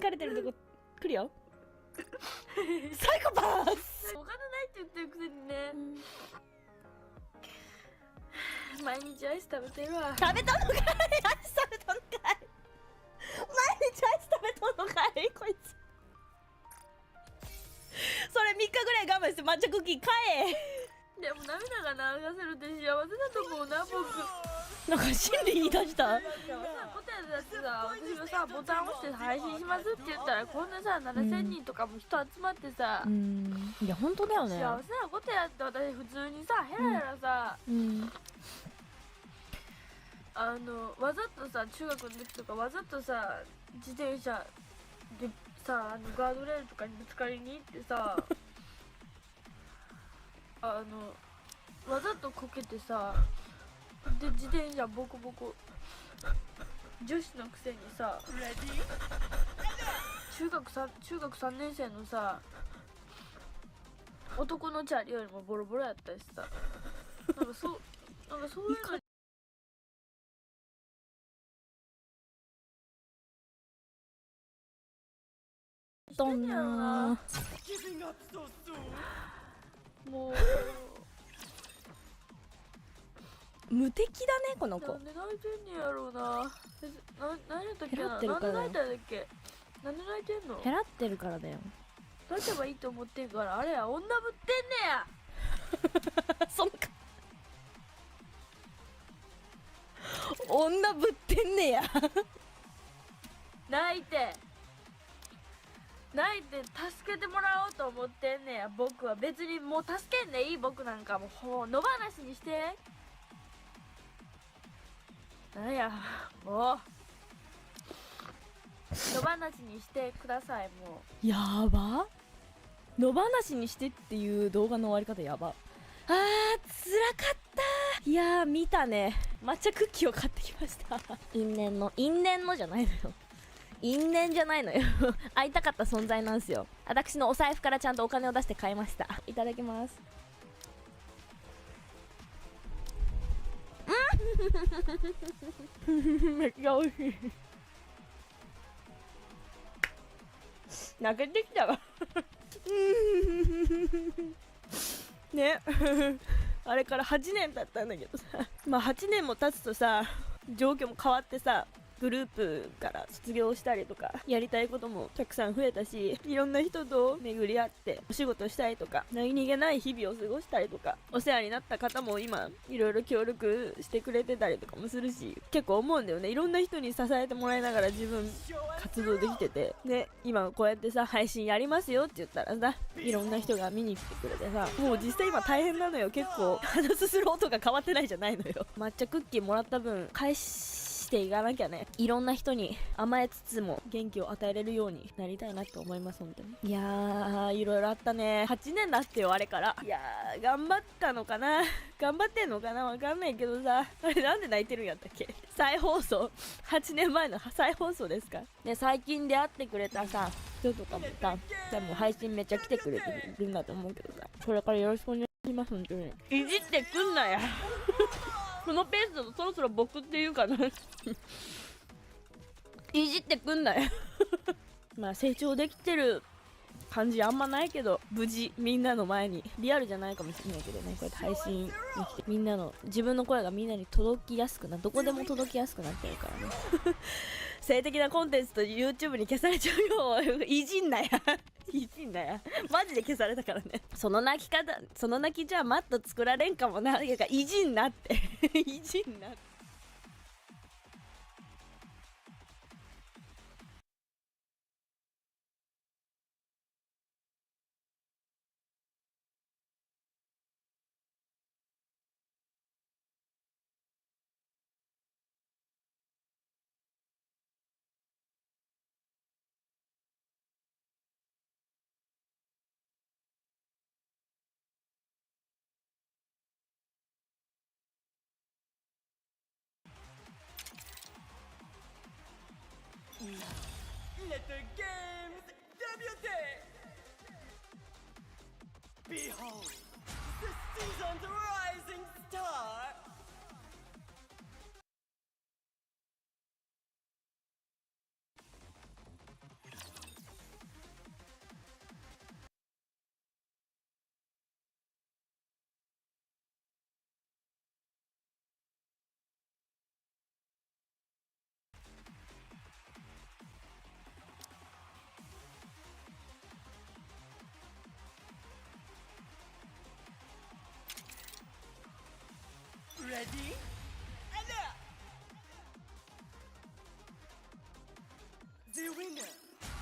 かれてるとこ来るよ。サイコパス。お金ないって言ってるくせにね、毎日アイス食べてるわ。食べとんのかい。アイス食べとんのかい。毎日アイス食べとんのかいこいつ。それ3日ぐらい我慢して抹茶クッキー買え。でも涙が流せるって幸せだと思うな、僕。なんか心理言い出した。でもさ、答えだってさ、私がさ、ボタン押して配信しますって言ったら、こんなさ、7000人とかも人集まってさ、いや本当だよね。幸せなことやって、私普通にさ、ヘラヘラさ、わざとさ、中学の時とかわざとさ、自転車でさ、ガードレールとかにぶつかりに行ってさわざとこけてさ、で自転車ボコボコ、女子のくせにさ、中学3年生のさ、男のチャリよりもボロボロやったしさ、なんかそういうのどんなもう無敵だねこの子。なんで泣いてんねやろうな。何やったっけな。ヘラってるなんからだよで泣いたんだっけ。なんで泣いてんの。ヘラってるからだよ。泣けばいいと思ってんから、あれや、女ぶってんねや。そんか女ぶってんねや。泣いて助けてもらおうと思ってんねや。僕は別にもう助けんでいい。僕なんかもう野放しにして。なんやもう野放しにしてください。もうやば。野放しにしてっていう動画の終わり方やば。あー辛かった。いやー見たね。抹茶クッキーを買ってきました。因縁のじゃないのよ。因縁じゃないのよ。会いたかった存在なんですよ。私のお財布からちゃんとお金を出して買いました。いただきます。めっちゃ美味しい。泣けてきたわ。ね。あれから8年経ったんだけどさ、まあ8年も経つとさ、状況も変わってさ、グループから卒業したりとか、やりたいこともたくさん増えたし、いろんな人と巡り合ってお仕事したりとか、何気ない日々を過ごしたりとか、お世話になった方も今いろいろ協力してくれてたりとかもするし、結構思うんだよね。いろんな人に支えてもらいながら自分活動できてて、で今こうやってさ、配信やりますよって言ったらさ、いろんな人が見に来てくれてさ、もう実際今大変なのよ。結構鼻すする音が変わってないじゃないのよ。抹茶クッキーもらった分返していかなきゃね。いろんな人に甘えつつも元気を与えれるようになりたいなと思います。本当に。いやーいろいろあったね。8年だってよ、あれから。いやー頑張ったのかな、頑張ってんのかな、わかんないけどさ、あれなんで泣いてるんやったっけ。再放送、8年前の再放送ですかね。最近出会ってくれたさ人とかもさ、多分配信めっちゃ来てくれてるんだと思うけどさ、これからよろしくお願いします。本当にいじってくんなや。このペースだとそろそろ僕っていうかな。いじってくんなよ。まあ成長できてる感じあんまないけど、無事みんなの前に、リアルじゃないかもしれないけどね、こうやって配信に来てみんなの自分の声がみんなに届きやすくな、どこでも届きやすくなってるからね。性的なコンテンツと YouTube に消されちゃうよ。いじんなや。いじんなや。マジで消されたからね。その泣きじゃマット作られんかもな。いじんなって。いじんなって。Let the games debut! Behold, the season's rising star! ready? And the winner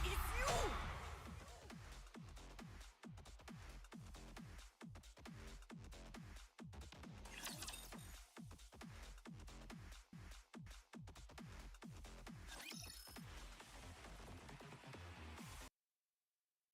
is you!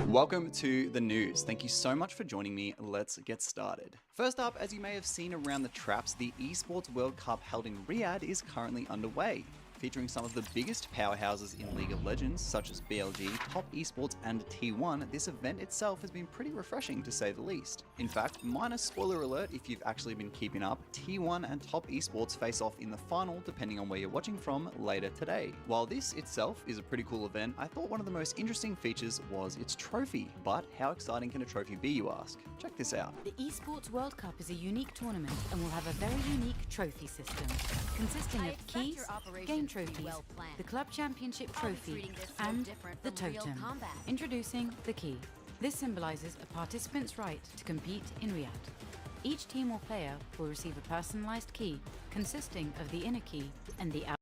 Welcome to the news. Thank you so much for joining me. Let's get started. First up, as you may have seen around the traps, the Esports World Cup held in Riyadh is currently underway. Featuring some of the biggest powerhouses in League of Legends, such as BLG, Top Esports, and T1, this event itself has been pretty refreshing to say the least. In fact, minor spoiler alert if you've actually been keeping up, T1 and Top Esports face off in the final depending on where you're watching from later today. While this itself is a pretty cool event, I thought one of the most interesting features was its trophy. But how exciting can a trophy be, you ask? Check this out. The Esports World Cup is a unique tournament and will have a very unique trophy system, consisting of keys, game trophies, the Club Championship trophy, and the totem. Introducing the key. This symbolizes a participant's right to compete in Riyadh. Each team or player will receive a personalized key consisting of the inner key and the outer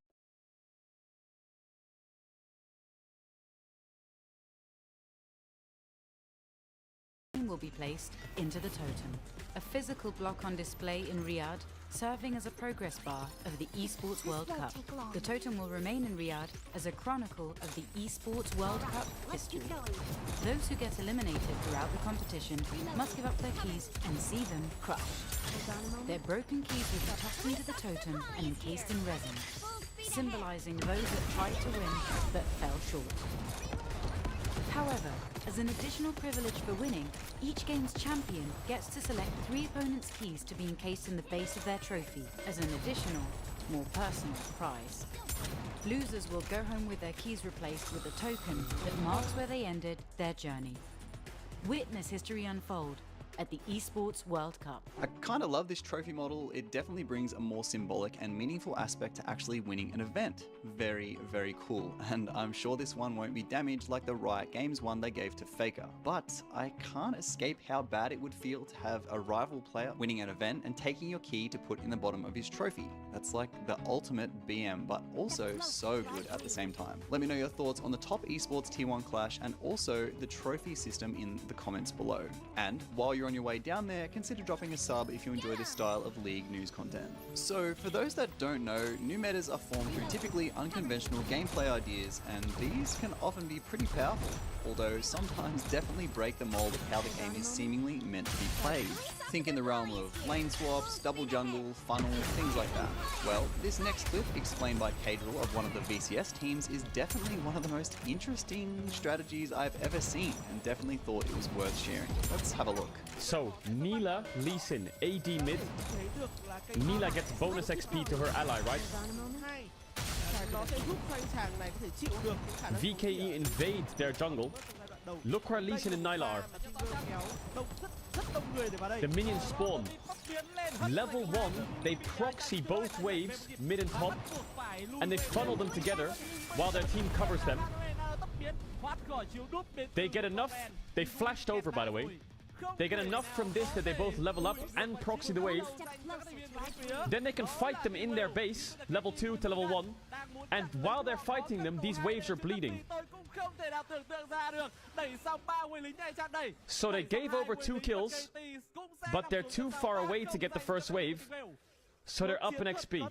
will be placed into the totem, a physical block on display in Riyadh, serving as a progress bar of the Esports World Cup. The totem will remain in Riyadh as a chronicle of the Esports World Cup history. Those who get eliminated throughout the competition must give up their keys and see them crushed. Their broken keys will be tossed into the totem and encased in resin, symbolizing those that tried to win but fell short. However, as an additional privilege for winning, each game's champion gets to select 3 opponents' keys to be encased in the base of their trophy as an additional, more personal prize. Losers will go home with their keys replaced with a token that marks where they ended their journey. Witness history unfold at the Esports World Cup. I kind of love this trophy model. It definitely brings a more symbolic and meaningful aspect to actually winning an event. Very, very cool. And I'm sure this one won't be damaged like the Riot Games one they gave to Faker. But I can't escape how bad it would feel to have a rival player winning an event and taking your key to put in the bottom of his trophy. That's like the ultimate BM, but also so good at the same time. Let me know your thoughts on the Top Esports T1 Clash and also the trophy system in the comments below. And while you're on your way down there, consider dropping a sub if you enjoy this style of League news content. So for those that don't know, new metas are formed through typically unconventional gameplay ideas, and these can often be pretty powerful, although sometimes definitely break the mold of how the game is seemingly meant to be played. Think in the realm of lane swaps, double jungle, funnel, things like that. Well, this next clip, explained by Cadril of one of the VCS teams, is definitely one of the most interesting strategies I've ever seen, and definitely thought it was worth sharing. Let's have a look. So, Nila, Lee Sin, AD mid. Nila gets bonus XP to her ally, right? VKE invades their jungle. Look where Lee Sin and Nila are. The minions spawn. Level 1, they proxy both waves, mid and top, and they funnel them together while their team covers them. They get enough. They flashed over, by the way. They get enough from this that they both level up and proxy the wave. Then they can fight them in their base, level 2 to level 1. And while they're fighting them, these waves are bleeding. So they gave over 2 kills, but they're too far away to get the first wave. So they're up in XP.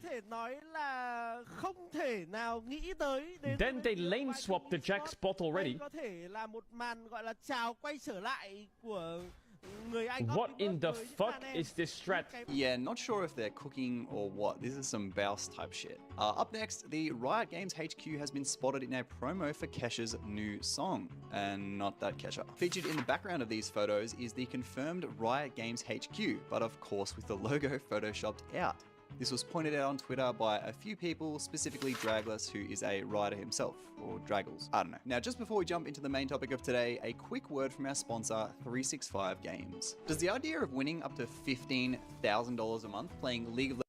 Then they lane swapped the Jack spot already. What in the fuck is this strat? Yeah, not sure if they're cooking or what. This is some Baus type shit. Up next, the Riot Games HQ has been spotted in a promo for Kesha's new song. And not that Kesha. Featured in the background of these photos is the confirmed Riot Games HQ, but of course with the logo photoshopped out. This was pointed out on Twitter by a few people, specifically Dragless, who is a writer himself, or Draggles, I don't know. Now, just before we jump into the main topic of today, a quick word from our sponsor, 365 Games. Does the idea of winning up to $15,000 a month playing League of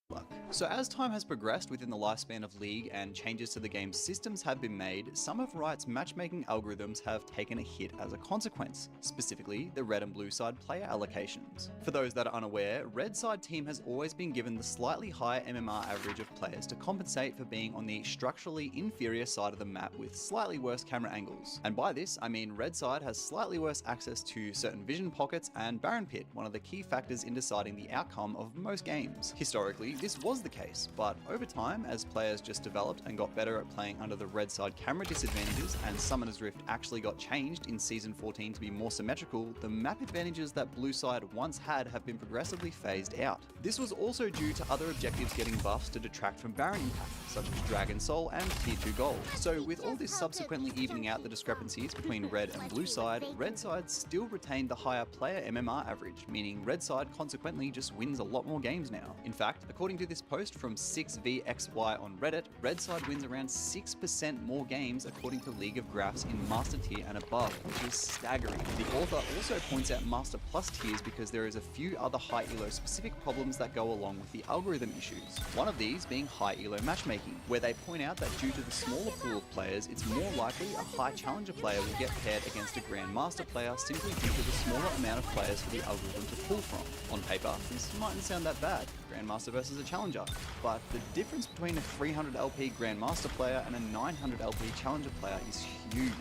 Legends So as time has progressed within the lifespan of League and changes to the game's systems have been made, some of Riot's matchmaking algorithms have taken a hit as a consequence, specifically the red and blue side player allocations. For those that are unaware, red side team has always been given the slightly higher MMR average of players to compensate for being on the structurally inferior side of the map with slightly worse camera angles. And by this, I mean red side has slightly worse access to certain vision pockets and Baron Pit, one of the key factors in deciding the outcome of most games. Historically, this was the case, but over time, as players just developed and got better at playing under the red side camera disadvantages and Summoner's Rift actually got changed in Season 14 to be more symmetrical, the map advantages that blue side once had have been progressively phased out. This was also due to other objectives getting buffs to detract from Baron impact, such as Dragon Soul and Tier 2 Gold. So with all this subsequently evening out the discrepancies between red and blue side, red side still retained the higher player MMR average, meaning red side consequently just wins a lot more games now. In fact, according to this post from 6vxy on Reddit, red side wins around 6% more games according to League of Graphs in Master Tier and above, which is staggering. The author also points out Master Plus tiers because there is a few other high elo specific problems that go along with the algorithm issues. One of these being high elo matchmaking, where they point out that due to the smaller pool of players, it's more likely a high challenger player will get paired against a Grandmaster player simply due to the smaller amount of players for the algorithm to pull from. On paper, this mightn't sound that bad, Grandmaster versus a challenger, but the difference between a 300 LP Grandmaster player and a 900 LP challenger player is huge.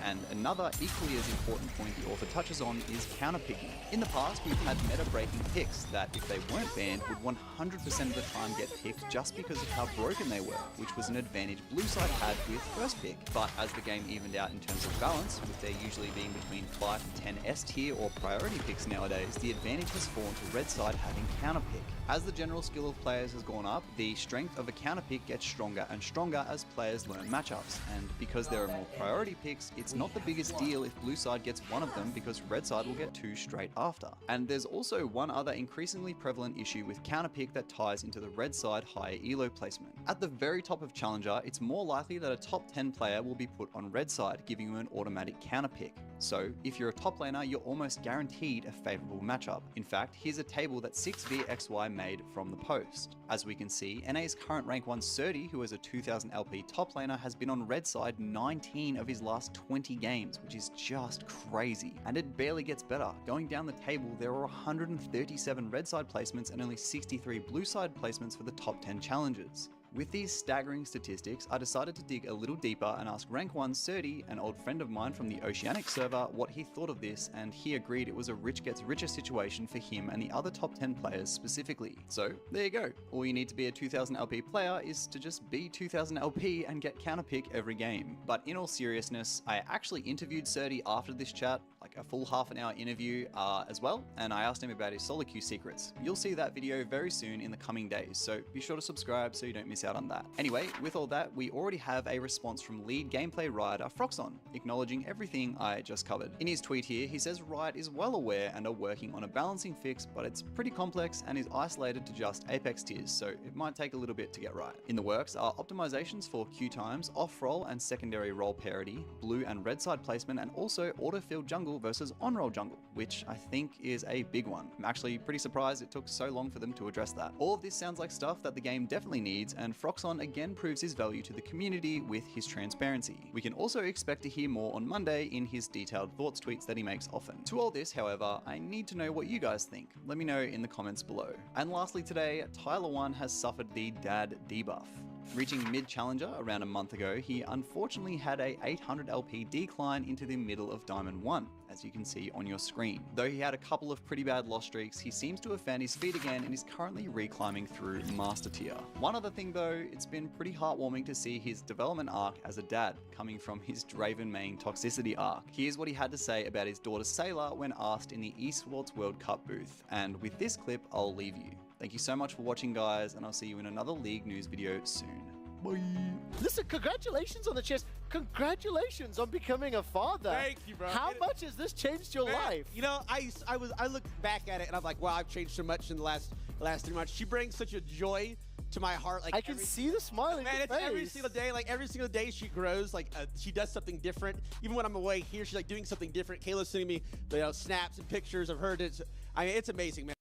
And another equally as important point the author touches on is counterpicking. In the past, we've had meta-breaking picks that, if they weren't banned, would 100% of the time get picked just because of how broken they were, which was an advantage blue side had with first pick. But as the game evened out in terms of balance, with there usually being between 5 to 10 S tier or priority picks nowadays, the advantage has fallen to red side having counterpick. As the general skill of players has gone up, the strength of a counterpick gets stronger and stronger as players learn matchups, and because there are more priority picks, it's not the biggest deal if blue side gets one of them because red side will get two straight after. And there's also one other increasingly prevalent issue with counterpick that ties into the red side higher elo placement. At the very top of Challenger, it's more likely that a top 10 player will be put on red side, giving you an automatic counterpick. So if you're a top laner, you're almost guaranteed a favorable matchup. In fact, here's a table that 6vxy made from the post. As we can see, NA's current rank 1 Surdy, who is a 2000 LP top laner, has been on red side 19 of his last 20 games, which is just crazy. And it barely gets better. Going down the table, there are 137 red side placements and only 63 blue side placements for the top 10 challengers. With these staggering statistics, I decided to dig a little deeper and ask Rank 1 Surdy, an old friend of mine from the Oceanic server, what he thought of this, and he agreed it was a rich gets richer situation for him and the other top 10 players specifically. So there you go. All you need to be a 2000 LP player is to just be 2000 LP and get counterpick every game. But in all seriousness, I actually interviewed Surdy after this chat, like a full half-an-hour interview as well, and I asked him about his solo queue secrets. You'll see that video very soon in the coming days, so be sure to subscribe so you don't miss out on that. Anyway, with all that, we already have a response from lead gameplay writer Froxon, acknowledging everything I just covered. In his tweet here, he says Riot is well aware and are working on a balancing fix, but it's pretty complex and is isolated to just Apex tiers, so it might take a little bit to get right. In the works are optimizations for queue times, off-roll and secondary role parity, blue and red side placement, and also auto-fill jungle versus on-roll jungle, which I think is a big one. I'm actually pretty surprised it took so long for them to address that. All of this sounds like stuff that the game definitely needs, and Froxon again proves his value to the community with his transparency. We can also expect to hear more on Monday in his detailed thoughts tweets that he makes often. To all this, however, I need to know what you guys think. Let me know in the comments below. And lastly today, Tyler1 has suffered the dad debuff. Reaching mid-challenger around a month ago, he unfortunately had a 800 LP decline into the middle of Diamond 1, as you can see on your screen. Though he had a couple of pretty bad loss streaks, he seems to have found his feet again and is currently reclimbing through Master Tier. One other thing though, it's been pretty heartwarming to see his development arc as a dad, coming from his Draven main toxicity arc. Here's what he had to say about his daughter Sailor when asked in the Esports World Cup booth, and with this clip, I'll leave you. Thank you so much for watching, guys, and I'll see you in another League news video soon. Bye. Listen, congratulations on the chance. Congratulations on becoming a father. Thank you, bro. How much has this changed your life? You know, I look back at it and I'm like, wow, I've changed so much in the last 3 months. She brings such a joy to my heart. Like I can see the smile in your it's face. every single day. Like every single day she grows. Like she does something different. Even when I'm away here, she's like doing something different. Kayla's sending me snaps and pictures of her. I mean, it's amazing, man.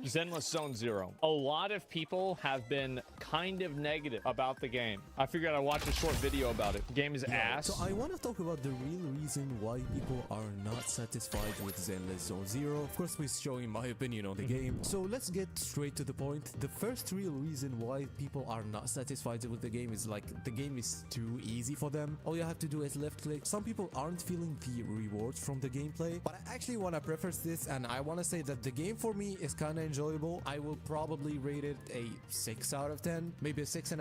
Zenless Zone Zero. A lot of people have been kind of negative about the game. I figured I'd watch a short video about it. The game is ass. So I want to talk about the real reason why people are not satisfied with Zenless Zone Zero. Of course, we're showing my opinion on the game. So let's get straight to the point. The first real reason why people are not satisfied with the game is like the game is too easy for them. All you have to do is left click. Some people aren't feeling the rewards from the gameplay, but I actually want to preface this and I want to say that the game for me is kind of enjoyable. I will probably rate it a 6 out of 10, maybe a 6.5.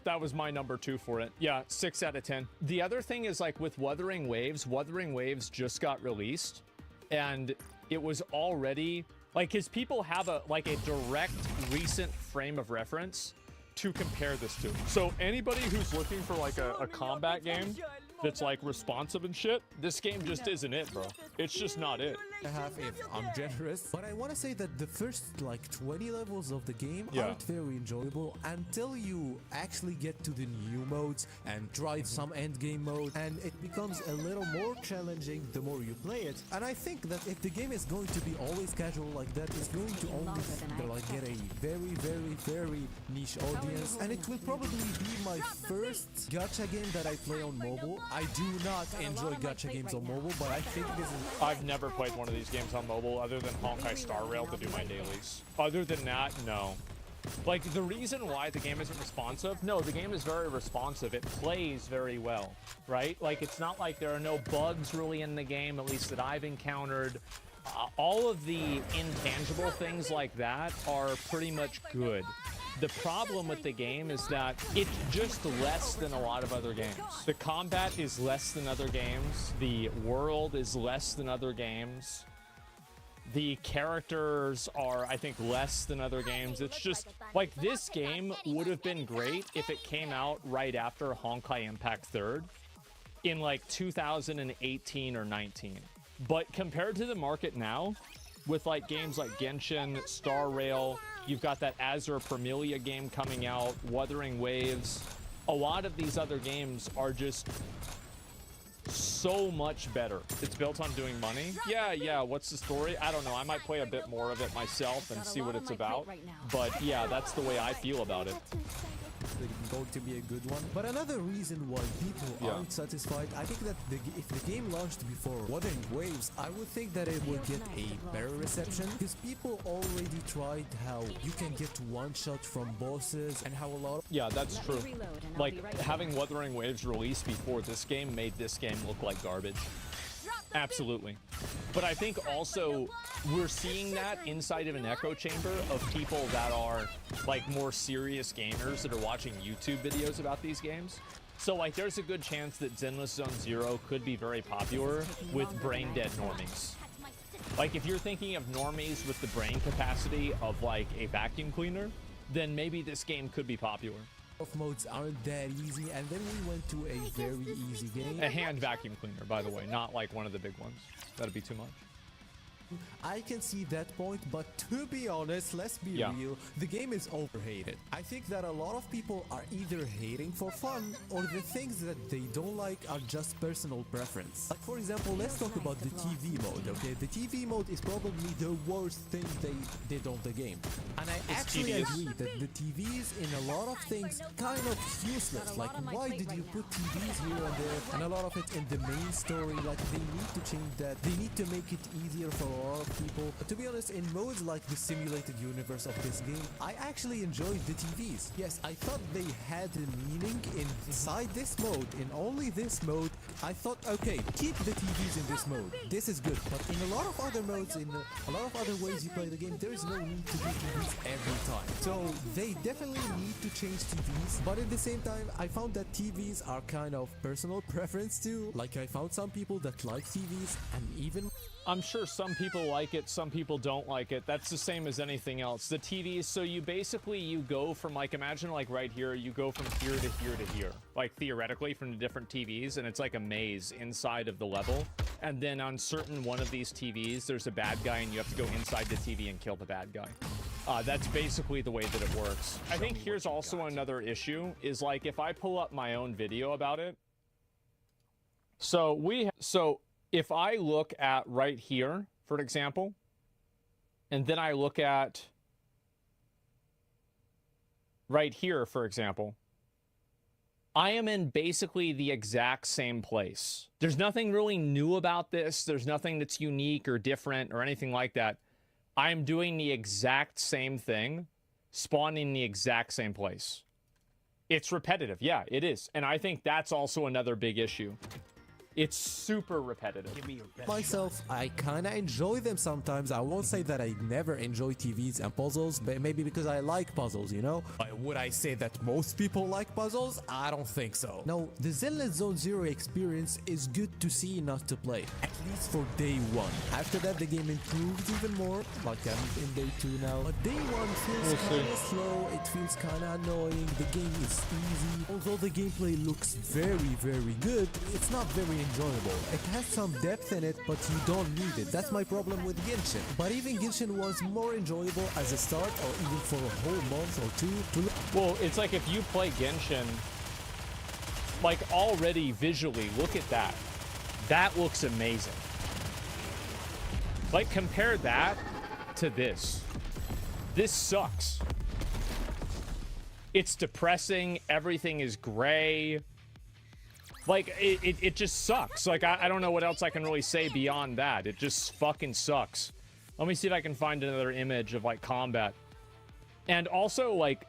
That was my number 2 for it. Yeah, 6 out of 10. The other thing is like with Wuthering Waves just got released and it was already like, cause people have a direct recent frame of reference to compare this to. So anybody who's looking for like a combat game that's like responsive and shit, this game just isn't it, bro. It's just not it. If I'm generous, but I want to say that the first like 20 levels of the game aren't very enjoyable until you actually get to the new modes and try some end game mode, and it becomes a little more challenging the more you play it. And I think that if the game is going to be always casual like that, it's going to only get a very niche audience, and it will probably be my first gacha game that I play on mobile. I do not enjoy gacha games on mobile, but I think this is... I've never played one of these games on mobile other than Honkai Star Rail to do my dailies. Other than that, no. Like, the reason why the game isn't responsive, no, the game is very responsive. It plays very well, right? Like, it's not like there are no bugs really in the game, at least that I've encountered. All of the intangible things like that are pretty much good. The problem with the game is that it's just less than a lot of other games. The combat is less than other games. The world is less than other games. The characters are, I think, less than other games. It's just, like, this game would have been great if it came out right after Honkai Impact 3rd in, like, 2018 or 19. But compared to the market now, with, like, games like Genshin, Star Rail, you've got that Azure Permilia game coming out, Wuthering Waves. A lot of these other games are just so much better. It's built on doing money. Yeah, what's the story? I don't know. I might play a bit more of it myself and see what it's about. But yeah, that's the way I feel about it. Going to be a good one. But another reason why people aren't satisfied, I think that if the game launched before Wuthering Waves, I would think that it would get a better reception, because people already tried how you can get one shot from bosses and how a lot of... Yeah, that's true. Like, having Wuthering Waves released before this game made this game look like garbage. Absolutely. But I think also we're seeing that inside of an echo chamber of people that are like more serious gamers that are watching YouTube videos about these games. So like there's a good chance that Zenless Zone Zero could be very popular with brain dead normies. Like if you're thinking of normies with the brain capacity of like a vacuum cleaner, then maybe this game could be popular. Modes aren't that easy, and then we went to a very easy game. A hand vacuum cleaner, by the way, not like one of the big ones. That'd be too much. I can see that point, but to be honest, let's be real, the game is overhated. I think that a lot of people are either hating for fun, or the things that they don't like are just personal preference. Like for example, let's talk about the TV mode, okay? The TV mode is probably the worst thing they did on the game. And I actually agree that the TVs in a lot of things kind of useless. Like why did you put TVs here and there, and a lot of it in the main story? Like they need to change that. They need to make it easier for a lot of people. But to be honest, in modes like the simulated universe of this game, I actually enjoyed the TVs. Yes, I thought they had a meaning inside this mode, in only this mode. I thought, okay, keep the TVs in this mode. This is good. But in a lot of other modes, in a lot of other ways you play the game, there is no need to do TVs every time. So they definitely need to change TVs. But at the same time, I found that TVs are kind of personal preference too. Like I found some people that like TVs, and even... I'm sure some people like it, some people don't like it. That's the same as anything else. The TVs, so you go from like, imagine like right here, you go from here to here to here. Like theoretically from the different TVs, and it's like a maze inside of the level. And then on certain one of these TVs, there's a bad guy and you have to go inside the TV and kill the bad guy. That's basically the way that it works. I think here's also another issue, is like if I pull up my own video about it. So if I look at right here, for example, and then I look at right here, for example, I am in basically the exact same place. There's nothing really new about this. There's nothing that's unique or different or anything like that. I'm doing the exact same thing, spawning the exact same place. It's repetitive. Yeah, it is. And I think that's also another big issue. It's super repetitive. Myself, I kinda enjoy them sometimes. I won't say that I never enjoy TVs and puzzles, but maybe because I like puzzles, you know? Would I say that most people like puzzles? I don't think so. No, the Zenless Zone Zero experience is good to see, not to play. At least for day one. After that, the game improves even more. Like I'm in day 2 now. But day 1 feels kinda slow. It feels kinda annoying. The game is easy. Although the gameplay looks very, very good, it's not very enjoyable. It has some depth in it, but you don't need it. That's my problem with Genshin. But even Genshin was more enjoyable as a start, or even for a whole month or 2 to Well, it's like if you play Genshin, like already visually, look at that. That looks amazing. Like compare that to this. This sucks. It's depressing. Everything is gray. Like, it just sucks. Like, I don't know what else I can really say beyond that. It just fucking sucks. Let me see if I can find another image of, like, combat. And also, like,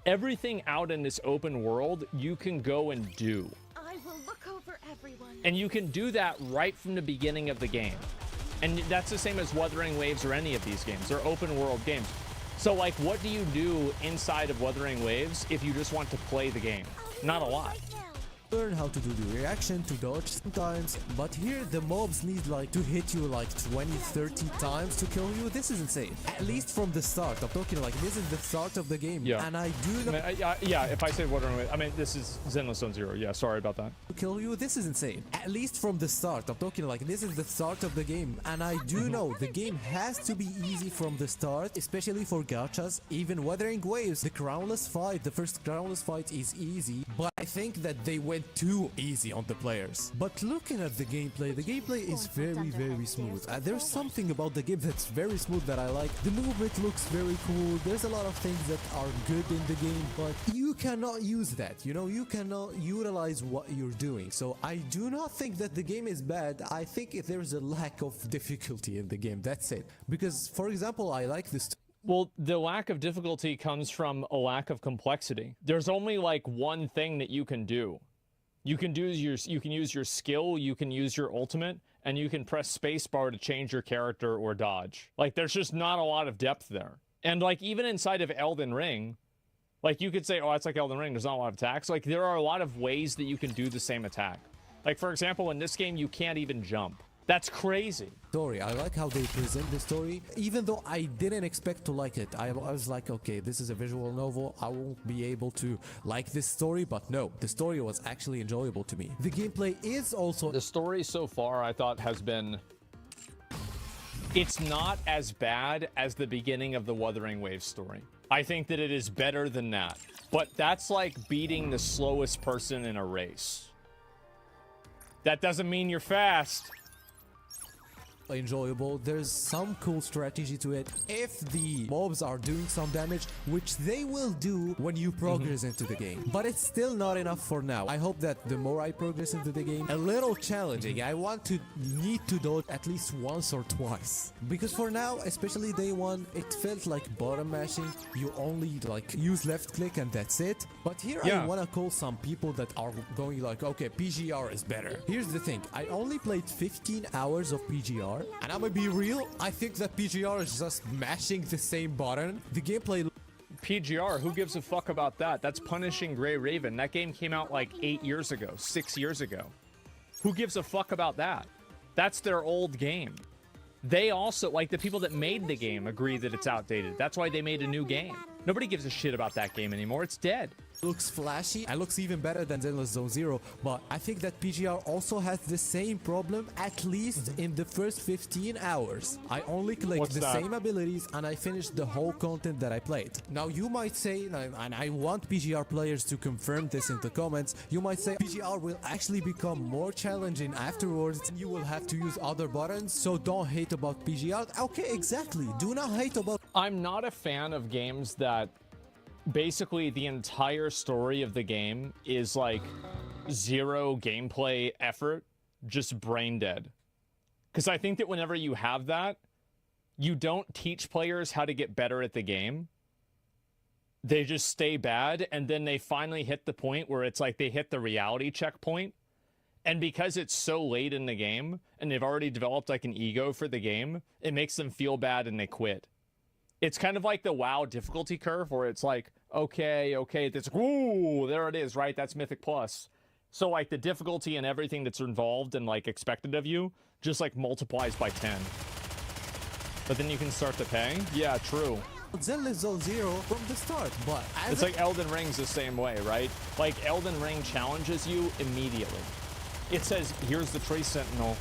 everything out in this open world, you can go and do. I will look over everyone. And you can do that right from the beginning of the game. And that's the same as Wuthering Waves or any of these games. They're open world games. So, like, what do you do inside of Wuthering Waves if you just want to play the game? Not a lot. learn how to do the reaction, to dodge sometimes, but here the mobs need like to hit you like 20-30 times to kill you. This is insane. At least from the start. I'm talking like this is the start of the game. Yeah. And I do not yeah, if I say what I mean, this is Zenless Zone Zero. Yeah, sorry about that. to kill you. This is insane. At least from the start. I'm talking like this is the start of the game. And I do know the game has to be easy from the start, especially for gachas. Even Wuthering Waves, the crownless fight, the first crownless fight is easy, but I think that they went too easy on the players. But looking at the gameplay is very, very smooth. There's something about the game that's very smooth that I like. The movement looks very cool. There's a lot of things that are good in the game, but you cannot use that. You know, you cannot utilize what you're doing. So I do not think that the game is bad. I think there's a lack of difficulty in the game. That's it. Because, for example, I like this. Well, the lack of difficulty comes from a lack of complexity. There's only like one thing that you can do. You can use your skill, you can use your ultimate, and you can press spacebar to change your character or dodge. Like, there's just not a lot of depth there. And like, even inside of Elden Ring, like you could say, oh, it's like Elden Ring, there's not a lot of attacks. Like, there are a lot of ways that you can do the same attack. Like, for example, in this game, you can't even jump. That's crazy. Story. I like how they present the story, even though I didn't expect to like it. I was like, okay, this is a visual novel. I won't be able to like this story, but no, the story was actually enjoyable to me. The gameplay is also... The story so far, I thought, has been... It's not as bad as the beginning of the Wuthering Waves story. I think that it is better than that. But that's like beating the slowest person in a race. That doesn't mean you're fast. Enjoyable. There's some cool strategy to it if the mobs are doing some damage, which they will do when you progress into the game, but it's still not enough for now. I hope that the more I progress into the game, a little challenging. I want to need to dodge at least once or twice, because for now, especially day one, it felt like bottom mashing. You only like use left click and that's it. But here I want to call some people that are going like, okay, PGR is better. Here's the thing, I only played 15 hours of PGR. And I'm gonna be real, I think that PGR is just mashing the same button. The gameplay... PGR, who gives a fuck about that? That's Punishing Grey Raven. That game came out like 8 years ago, 6 years ago. Who gives a fuck about that? That's their old game. They also, like the people that made the game, agree that it's outdated. That's why they made a new game. Nobody gives a shit about that game anymore. It's dead. looks flashy and looks even better than Zenless Zone Zero, but I think that PGR also has the same problem, at least in the first 15 hours. I only clicked the same abilities and I finished the whole content that I played. Now you might say, and I want PGR players to confirm this in the comments, you might say PGR will actually become more challenging afterwards and you will have to use other buttons, so don't hate about PGR. Okay, exactly, do not hate about... I'm not a fan of games that basically the entire story of the game is like zero gameplay effort, just brain dead. Because I think that whenever you have that, you don't teach players how to get better at the game. They just stay bad, and then they finally hit the point where it's like they hit the reality checkpoint. And because it's so late in the game, and they've already developed like an ego for the game, it makes them feel bad and they quit. It's kind of like the WoW difficulty curve where it's like, okay, that's, ooh, there it is, right? That's Mythic Plus. So like the difficulty and everything that's involved and like expected of you just like multiplies by 10. But then you can start to pay. Yeah, true. Zenless Zone Zero from the start, but it's like Elden Ring's the same way, right? Like Elden Ring challenges you immediately. It says, here's the Tree Sentinel,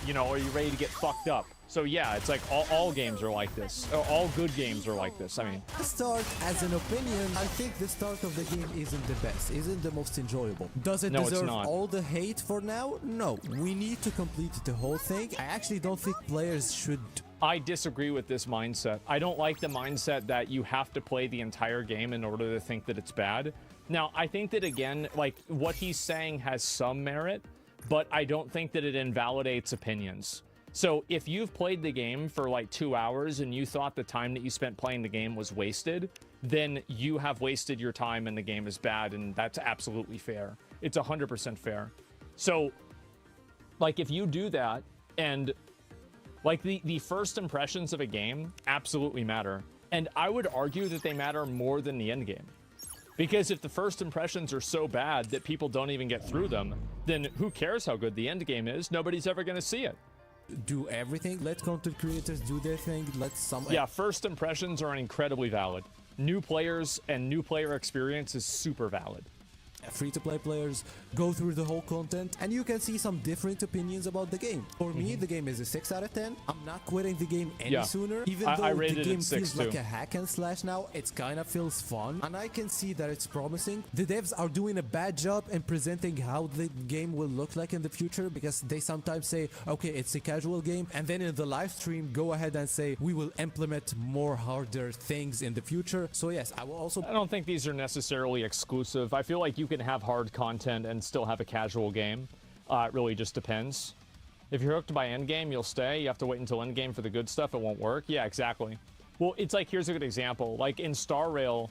you know, are you ready to get fucked up? So yeah, it's like all games are like this. All good games are like this, I mean. The start, as an opinion, I think the start of the game isn't the best, isn't the most enjoyable. Does it deserve all the hate for now? No. We need to complete the whole thing. I actually don't think players should... I disagree with this mindset. I don't like the mindset that you have to play the entire game in order to think that it's bad. Now, I think that, again, like, what he's saying has some merit, but I don't think that it invalidates opinions. So if you've played the game for like 2 hours and you thought the time that you spent playing the game was wasted, then you have wasted your time and the game is bad, and that's absolutely fair. It's 100% fair. So like if you do that, and like the first impressions of a game absolutely matter. And I would argue that they matter more than the end game. Because if the first impressions are so bad that people don't even get through them, then who cares how good the end game is? Nobody's ever going to see it. Do everything, let content creators do their thing, let some... Yeah, first impressions are incredibly valid. New players and new player experience is super valid. Free-to-play players go through the whole content and you can see some different opinions about the game. For me, the game is a 6 out of 10. I'm not quitting the game any sooner. Even though the game feels like a hack and slash now, it kind of feels fun and I can see that it's promising. The devs are doing a bad job in presenting how the game will look like in the future, because they sometimes say, okay, it's a casual game, and then in the live stream go ahead and say, we will implement more harder things in the future. So yes, I will also... I don't think these are necessarily exclusive. I feel like you can have hard content and still have a casual game. It really just depends. If you're hooked by endgame, you'll stay. You have to wait until endgame for the good stuff. It won't work. Yeah, exactly. Well, it's like, here's a good example. Like in Star Rail,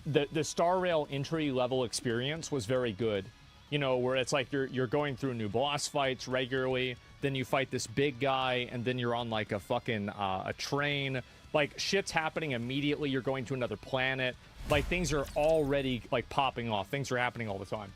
the Star Rail entry level experience was very good. You know, where it's like you're going through new boss fights regularly, then you fight this big guy, and then you're on like a fucking a train. Like shit's happening immediately. You're going to another planet. Like things are already like popping off. Things are happening all the time.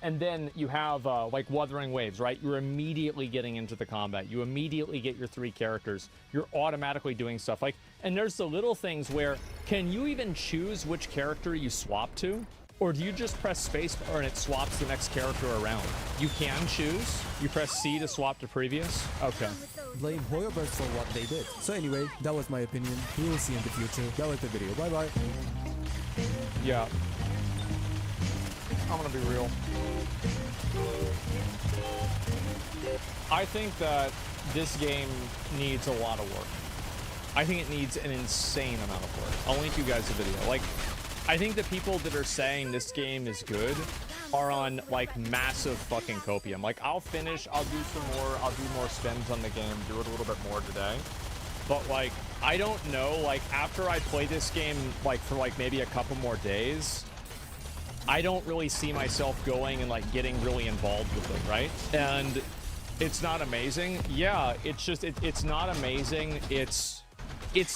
And then you have like Wuthering Waves, right? You're immediately getting into the combat. You immediately get your 3 characters. You're automatically doing stuff. Like, and there's the little things where, can you even choose which character you swap to? Or do you just press spacebar and it swaps the next character around? You can choose. You press C to swap to previous. Okay. Blame Hoyoverse for what they did. So anyway, that was my opinion. We will see in the future. That was the video. Bye-bye. Yeah. I'm gonna be real. I think that this game needs a lot of work. I think it needs an insane amount of work. I'll link you guys the video. Like, I think the people that are saying this game is good are on like massive fucking copium. Like, I'll finish, I'll do some more, I'll do more spins on the game, do it a little bit more today. But like, I don't know, like after I play this game like for like maybe a couple more days, I don't really see myself going and like getting really involved with it, right? And it's not amazing. Yeah, it's just, it's not amazing. It's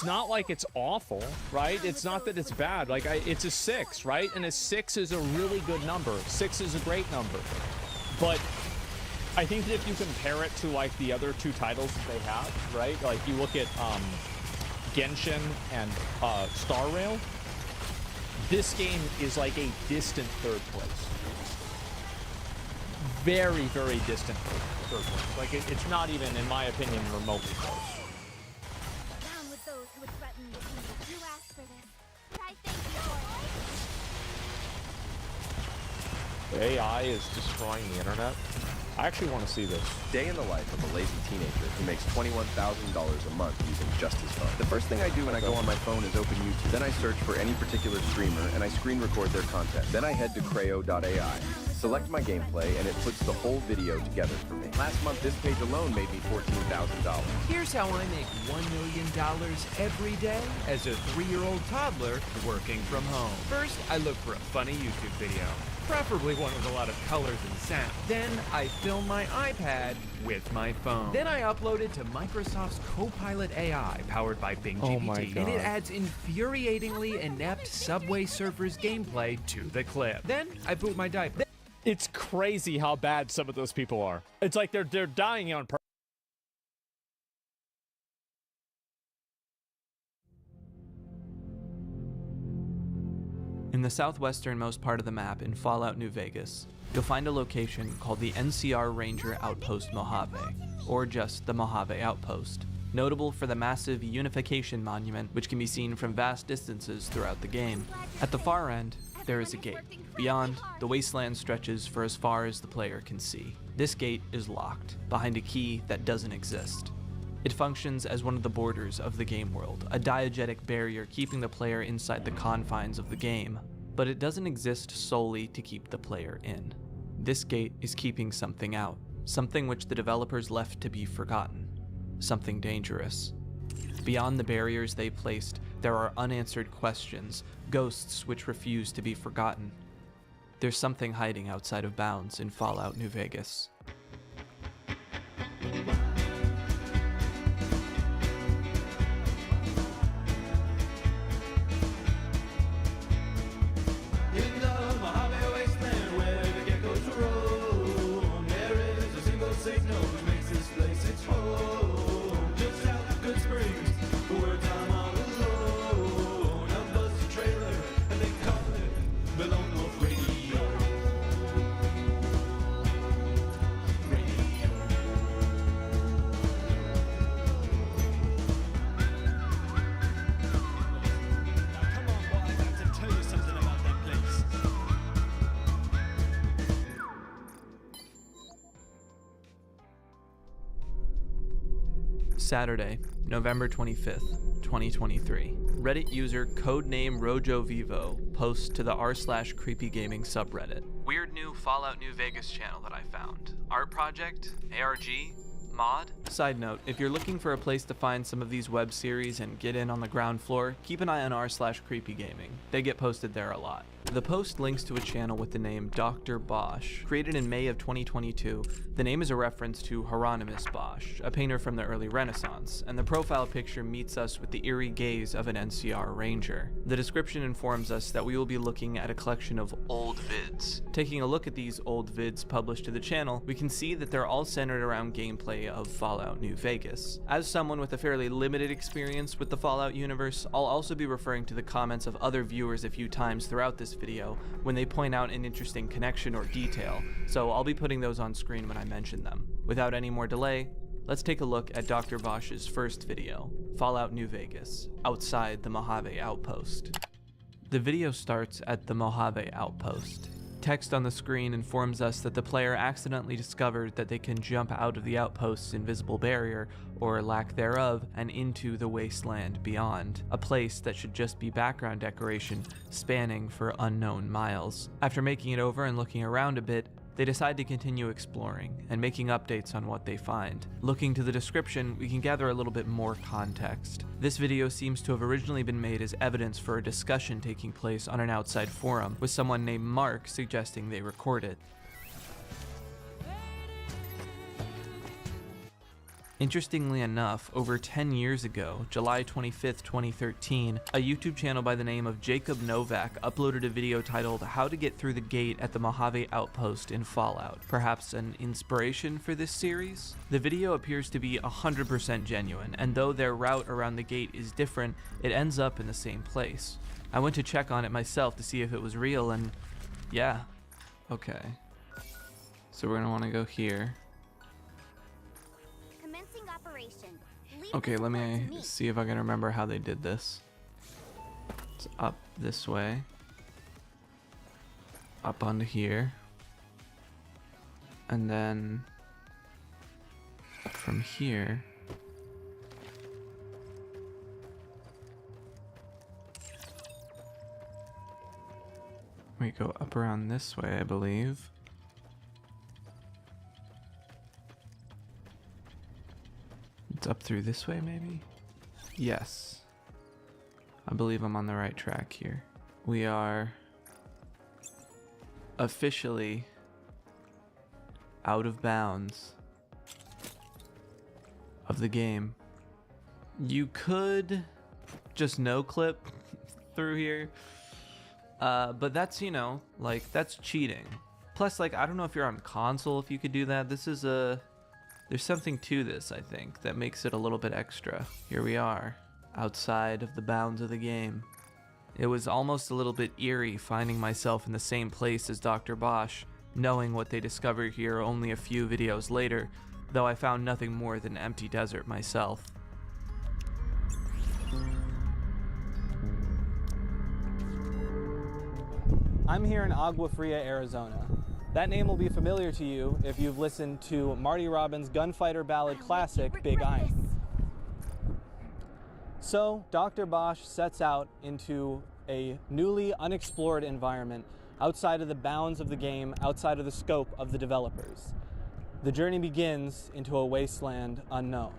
not like it's awful, right? It's not that it's bad. Like, it's a 6, right? And a 6 is a really good number. 6 is a great number. But I think that if you compare it to like the other 2 titles that they have, right? Like you look at Genshin and Star Rail, this game is like a distant third place. Very, very distant third place. Like, it's not even, in my opinion, remotely close. Down with those who would threaten me. You asked for this, but I thank you for it. AI is destroying the internet. I actually want to see this. Day in the life of a lazy teenager who makes $21,000 a month using just his phone. The first thing I do when I go on my phone is open YouTube. Then I search for any particular streamer and I screen record their content. Then I head to Creo.ai, select my gameplay, and it puts the whole video together for me. Last month, this page alone made me $14,000. Here's how I make $1 million every day as a 3-year-old toddler working from home. First, I look for a funny YouTube video, preferably one with a lot of colors and sound. Then I film my iPad with my phone. Then I upload it to Microsoft's Copilot AI, powered by Bing GPT. Oh my God. And it adds infuriatingly inept Subway Surfers gameplay to the clip. Then I boot my diaper. It's crazy how bad some of those people are. It's like they're dying on purpose. In the southwesternmost part of the map in Fallout New Vegas, you'll find a location called the NCR Ranger Outpost Mojave, or just the Mojave Outpost, notable for the massive Unification Monument which can be seen from vast distances throughout the game. At the far end, there is a gate. Beyond, the wasteland stretches for as far as the player can see. This gate is locked, behind a key that doesn't exist. It functions as one of the borders of the game world, a diegetic barrier keeping the player inside the confines of the game, but it doesn't exist solely to keep the player in. This gate is keeping something out, something which the developers left to be forgotten, something dangerous. Beyond the barriers they placed, there are unanswered questions, ghosts which refuse to be forgotten. There's something hiding outside of bounds in Fallout New Vegas. Saturday, November 25th, 2023. Reddit user codename RojoVivo posts to the r/creepygaming subreddit. Weird new Fallout New Vegas channel that I found. Art project? ARG? Mod? Side note, if you're looking for a place to find some of these web series and get in on the ground floor, keep an eye on r/creepygaming. They get posted there a lot. The post links to a channel with the name Dr. Bosch. Created in May of 2022, the name is a reference to Hieronymus Bosch, a painter from the early Renaissance, and the profile picture meets us with the eerie gaze of an NCR Ranger. The description informs us that we will be looking at a collection of old vids. Taking a look at these old vids published to the channel, we can see that they're all centered around gameplay of Fallout New Vegas. As someone with a fairly limited experience with the Fallout universe, I'll also be referring to the comments of other viewers a few times throughout this video when they point out an interesting connection or detail, so I'll be putting those on screen when I mention them. Without any more delay, let's take a look at Dr. Bosch's first video, Fallout New Vegas, outside the Mojave Outpost. The video starts at the Mojave Outpost. Text on the screen informs us that the player accidentally discovered that they can jump out of the outpost's invisible barrier, or lack thereof, and into the wasteland beyond, a place that should just be background decoration spanning for unknown miles. After making it over and looking around a bit, they decide to continue exploring and making updates on what they find. Looking to the description, we can gather a little bit more context. This video seems to have originally been made as evidence for a discussion taking place on an outside forum, with someone named Mark suggesting they record it. Interestingly enough, over 10 years ago, July 25th, 2013, a YouTube channel by the name of Jacob Novak uploaded a video titled How to Get Through the Gate at the Mojave Outpost in Fallout. Perhaps an inspiration for this series? The video appears to be 100% genuine, and though their route around the gate is different, it ends up in the same place. I went to check on it myself to see if it was real, and yeah. Okay. So we're gonna want to go here. Commencing operation. Okay, let me see if I can remember how they did this. It's up this way. Up onto here. And then from here. We go up around this way, I believe. It's up through this way, maybe? Yes. I believe I'm on the right track here. We are officially out of bounds of the game. You could just no clip through here. But that's, you know, like, that's cheating. Plus, like, I don't know if you're on console if you could do that. This is there's something to this, I think, that makes it a little bit extra. Here we are, outside of the bounds of the game. It was almost a little bit eerie finding myself in the same place as Dr. Bosch, knowing what they discovered here only a few videos later, though I found nothing more than empty desert myself. I'm here in Agua Fria, Arizona. That name will be familiar to you if you've listened to Marty Robbins' gunfighter ballad classic, Big Iron. So, Dr. Bosch sets out into a newly unexplored environment outside of the bounds of the game, outside of the scope of the developers. The journey begins into a wasteland unknown.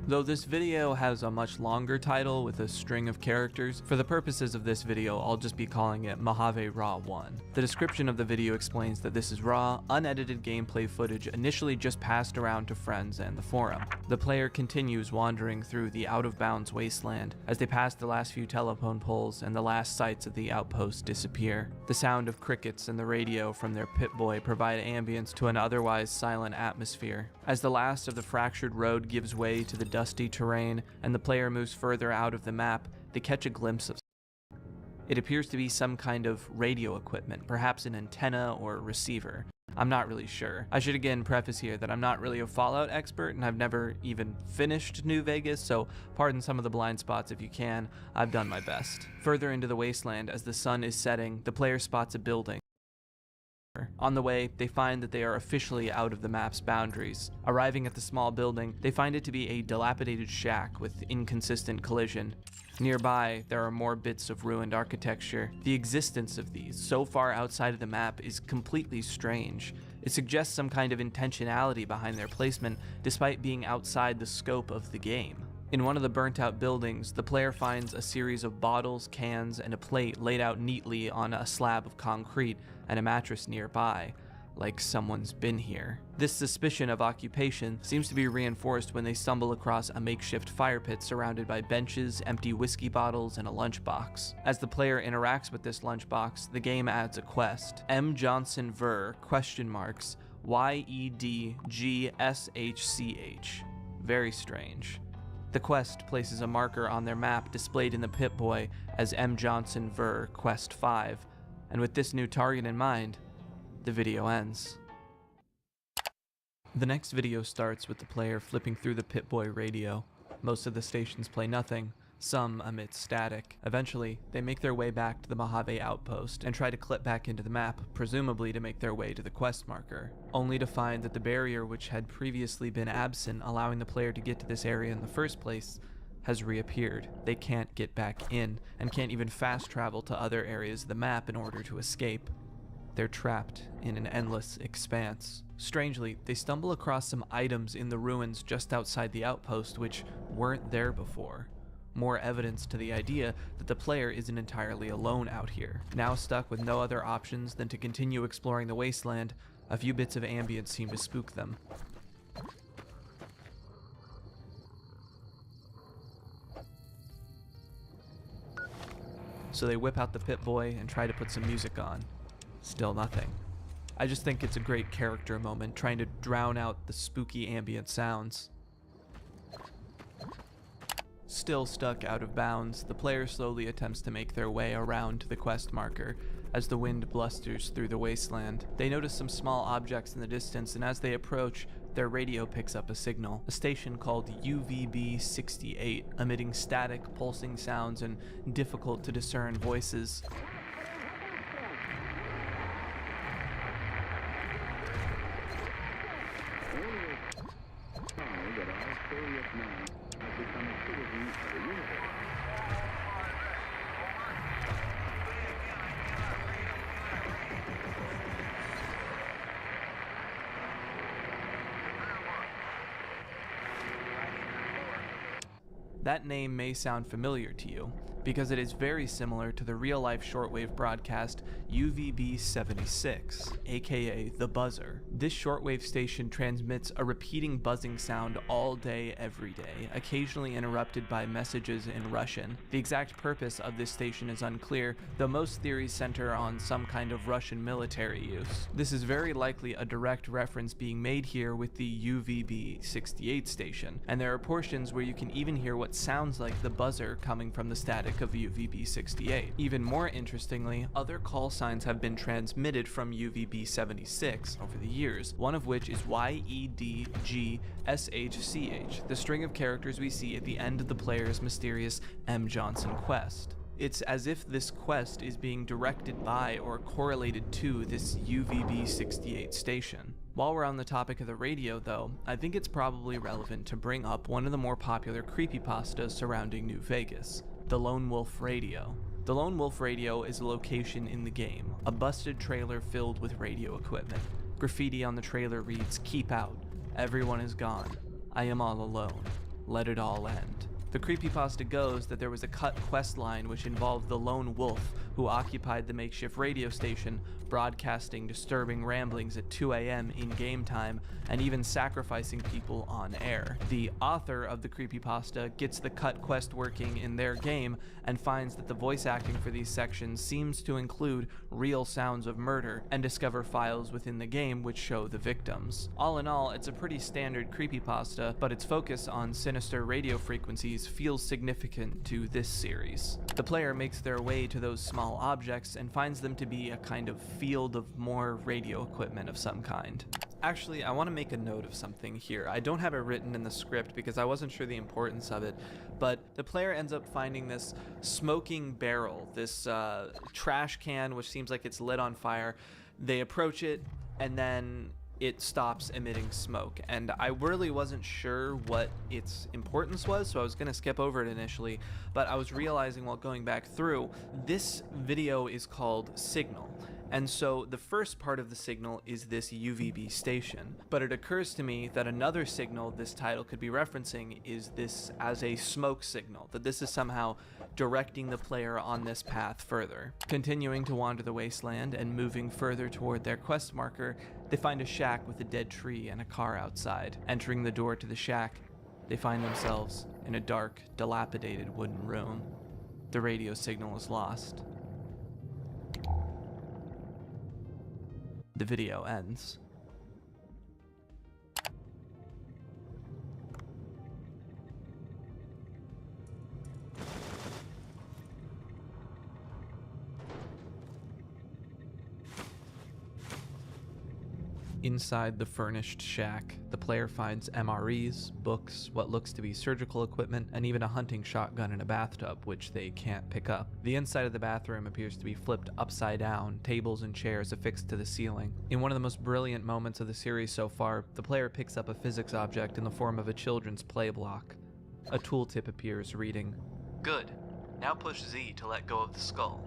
Though this video has a much longer title with a string of characters, for the purposes of this video, I'll just be calling it Mojave Raw 1. The description of the video explains that this is raw, unedited gameplay footage initially just passed around to friends and the forum. The player continues wandering through the out-of-bounds wasteland as they pass the last few telephone poles and the last sites of the outpost disappear. The sound of crickets and the radio from their Pip-Boy provide ambience to an otherwise silent atmosphere. As the last of the fractured road gives way to the dusty terrain and the player moves further out of the map, they catch a glimpse of it appears to be some kind of radio equipment, perhaps an antenna or receiver. I'm not really sure. I should again preface here that I'm not really a Fallout expert and I've never even finished New Vegas, so pardon some of the blind spots if you can. I've done my best. Further into the wasteland, as the sun is setting, the player spots a building. On the way, they find that they are officially out of the map's boundaries. Arriving at the small building, they find it to be a dilapidated shack with inconsistent collision. Nearby, there are more bits of ruined architecture. The existence of these, so far outside of the map, is completely strange. It suggests some kind of intentionality behind their placement, despite being outside the scope of the game. In one of the burnt-out buildings, the player finds a series of bottles, cans, and a plate laid out neatly on a slab of concrete and a mattress nearby, like someone's been here. This suspicion of occupation seems to be reinforced when they stumble across a makeshift fire pit surrounded by benches, empty whiskey bottles, and a lunchbox. As the player interacts with this lunchbox, the game adds a quest. M. Johnson Ver, YEDGSHCH. Very strange. The quest places a marker on their map displayed in the Pip-Boy as M. Johnson Ver Quest 5, and with this new target in mind, the video ends. The next video starts with the player flipping through the Pip-Boy radio. Most of the stations play nothing, some emit static. Eventually, they make their way back to the Mojave outpost and try to clip back into the map, presumably to make their way to the quest marker, only to find that the barrier which had previously been absent, allowing the player to get to this area in the first place, has reappeared. They can't get back in, and can't even fast travel to other areas of the map in order to escape. They're trapped in an endless expanse. Strangely, they stumble across some items in the ruins just outside the outpost which weren't there before. more evidence to the idea that the player isn't entirely alone out here. Now stuck with no other options than to continue exploring the wasteland, a few bits of ambience seem to spook them. So they whip out the Pip-Boy and try to put some music on. Still nothing. I just think it's a great character moment, trying to drown out the spooky ambient sounds. Still stuck out of bounds, the player slowly attempts to make their way around to the quest marker as the wind blusters through the wasteland. They notice some small objects in the distance, and as they approach, their radio picks up a signal, a station called UVB-68, emitting static, pulsing sounds and difficult to discern voices. That name may sound familiar to you, because it is very similar to the real-life shortwave broadcast UVB-76, aka the Buzzer. This shortwave station transmits a repeating buzzing sound all day, every day, occasionally interrupted by messages in Russian. The exact purpose of this station is unclear, though most theories center on some kind of Russian military use. This is very likely a direct reference being made here with the UVB-68 station, and there are portions where you can even hear what sounds like the buzzer coming from the static of UVB-68. Even more interestingly, other call signs have been transmitted from UVB-76 over the years, one of which is YEDGSHCH, the string of characters we see at the end of the player's mysterious M. Johnson quest. It's as if this quest is being directed by or correlated to this UVB-68 station. While we're on the topic of the radio though, I think it's probably relevant to bring up one of the more popular creepypastas surrounding New Vegas, the Lone Wolf Radio. The Lone Wolf Radio is a location in the game, a busted trailer filled with radio equipment. Graffiti on the trailer reads, "Keep out, everyone is gone, I am all alone, let it all end." The creepypasta goes that there was a cut quest line which involved the Lone Wolf, who occupied the makeshift radio station, broadcasting disturbing ramblings at 2 a.m. in game time, and even sacrificing people on air. The author of the creepypasta gets the cut quest working in their game and finds that the voice acting for these sections seems to include real sounds of murder, and discover files within the game which show the victims. All in all, it's a pretty standard creepypasta, but its focus on sinister radio frequencies feels significant to this series. The player makes their way to those small objects and finds them to be a kind of field of more radio equipment of some kind. Actually, I want to make a note of something here. I don't have it written in the script because I wasn't sure the importance of it, but the player ends up finding this smoking barrel, this trash can which seems like it's lit on fire. They approach it and then it stops emitting smoke, and I really wasn't sure what its importance was, so I was gonna skip over it initially, but I was realizing while going back through, this video is called Signal. And so the first part of the signal is this UVB station, but it occurs to me that another signal this title could be referencing is this as a smoke signal, that this is somehow directing the player on this path further. Continuing to wander the wasteland and moving further toward their quest marker, they find a shack with a dead tree and a car outside. Entering the door to the shack, they find themselves in a dark, dilapidated wooden room. The radio signal is lost. The video ends. Inside the furnished shack, the player finds MREs, books, what looks to be surgical equipment, and even a hunting shotgun in a bathtub, which they can't pick up. The inside of the bathroom appears to be flipped upside down, tables and chairs affixed to the ceiling. In one of the most brilliant moments of the series so far, the player picks up a physics object in the form of a children's play block. A tooltip appears reading, "Good, now push Z to let go of the skull,"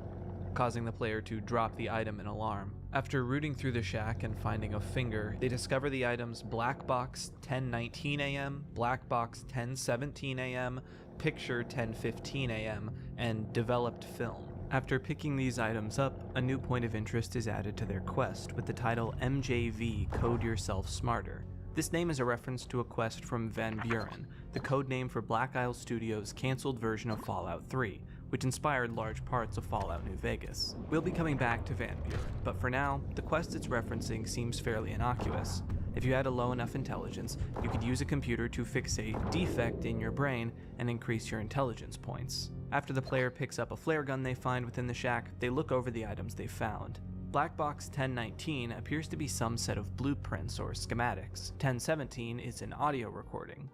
causing the player to drop the item in alarm. After rooting through the shack and finding a finger, they discover the items Black Box 10:19 AM, Black Box 10:17 AM, Picture 10:15 a.m., and Developed Film. After picking these items up, a new point of interest is added to their quest with the title MJV Code Yourself Smarter. This name is a reference to a quest from Van Buren, the code name for Black Isle Studios' cancelled version of Fallout 3, which inspired large parts of Fallout New Vegas. We'll be coming back to Van Buren, but for now, the quest it's referencing seems fairly innocuous. If you had a low enough intelligence, you could use a computer to fix a defect in your brain and increase your intelligence points. After the player picks up a flare gun they find within the shack, they look over the items they found. Black Box 1019 appears to be some set of blueprints or schematics. 1017 is an audio recording.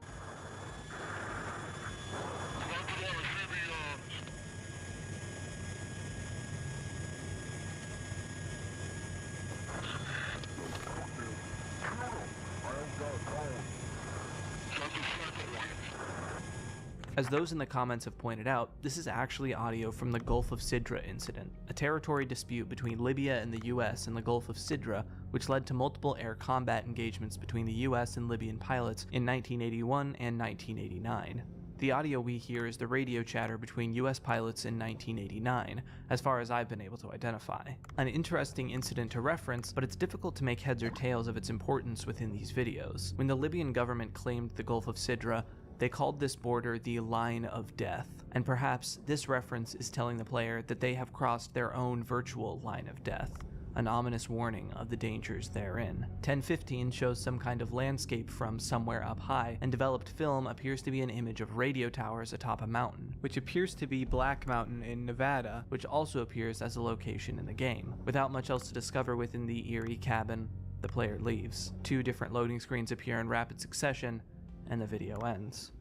As those in the comments have pointed out, this is actually audio from the Gulf of Sidra incident, a territory dispute between Libya and the US in the Gulf of Sidra, which led to multiple air combat engagements between the US and Libyan pilots in 1981 and 1989. The audio we hear is the radio chatter between US pilots in 1989, as far as I've been able to identify. An interesting incident to reference, but it's difficult to make heads or tails of its importance within these videos. When the Libyan government claimed the Gulf of Sidra, they called this border the Line of Death, and perhaps this reference is telling the player that they have crossed their own virtual line of death, an ominous warning of the dangers therein. 1015 shows some kind of landscape from somewhere up high, and Developed Film appears to be an image of radio towers atop a mountain, which appears to be Black Mountain in Nevada, which also appears as a location in the game. Without much else to discover within the eerie cabin, the player leaves. 2 different loading screens appear in rapid succession, and the video ends.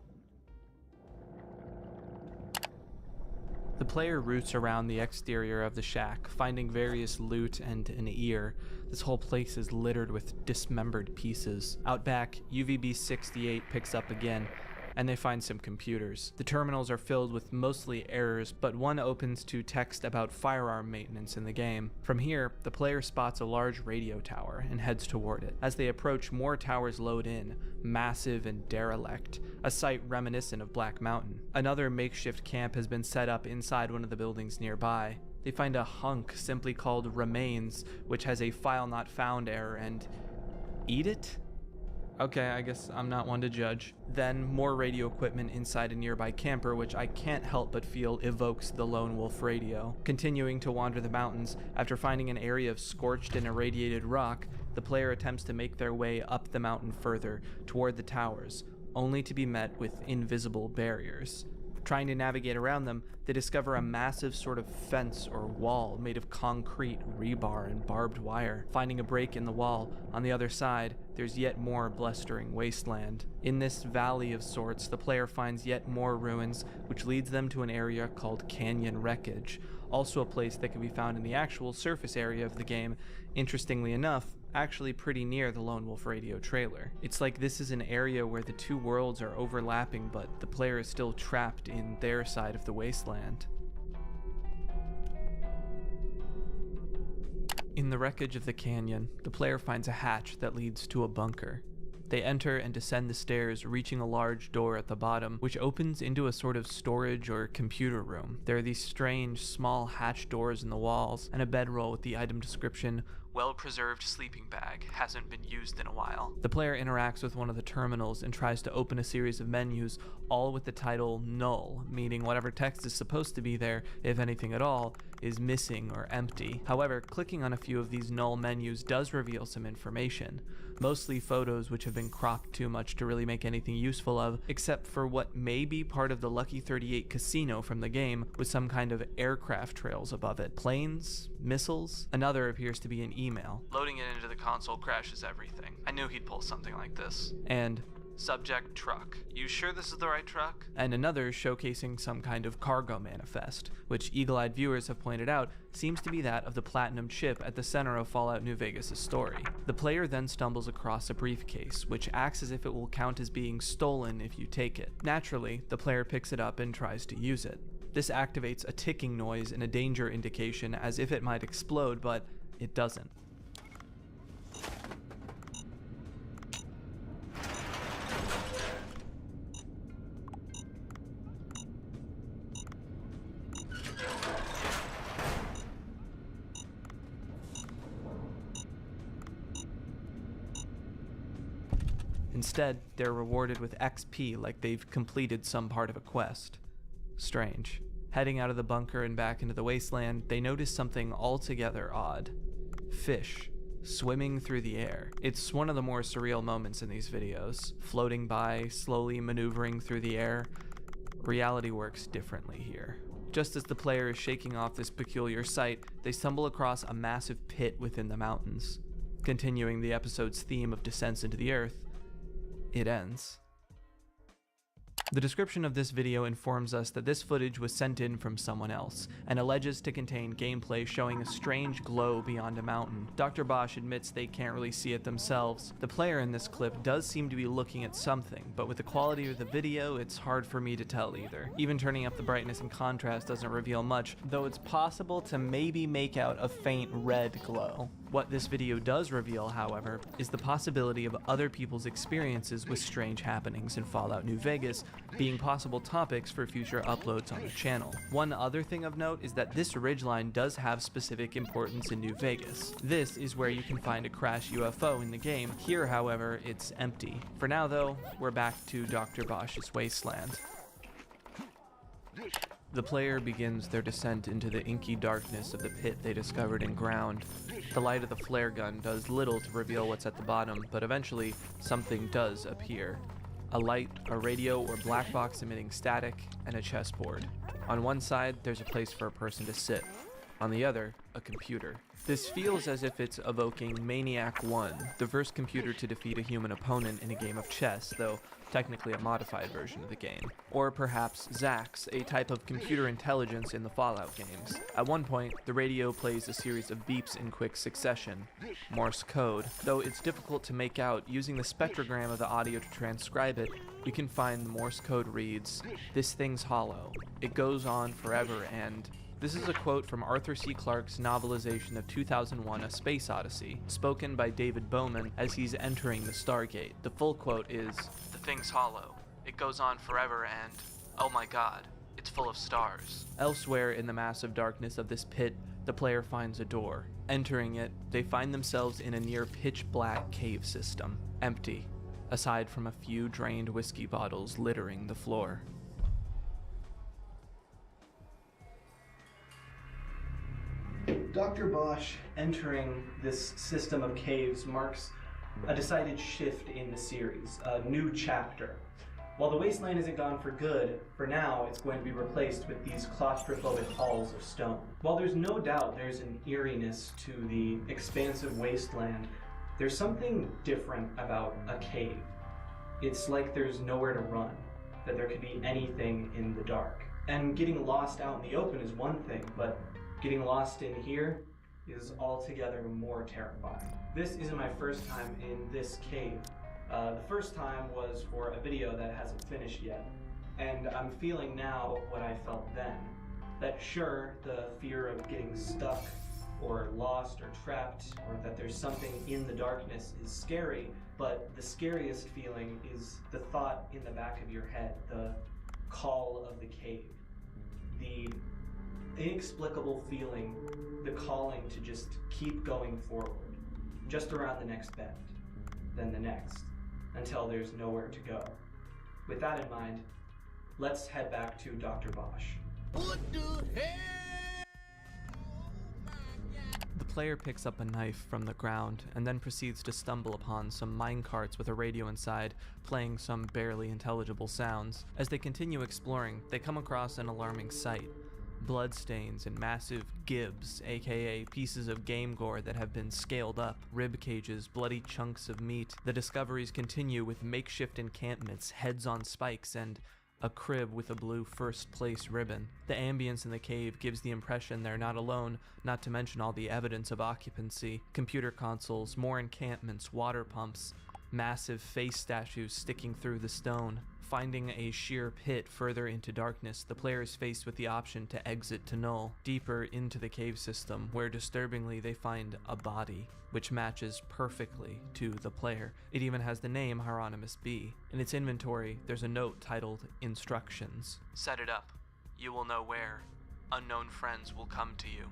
The player roots around the exterior of the shack, finding various loot and an ear. This whole place is littered with dismembered pieces. Out back, UVB-68 picks up again, and they find some computers. The terminals are filled with mostly errors, but one opens to text about firearm maintenance in the game. From here, the player spots a large radio tower and heads toward it. As they approach, more towers load in, massive and derelict, a site reminiscent of Black Mountain. Another makeshift camp has been set up inside one of the buildings nearby. They find a hunk simply called Remains, which has a file not found error, and eat it? Okay, I guess I'm not one to judge. Then more radio equipment inside a nearby camper, which I can't help but feel evokes the Lone Wolf radio. Continuing to wander the mountains, after finding an area of scorched and irradiated rock, the player attempts to make their way up the mountain further, toward the towers, only to be met with invisible barriers. Trying to navigate around them, they discover a massive sort of fence or wall made of concrete, rebar, and barbed wire. Finding a break in the wall, on the other side, there's yet more blustering wasteland. In this valley of sorts, the player finds yet more ruins, which leads them to an area called Canyon Wreckage, also a place that can be found in the actual surface area of the game, interestingly enough, actually pretty near the Lone Wolf radio trailer. It's like this is an area where the two worlds are overlapping, but the player is still trapped in their side of the wasteland. In the wreckage of the canyon, the player finds a hatch that leads to a bunker. They enter and descend the stairs, reaching a large door at the bottom, which opens into a sort of storage or computer room. There are these strange, small hatch doors in the walls, and a bedroll with the item description, "Well-preserved sleeping bag, hasn't been used in a while." The player interacts with one of the terminals and tries to open a series of menus, all with the title null, meaning whatever text is supposed to be there, if anything at all, is missing or empty. However, clicking on a few of these null menus does reveal some information, mostly photos which have been cropped too much to really make anything useful of, except for what may be part of the Lucky 38 casino from the game, with some kind of aircraft trails above it. Planes? Missiles? Another appears to be an email. Loading it into the console crashes everything. I knew he'd pull something like this. And subject truck. You sure this is the right truck? And another showcasing some kind of cargo manifest, which eagle-eyed viewers have pointed out seems to be that of the platinum chip at the center of Fallout New Vegas' story. The player then stumbles across a briefcase, which acts as if it will count as being stolen if you take it. Naturally, the player picks it up and tries to use it. This activates a ticking noise and a danger indication as if it might explode, but it doesn't. Instead, they're rewarded with XP like they've completed some part of a quest. Strange. Heading out of the bunker and back into the wasteland, they notice something altogether odd. Fish. Swimming through the air. It's one of the more surreal moments in these videos. Floating by, slowly maneuvering through the air. Reality works differently here. Just as the player is shaking off this peculiar sight, they stumble across a massive pit within the mountains. Continuing the episode's theme of descents into the earth, it ends. The description of this video informs us that this footage was sent in from someone else, and alleges to contain gameplay showing a strange glow beyond a mountain. Dr. Bosch admits they can't really see it themselves. The player in this clip does seem to be looking at something, but with the quality of the video, it's hard for me to tell either. Even turning up the brightness and contrast doesn't reveal much, though it's possible to maybe make out a faint red glow. What this video does reveal, however, is the possibility of other people's experiences with strange happenings in Fallout New Vegas being possible topics for future uploads on the channel. One other thing of note is that this ridgeline does have specific importance in New Vegas. This is where you can find a crashed UFO in the game. Here, however, it's empty. For now, though, we're back to Dr. Bosch's wasteland. The player begins their descent into the inky darkness of the pit they discovered in ground. The light of the flare gun does little to reveal what's at the bottom, but eventually, something does appear. A light, a radio or black box emitting static, and a chessboard. On one side, there's a place for a person to sit. On the other, a computer. This feels as if it's evoking Maniac 1, the first computer to defeat a human opponent in a game of chess, though technically a modified version of the game. Or perhaps Zax, a type of computer intelligence in the Fallout games. At one point, the radio plays a series of beeps in quick succession. Morse code. Though it's difficult to make out, using the spectrogram of the audio to transcribe it, we can find the Morse code reads, "This thing's hollow. It goes on forever and..." This is a quote from Arthur C. Clarke's novelization of 2001: A Space Odyssey, spoken by David Bowman as he's entering the Stargate. The full quote is, "The thing's hollow. It goes on forever and, oh my god, it's full of stars." Elsewhere in the massive darkness of this pit, the player finds a door. Entering it, they find themselves in a near pitch-black cave system, empty, aside from a few drained whiskey bottles littering the floor. Dr. Bosch entering this system of caves marks a decided shift in the series, a new chapter. While the wasteland isn't gone for good, for now it's going to be replaced with these claustrophobic halls of stone. While there's no doubt there's an eeriness to the expansive wasteland, there's something different about a cave. It's like there's nowhere to run, that there could be anything in the dark. And getting lost out in the open is one thing, but getting lost in here is altogether more terrifying. This isn't my first time in this cave. The first time was for a video that hasn't finished yet, and I'm feeling now what I felt then. That sure, the fear of getting stuck or lost or trapped, or that there's something in the darkness is scary, but the scariest feeling is the thought in the back of your head, the call of the cave. The inexplicable feeling, the calling to just keep going forward, just around the next bend, then the next, until there's nowhere to go. With that in mind, let's head back to Dr. Bosch. What the hell? The player picks up a knife from the ground and then proceeds to stumble upon some minecarts with a radio inside, playing some barely intelligible sounds. As they continue exploring, they come across an alarming sight. Bloodstains and massive gibs, aka pieces of game gore that have been scaled up, rib cages, bloody chunks of meat. The discoveries continue with makeshift encampments, heads on spikes, and a crib with a blue first place ribbon. The ambience in the cave gives the impression they're not alone, not to mention all the evidence of occupancy. Computer consoles, more encampments, water pumps, massive face statues sticking through the stone. Finding a sheer pit further into darkness, the player is faced with the option to exit to Null, deeper into the cave system, where disturbingly they find a body, which matches perfectly to the player. It even has the name Hieronymus B. In its inventory, there's a note titled Instructions. Set it up. You will know where. Unknown friends will come to you.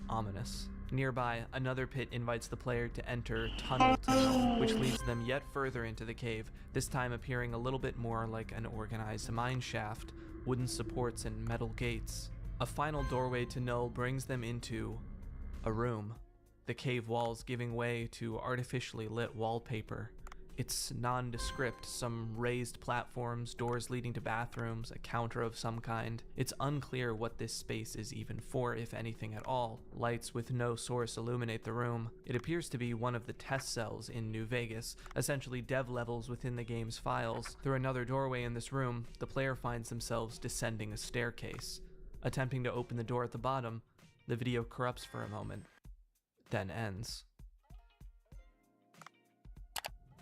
Ominous. Nearby, another pit invites the player to enter Tunnel Tunnel, which leads them yet further into the cave, this time appearing a little bit more like an organized mine shaft, wooden supports and metal gates. A final doorway to Null brings them into a room, the cave walls giving way to artificially lit wallpaper. It's nondescript, some raised platforms, doors leading to bathrooms, a counter of some kind. It's unclear what this space is even for, if anything at all. Lights with no source illuminate the room. It appears to be one of the test cells in New Vegas, essentially dev levels within the game's files. Through another doorway in this room, the player finds themselves descending a staircase. Attempting to open the door at the bottom, the video corrupts for a moment, then ends.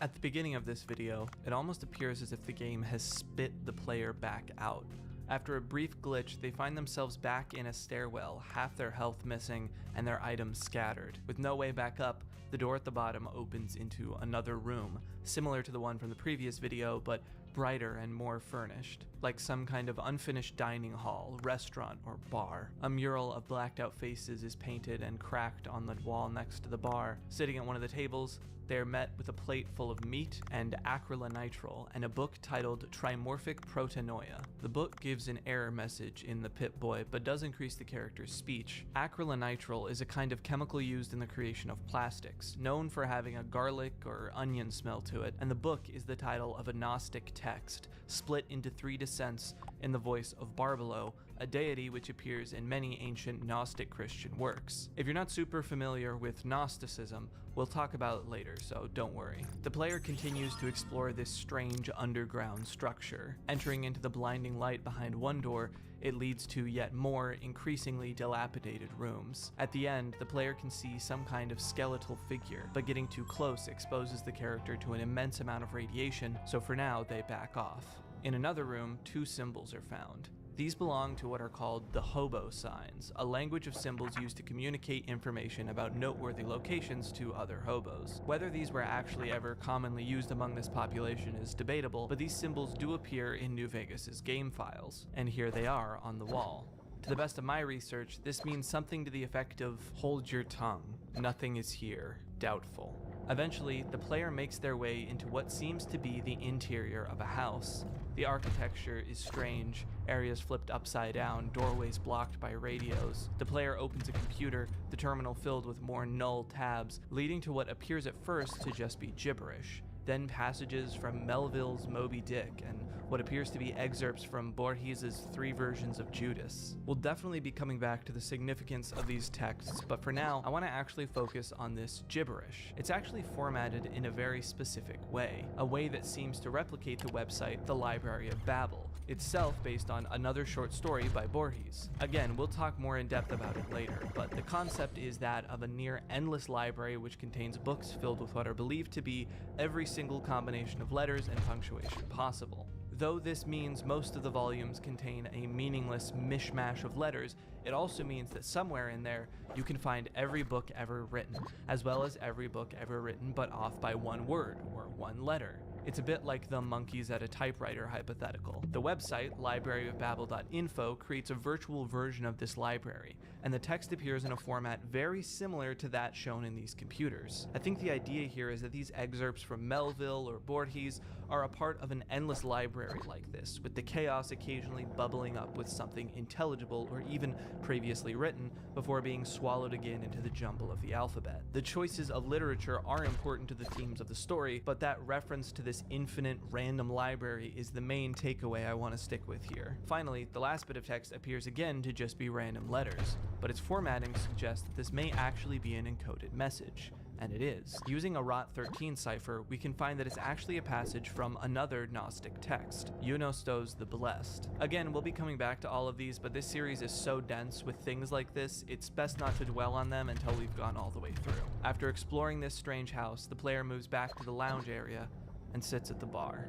At the beginning of this video, it almost appears as if the game has spit the player back out. After a brief glitch, they find themselves back in a stairwell, half their health missing and their items scattered. With no way back up, the door at the bottom opens into another room, similar to the one from the previous video, but brighter and more furnished, like some kind of unfinished dining hall, restaurant, or bar. A mural of blacked out faces is painted and cracked on the wall next to the bar. Sitting at one of the tables, they are met with a plate full of meat and acrylonitrile and a book titled Trimorphic Protanoia. The book gives an error message in the Pip-Boy, but does increase the character's speech. Acrylonitrile is a kind of chemical used in the creation of plastics, known for having a garlic or onion smell to it, and the book is the title of a Gnostic text, split into 3 descents in the voice of Barbelo, a deity which appears in many ancient Gnostic Christian works. If you're not super familiar with Gnosticism, we'll talk about it later, so don't worry. The player continues to explore this strange underground structure. Entering into the blinding light behind one door, it leads to yet more increasingly dilapidated rooms. At the end, the player can see some kind of skeletal figure, but getting too close exposes the character to an immense amount of radiation, so for now they back off. In another room, 2 symbols are found. These belong to what are called the hobo signs, a language of symbols used to communicate information about noteworthy locations to other hobos. Whether these were actually ever commonly used among this population is debatable, but these symbols do appear in New Vegas's game files, and here they are on the wall. To the best of my research, this means something to the effect of hold your tongue, nothing is here, doubtful. Eventually, the player makes their way into what seems to be the interior of a house. The architecture is strange, areas flipped upside down, doorways blocked by radios. The player opens a computer, the terminal filled with more null tabs, leading to what appears at first to just be gibberish. Then passages from Melville's Moby Dick and what appears to be excerpts from Borges's 3 versions of Judas. We'll definitely be coming back to the significance of these texts, but for now, I want to actually focus on this gibberish. It's actually formatted in a very specific way, a way that seems to replicate the website The Library of Babel, itself based on another short story by Borges. Again, we'll talk more in depth about it later, but the concept is that of a near endless library which contains books filled with what are believed to be every single combination of letters and punctuation possible. Though this means most of the volumes contain a meaningless mishmash of letters, it also means that somewhere in there you can find every book ever written, as well as every book ever written but off by 1 word or 1 letter. It's a bit like the monkeys at a typewriter hypothetical. The website, libraryofbabel.info, creates a virtual version of this library, and the text appears in a format very similar to that shown in these computers. I think the idea here is that these excerpts from Melville or Borges are a part of an endless library like this, with the chaos occasionally bubbling up with something intelligible or even previously written before being swallowed again into the jumble of the alphabet. The choices of literature are important to the themes of the story, but that reference to this infinite random library is the main takeaway I want to stick with here. Finally, the last bit of text appears again to just be random letters, but its formatting suggests that this may actually be an encoded message. And it is. Using a ROT13 cipher, we can find that it's actually a passage from another Gnostic text, Eunostos the Blessed. Again, we'll be coming back to all of these, but this series is so dense with things like this, it's best not to dwell on them until we've gone all the way through. After exploring this strange house, the player moves back to the lounge area and sits at the bar.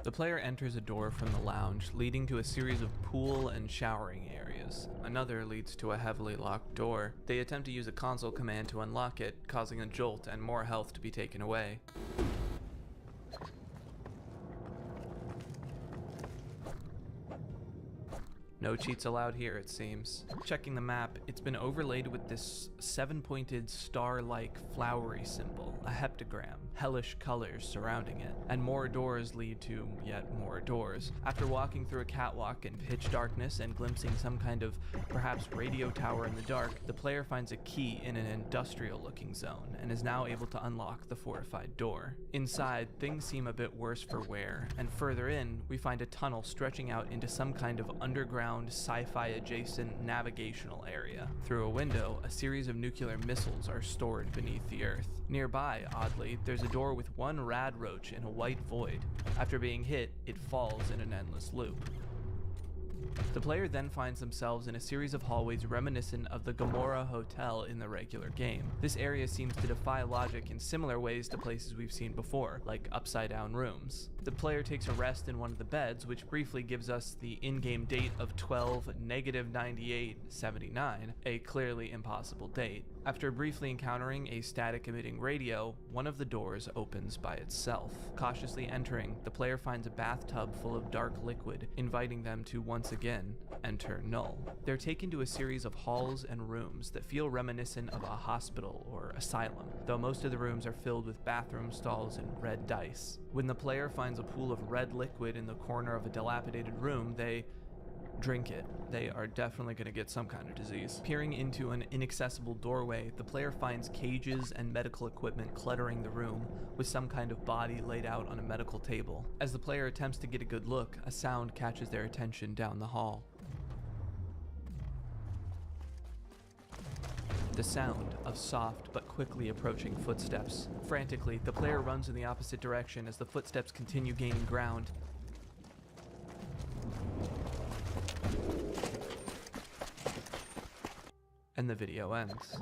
The player enters a door from the lounge, leading to a series of pool and showering areas. menus. Another leads to a heavily locked door. They attempt to use a console command to unlock it, causing a jolt and more health to be taken away. No cheats allowed here, it seems. Checking the map, it's been overlaid with this 7-pointed star-like flowery symbol, a heptagram, hellish colors surrounding it, and more doors lead to yet more doors. After walking through a catwalk in pitch darkness and glimpsing some kind of perhaps radio tower in the dark, the player finds a key in an industrial-looking zone and is now able to unlock the fortified door. Inside, things seem a bit worse for wear, and further in, we find a tunnel stretching out into some kind of underground sci-fi adjacent navigational area. Through a window, a series of nuclear missiles are stored beneath the earth. Nearby, oddly, there's a door with one rad roach in a white void. After being hit, it falls in an endless loop. The player then finds themselves in a series of hallways reminiscent of the Gamora Hotel in the regular game. This area seems to defy logic in similar ways to places we've seen before, like upside-down rooms. The player takes a rest in one of the beds, which briefly gives us the in-game date of 12-98-79, a clearly impossible date. After briefly encountering a static-emitting radio, one of the doors opens by itself. Cautiously entering, the player finds a bathtub full of dark liquid, inviting them to once again enter null. They're taken to a series of halls and rooms that feel reminiscent of a hospital or asylum, though most of the rooms are filled with bathroom stalls and red dice. When the player finds a pool of red liquid in the corner of a dilapidated room, they drink it. They are definitely going to get some kind of disease. Peering into an inaccessible doorway, the player finds cages and medical equipment cluttering the room, with some kind of body laid out on a medical table. As the player attempts to get a good look, a sound catches their attention down the hall. The sound of soft but quickly approaching footsteps. Frantically, the player runs in the opposite direction as the footsteps continue gaining ground. And the video ends.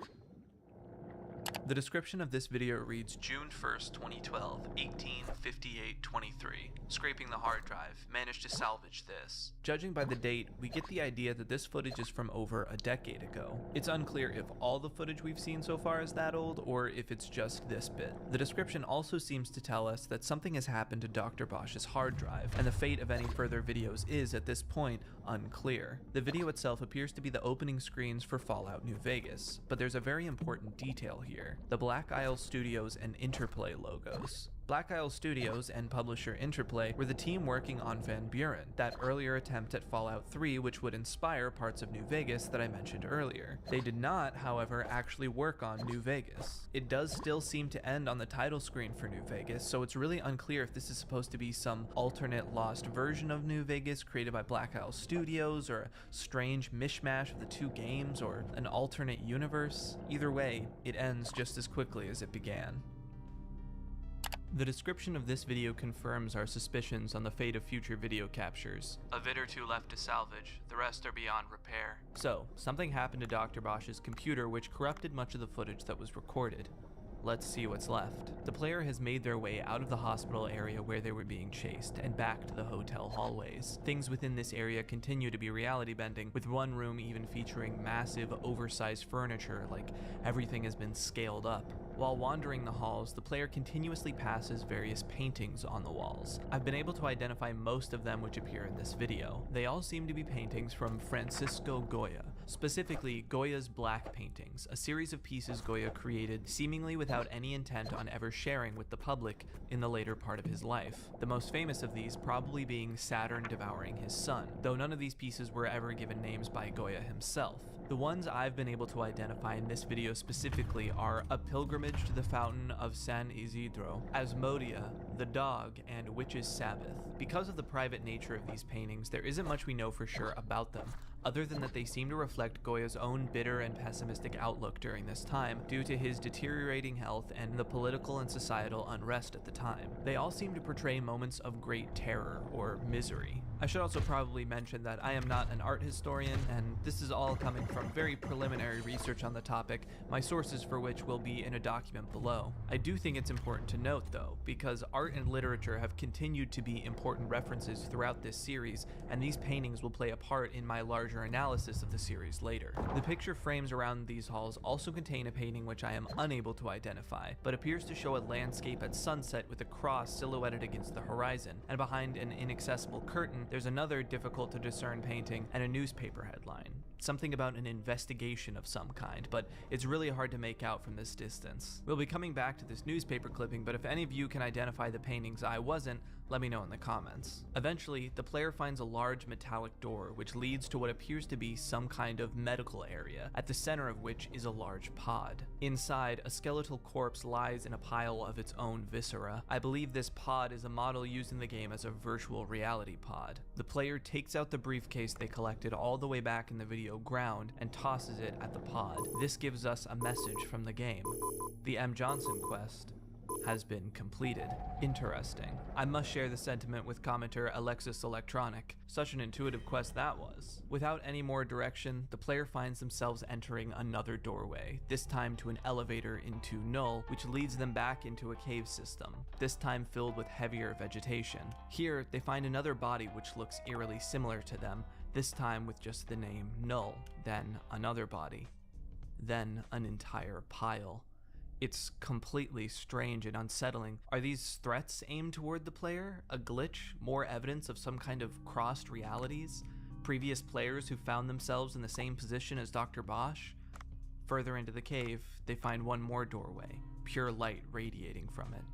The description of this video reads June 1st, 2012, 18:58:23. Scraping the hard drive, managed to salvage this. Judging by the date, we get the idea that this footage is from over a decade ago. It's unclear if all the footage we've seen so far is that old, or if it's just this bit. The description also seems to tell us that something has happened to Dr. Bosch's hard drive, and the fate of any further videos is, at this point, unclear. The video itself appears to be the opening screens for Fallout New Vegas, but there's a very important detail here. The Black Isle Studios and Interplay logos. Black Isle Studios and publisher Interplay were the team working on Van Buren, that earlier attempt at Fallout 3 which would inspire parts of New Vegas that I mentioned earlier. They did not, however, actually work on New Vegas. It does still seem to end on the title screen for New Vegas, so it's really unclear if this is supposed to be some alternate lost version of New Vegas created by Black Isle Studios, or a strange mishmash of the two games, or an alternate universe. Either way, it ends just as quickly as it began. The description of this video confirms our suspicions on the fate of future video captures. A vid or two left to salvage, the rest are beyond repair. So, something happened to Dr. Bosch's computer which corrupted much of the footage that was recorded. Let's see what's left. The player has made their way out of the hospital area where they were being chased and back to the hotel hallways. Things within this area continue to be reality bending, with one room even featuring massive, oversized furniture, like everything has been scaled up. While wandering the halls, the player continuously passes various paintings on the walls. I've been able to identify most of them which appear in this video. They all seem to be paintings from Francisco Goya, specifically Goya's Black paintings, a series of pieces Goya created seemingly without any intent on ever sharing with the public in the later part of his life. The most famous of these probably being Saturn devouring his son, though none of these pieces were ever given names by Goya himself. The ones I've been able to identify in this video specifically are A Pilgrimage to the Fountain of San Isidro, Asmodia, The Dog, and Witch's Sabbath. Because of the private nature of these paintings, there isn't much we know for sure about them, other than that they seem to reflect Goya's own bitter and pessimistic outlook during this time due to his deteriorating health and the political and societal unrest at the time. They all seem to portray moments of great terror or misery. I should also probably mention that I am not an art historian, and this is all coming from very preliminary research on the topic, my sources for which will be in a document below. I do think it's important to note though, because art and literature have continued to be important references throughout this series, and these paintings will play a part in my larger larger analysis of the series later. The picture frames around these halls also contain a painting which I am unable to identify, but appears to show a landscape at sunset with a cross silhouetted against the horizon, and behind an inaccessible curtain, there's another difficult to discern painting and a newspaper headline. Something about an investigation of some kind, but it's really hard to make out from this distance. We'll be coming back to this newspaper clipping, but if any of you can identify the paintings I wasn't, let me know in the comments. Eventually, the player finds a large metallic door which leads to what appears to be some kind of medical area, at the center of which is a large pod. Inside, a skeletal corpse lies in a pile of its own viscera. I believe this pod is a model used in the game as a virtual reality pod. The player takes out the briefcase they collected all the way back in the video ground and tosses it at the pod. This gives us a message from the game. The M. Johnson quest has been completed. Interesting. I must share the sentiment with commenter Alexis Electronic. Such an intuitive quest that was. Without any more direction, the player finds themselves entering another doorway, this time to an elevator into Null, which leads them back into a cave system, this time filled with heavier vegetation. Here, they find another body which looks eerily similar to them, this time with just the name Null, then another body, then an entire pile. It's completely strange and unsettling. Are these threats aimed toward the player? A glitch? More evidence of some kind of crossed realities? Previous players who found themselves in the same position as Dr. Bosch? Further into the cave, they find one more doorway, pure light radiating from it.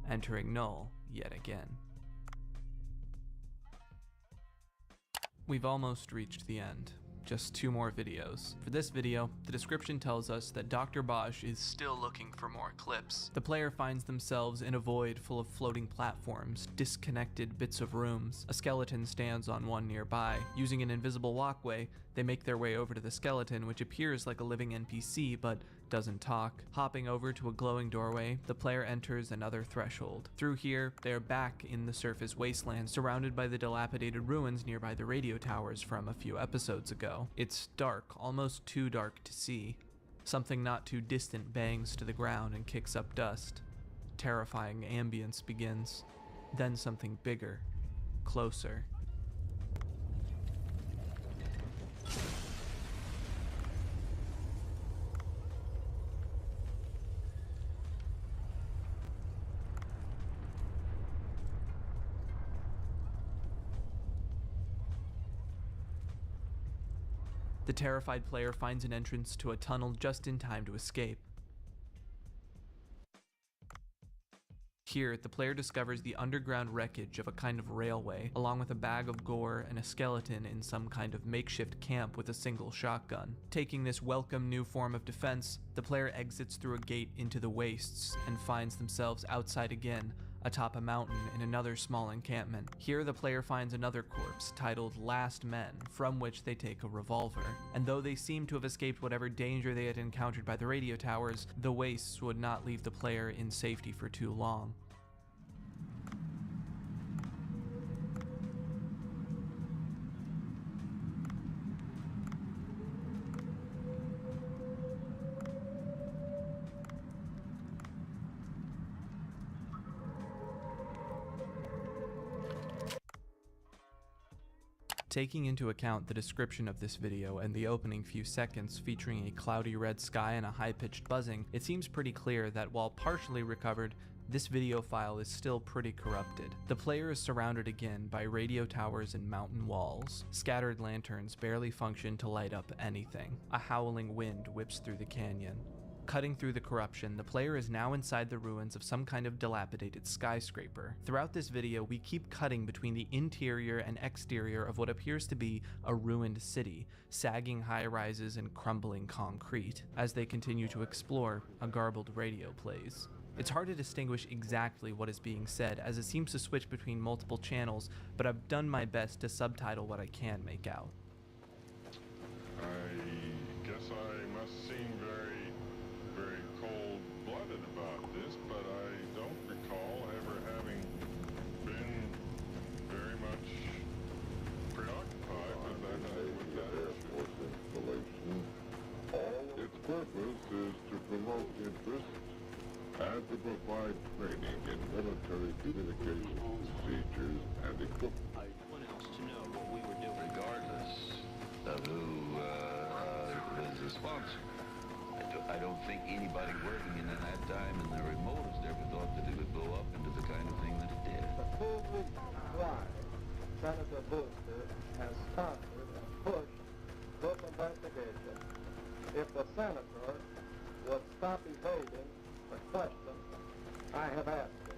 Entering Null yet again. We've almost reached the end. Just 2 more videos. For this video, the description tells us that Dr. Bosch is still looking for more clips. The player finds themselves in a void full of floating platforms, disconnected bits of rooms. A skeleton stands on one nearby. Using an invisible walkway, they make their way over to the skeleton, which appears like a living NPC but doesn't talk. Hopping over to a glowing doorway, the player enters another threshold. Through here, they are back in the surface wasteland, surrounded by the dilapidated ruins nearby the radio towers from a few episodes ago. It's dark, almost too dark to see. Something not too distant bangs to the ground and kicks up dust. Terrifying ambience begins. Then something bigger, closer. The terrified player finds an entrance to a tunnel just in time to escape. Here, the player discovers the underground wreckage of a kind of railway, along with a bag of gore and a skeleton in some kind of makeshift camp with a single shotgun. Taking this welcome new form of defense, the player exits through a gate into the wastes and finds themselves outside again, atop a mountain in another small encampment. Here the player finds another corpse titled Last Men, from which they take a revolver. And though they seem to have escaped whatever danger they had encountered by the radio towers, the wastes would not leave the player in safety for too long. Taking into account the description of this video and the opening few seconds featuring a cloudy red sky and a high-pitched buzzing, it seems pretty clear that while partially recovered, this video file is still pretty corrupted. The player is surrounded again by radio towers and mountain walls. Scattered lanterns barely function to light up anything. A howling wind whips through the canyon. Cutting through the corruption, the player is now inside the ruins of some kind of dilapidated skyscraper. Throughout this video, we keep cutting between the interior and exterior of what appears to be a ruined city, sagging high-rises and crumbling concrete. As they continue to explore, a garbled radio plays. It's hard to distinguish exactly what is being said, as it seems to switch between multiple channels, but I've done my best to subtitle what I can make out. I guess I must seem very cold-blooded about this, but I don't recall ever having been very much preoccupied with that Air Force installation. Its purpose is to promote interest and to provide training in military communications procedures and equipment. I want else to know what we were doing. Regardless, the who is the sponsor. I don't think anybody working in that time in the remotest ever thought that it would blow up into the kind of thing that it did. The full reason why Senator Booster has sponsored and pushed this investigation. If the senator would stop evading the questions I have asked him.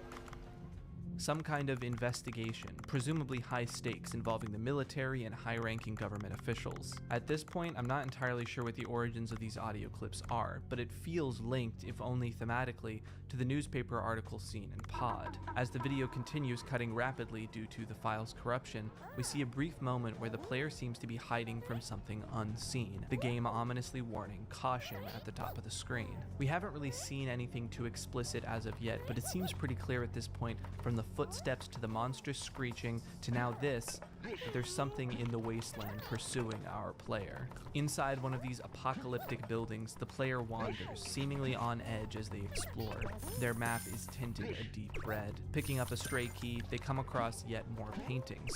Some kind of investigation, presumably high stakes, involving the military and high-ranking government officials. At this point, I'm not entirely sure what the origins of these audio clips are, but it feels linked, if only thematically, to the newspaper article seen in Pod. As the video continues cutting rapidly due to the file's corruption, we see a brief moment where the player seems to be hiding from something unseen, the game ominously warning caution at the top of the screen. We haven't really seen anything too explicit as of yet, but it seems pretty clear at this point, from the footsteps to the monstrous screeching to now this, that there's something in the wasteland pursuing our player. Inside one of these apocalyptic buildings, the player wanders, seemingly on edge as they explore. Their map is tinted a deep red. Picking up a stray key, they come across yet more paintings.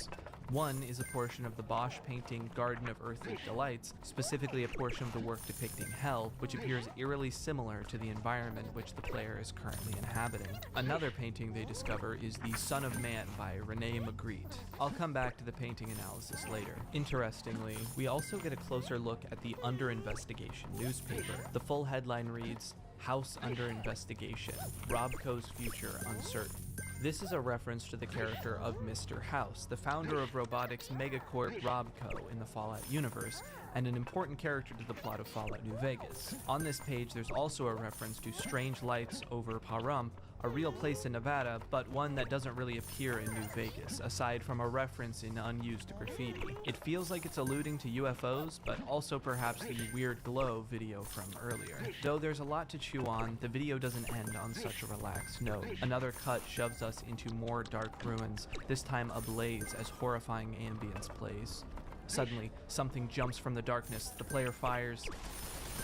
One is a portion of the Bosch painting Garden of Earthly Delights, specifically a portion of the work depicting hell, which appears eerily similar to the environment which the player is currently inhabiting. Another painting they discover is The Son of Man by Rene Magritte. I'll come back to the painting analysis later. Interestingly, we also get a closer look at the Under Investigation newspaper. The full headline reads, "House Under Investigation, Robco's Future Uncertain." This is a reference to the character of Mr. House, the founder of robotics megacorp Robco in the Fallout universe, and an important character to the plot of Fallout New Vegas. On this page, there's also a reference to Strange Lights over Pahrump, a real place in Nevada, but one that doesn't really appear in New Vegas, aside from a reference in unused graffiti. It feels like it's alluding to UFOs, but also perhaps the weird glow video from earlier. Though there's a lot to chew on, the video doesn't end on such a relaxed note. Another cut shoves us into more dark ruins, this time ablaze as horrifying ambience plays. Suddenly, something jumps from the darkness, the player fires,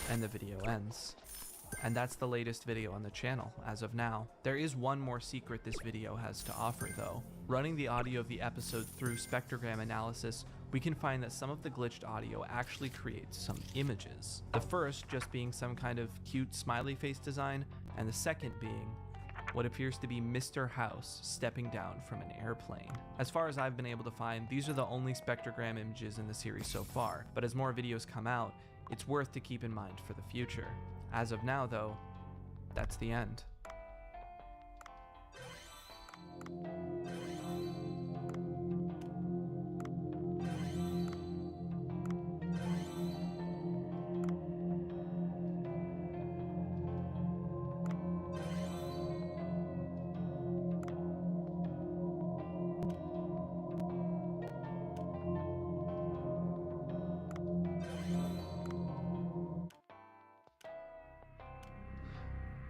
and the video ends. And that's the latest video on the channel, as of now. There is one more secret this video has to offer though. Running the audio of the episode through spectrogram analysis, we can find that some of the glitched audio actually creates some images. The first just being some kind of cute smiley face design, and the second being what appears to be Mr. House stepping down from an airplane. As far as I've been able to find, these are the only spectrogram images in the series so far, but as more videos come out, it's worth to keep in mind for the future. As of now though, that's the end.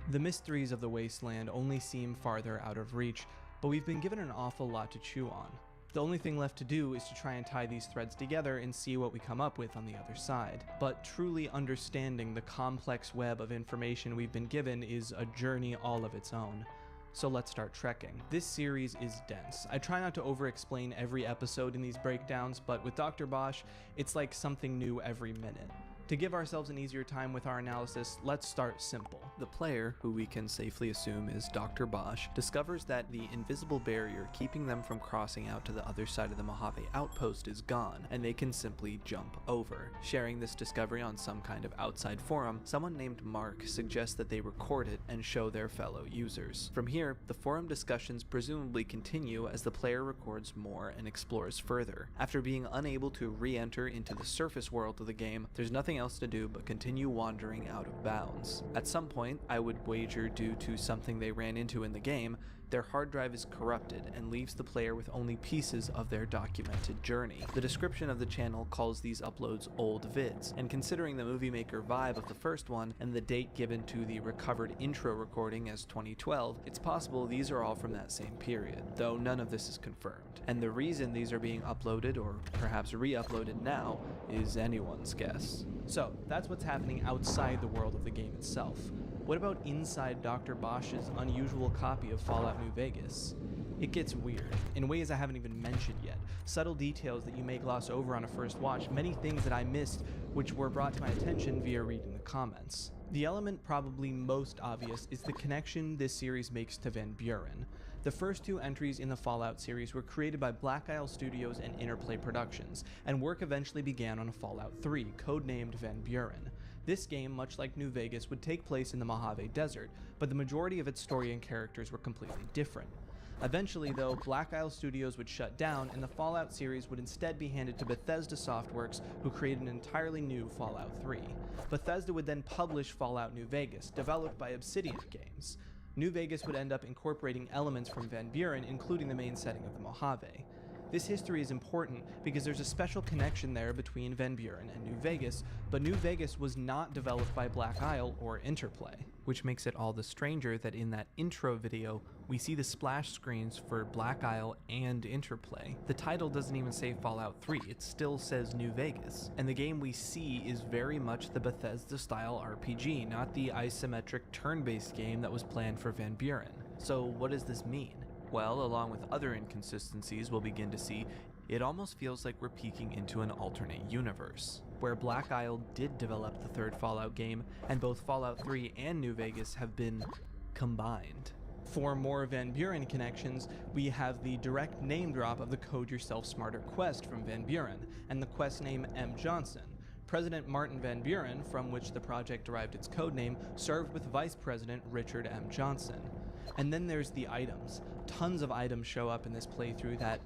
The mysteries of the wasteland only seem farther out of reach, but we've been given an awful lot to chew on. The only thing left to do is to try and tie these threads together and see what we come up with on the other side. But truly understanding the complex web of information we've been given is a journey all of its own. So let's start trekking. This series is dense. I try not to over-explain every episode in these breakdowns, but with Dr. Bosch, it's like something new every minute. To give ourselves an easier time with our analysis, let's start simple. The player, who we can safely assume is Dr. Bosch, discovers that the invisible barrier keeping them from crossing out to the other side of the Mojave outpost is gone, and they can simply jump over. Sharing this discovery on some kind of outside forum, someone named Mark suggests that they record it and show their fellow users. From here, the forum discussions presumably continue as the player records more and explores further. After being unable to re-enter into the surface world of the game, there's nothing else to do but continue wandering out of bounds. At some point, I would wager due to something they ran into in the game, their hard drive is corrupted and leaves the player with only pieces of their documented journey. The description of the channel calls these uploads old vids, and considering the movie maker vibe of the first one and the date given to the recovered intro recording as 2012, it's possible these are all from that same period, though none of this is confirmed. And the reason these are being uploaded, or perhaps re-uploaded now, is anyone's guess. So, that's what's happening outside the world of the game itself. What about inside Dr. Bosch's unusual copy of Fallout New Vegas? It gets weird, in ways I haven't even mentioned yet. Subtle details that you may gloss over on a first watch, many things that I missed which were brought to my attention via reading the comments. The element probably most obvious is the connection this series makes to Van Buren. The first two entries in the Fallout series were created by Black Isle Studios and Interplay Productions, and work eventually began on Fallout 3, codenamed Van Buren. This game, much like New Vegas, would take place in the Mojave Desert, but the majority of its story and characters were completely different. Eventually, though, Black Isle Studios would shut down, and the Fallout series would instead be handed to Bethesda Softworks, who created an entirely new Fallout 3. Bethesda would then publish Fallout New Vegas, developed by Obsidian Games. New Vegas would end up incorporating elements from Van Buren, including the main setting of the Mojave. This history is important because there's a special connection there between Van Buren and New Vegas, but New Vegas was not developed by Black Isle or Interplay. Which makes it all the stranger that in that intro video, we see the splash screens for Black Isle and Interplay. The title doesn't even say Fallout 3, it still says New Vegas. And the game we see is very much the Bethesda-style RPG, not the isometric turn-based game that was planned for Van Buren. So what does this mean? Well, along with other inconsistencies we'll begin to see, it almost feels like we're peeking into an alternate universe, where Black Isle did develop the third Fallout game, and both Fallout 3 and New Vegas have been combined. For more Van Buren connections, we have the direct name drop of the Code Yourself Smarter quest from Van Buren, and the quest name M. Johnson. President Martin Van Buren, from which the project derived its codename, served with Vice President Richard M. Johnson. And then there's the items. Tons of items show up in this playthrough that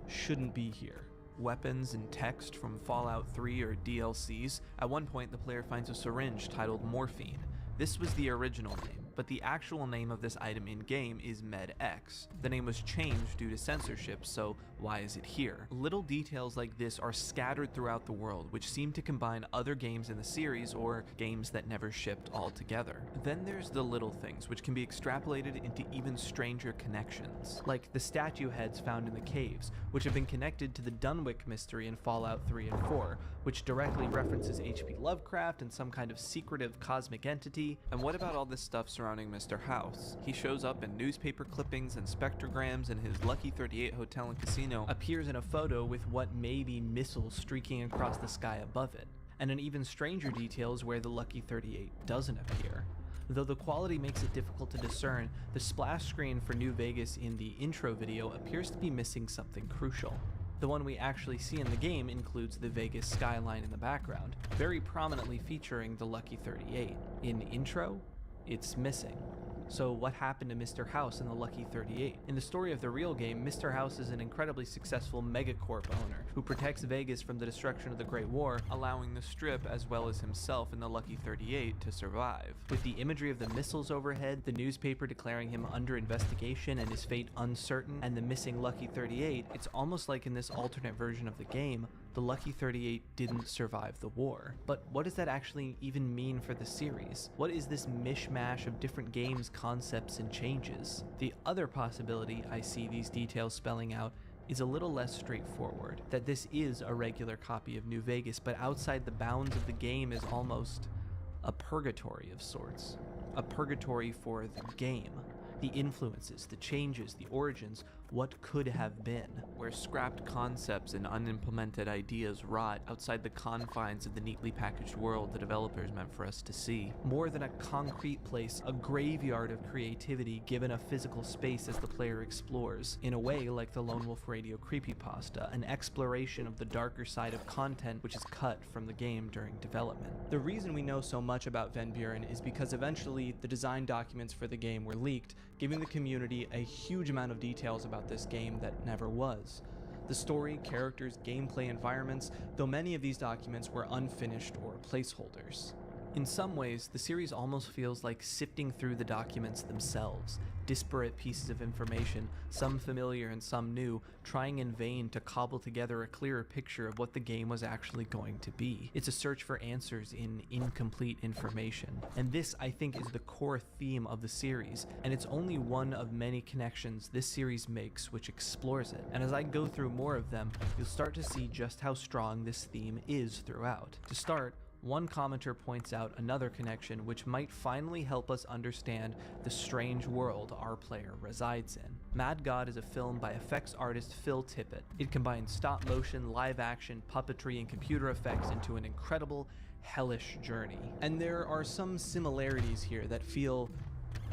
shouldn't be here. Weapons and text from Fallout 3 or DLCs. At one point, the player finds a syringe titled Morphine. This was the original name, but the actual name of this item in-game is Med-X. The name was changed due to censorship, so why is it here? Little details like this are scattered throughout the world, which seem to combine other games in the series or games that never shipped altogether. Then there's the little things, which can be extrapolated into even stranger connections, like the statue heads found in the caves, which have been connected to the Dunwich mystery in Fallout 3 and 4, which directly references H.P. Lovecraft and some kind of secretive cosmic entity. And what about all this stuff surrounding Mr. House? He shows up in newspaper clippings and spectrograms, and his Lucky 38 hotel and casino appears in a photo with what may be missiles streaking across the sky above it. And an even stranger detail is where the Lucky 38 doesn't appear. Though the quality makes it difficult to discern, the splash screen for New Vegas in the intro video appears to be missing something crucial. The one we actually see in the game includes the Vegas skyline in the background, very prominently featuring the Lucky 38. In intro, it's missing. So what happened to Mr. House and the Lucky 38? In the story of the real game, Mr. House is an incredibly successful megacorp owner who protects Vegas from the destruction of the Great War, allowing the Strip as well as himself and the Lucky 38 to survive. With the imagery of the missiles overhead, the newspaper declaring him under investigation and his fate uncertain, and the missing Lucky 38, it's almost like in this alternate version of the game, the Lucky 38 didn't survive the war. But what does that actually even mean for the series? What is this mishmash of different games, concepts, and changes? The other possibility I see these details spelling out is a little less straightforward, that this is a regular copy of New Vegas, but outside the bounds of the game is almost a purgatory of sorts. A purgatory for the game. The influences, the changes, the origins, what could have been, where scrapped concepts and unimplemented ideas rot outside the confines of the neatly packaged world the developers meant for us to see. More than a concrete place, a graveyard of creativity given a physical space as the player explores, in a way like the Lone Wolf Radio creepypasta, an exploration of the darker side of content which is cut from the game during development. The reason we know so much about Van Buren is because eventually the design documents for the game were leaked, giving the community a huge amount of details about this game that never was. The story, characters, gameplay, environments, though many of these documents were unfinished or placeholders. In some ways, the series almost feels like sifting through the documents themselves, disparate pieces of information, some familiar and some new, trying in vain to cobble together a clearer picture of what the game was actually going to be. It's a search for answers in incomplete information. And this, I think, is the core theme of the series, and it's only one of many connections this series makes which explores it. And as I go through more of them, you'll start to see just how strong this theme is throughout. To start, One commenter points out another connection which might finally help us understand the strange world our player resides in. Mad God is a film by effects artist Phil Tippett. It combines stop motion, live action, puppetry, and computer effects into an incredible, hellish journey. And there are some similarities here that feel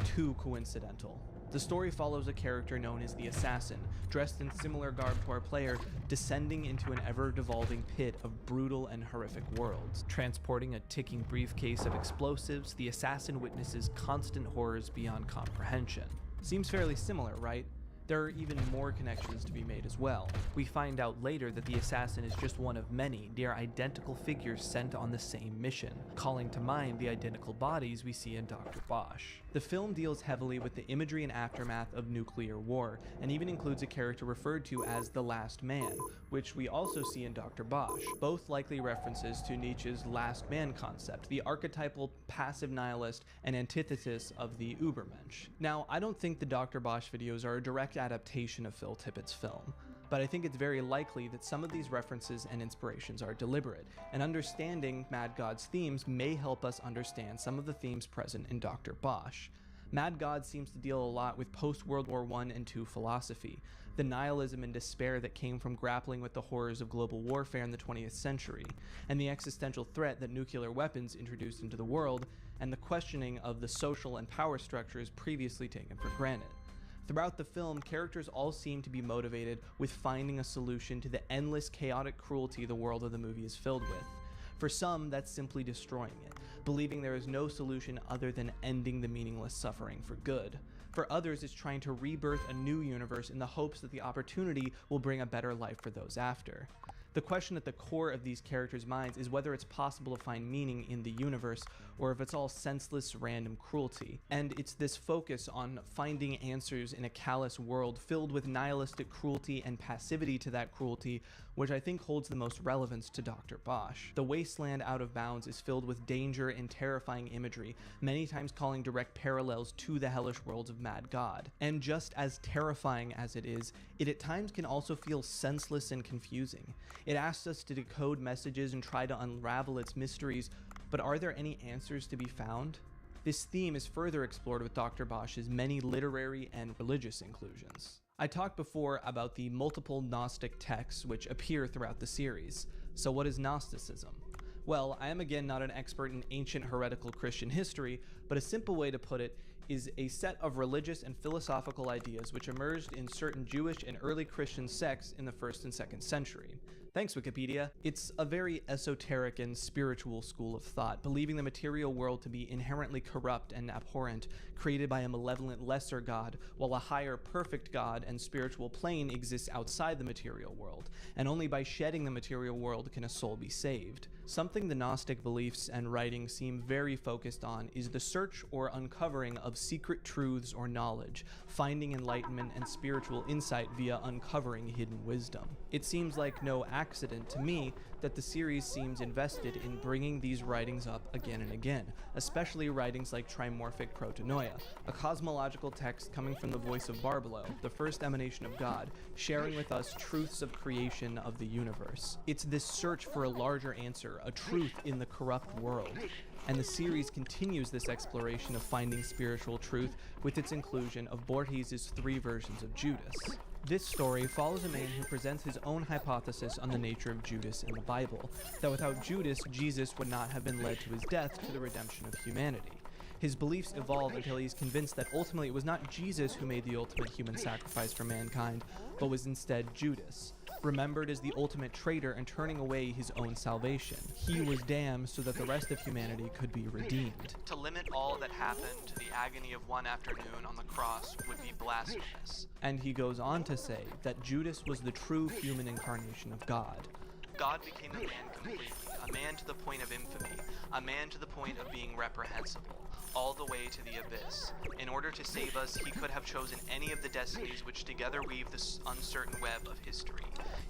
too coincidental. The story follows a character known as the Assassin, dressed in similar garb to our player, descending into an ever-devolving pit of brutal and horrific worlds. Transporting a ticking briefcase of explosives, the Assassin witnesses constant horrors beyond comprehension. Seems fairly similar, right? There are even more connections to be made as well. We find out later that the Assassin is just one of many near identical figures sent on the same mission, calling to mind the identical bodies we see in Dr. Bosch. The film deals heavily with the imagery and aftermath of nuclear war, and even includes a character referred to as the Last Man, which we also see in Dr. Bosch, both likely references to Nietzsche's Last Man concept, the archetypal passive nihilist and antithesis of the Übermensch. Now, I don't think the Dr. Bosch videos are a direct adaptation of Phil Tippett's film, but I think it's very likely that some of these references and inspirations are deliberate, and understanding Mad God's themes may help us understand some of the themes present in Dr. Bosch. Mad God seems to deal a lot with post-World War I and II philosophy, the nihilism and despair that came from grappling with the horrors of global warfare in the 20th century, and the existential threat that nuclear weapons introduced into the world, and the questioning of the social and power structures previously taken for granted. Throughout the film, characters all seem to be motivated with finding a solution to the endless chaotic cruelty the world of the movie is filled with. For some, that's simply destroying it, believing there is no solution other than ending the meaningless suffering for good. For others, it's trying to rebirth a new universe in the hopes that the opportunity will bring a better life for those after. The question at the core of these characters' minds is whether it's possible to find meaning in the universe, or if it's all senseless, random cruelty. And it's this focus on finding answers in a callous world filled with nihilistic cruelty and passivity to that cruelty, which I think holds the most relevance to Dr. Bosch. The wasteland out of bounds is filled with danger and terrifying imagery, many times calling direct parallels to the hellish worlds of Mad God. And just as terrifying as it is, it at times can also feel senseless and confusing. It asks us to decode messages and try to unravel its mysteries, but are there any answers to be found? This theme is further explored with Dr. Bosch's many literary and religious inclusions. I talked before about the multiple Gnostic texts which appear throughout the series. So what is Gnosticism? Well, I am again not an expert in ancient heretical Christian history, but a simple way to put it is a set of religious and philosophical ideas which emerged in certain Jewish and early Christian sects in the 1st and 2nd century. Thanks, Wikipedia. It's a very esoteric and spiritual school of thought, believing the material world to be inherently corrupt and abhorrent, created by a malevolent lesser god, while a higher perfect god and spiritual plane exists outside the material world, and only by shedding the material world can a soul be saved. Something the Gnostic beliefs and writings seem very focused on is the search or uncovering of secret truths or knowledge, finding enlightenment and spiritual insight via uncovering hidden wisdom. It seems like no accident to me that the series seems invested in bringing these writings up again and again, especially writings like Trimorphic Protonoia, a cosmological text coming from the voice of Barbelo, the first emanation of God, sharing with us truths of creation of the universe. It's this search for a larger answer, a truth in the corrupt world. And the series continues this exploration of finding spiritual truth with its inclusion of Borges' 3 versions of Judas. This story follows a man who presents his own hypothesis on the nature of Judas in the Bible, that without Judas, Jesus would not have been led to his death to the redemption of humanity. His beliefs evolve until he's convinced that ultimately it was not Jesus who made the ultimate human sacrifice for mankind, but was instead Judas, remembered as the ultimate traitor and turning away his own salvation. He was damned so that the rest of humanity could be redeemed. To limit all that happened to the agony of one afternoon on the cross would be blasphemous. And he goes on to say that Judas was the true human incarnation of God. God became a man completely, a man to the point of infamy, a man to the point of being reprehensible, all the way to the abyss. In order to save us, he could have chosen any of the destinies which together weave this uncertain web of history.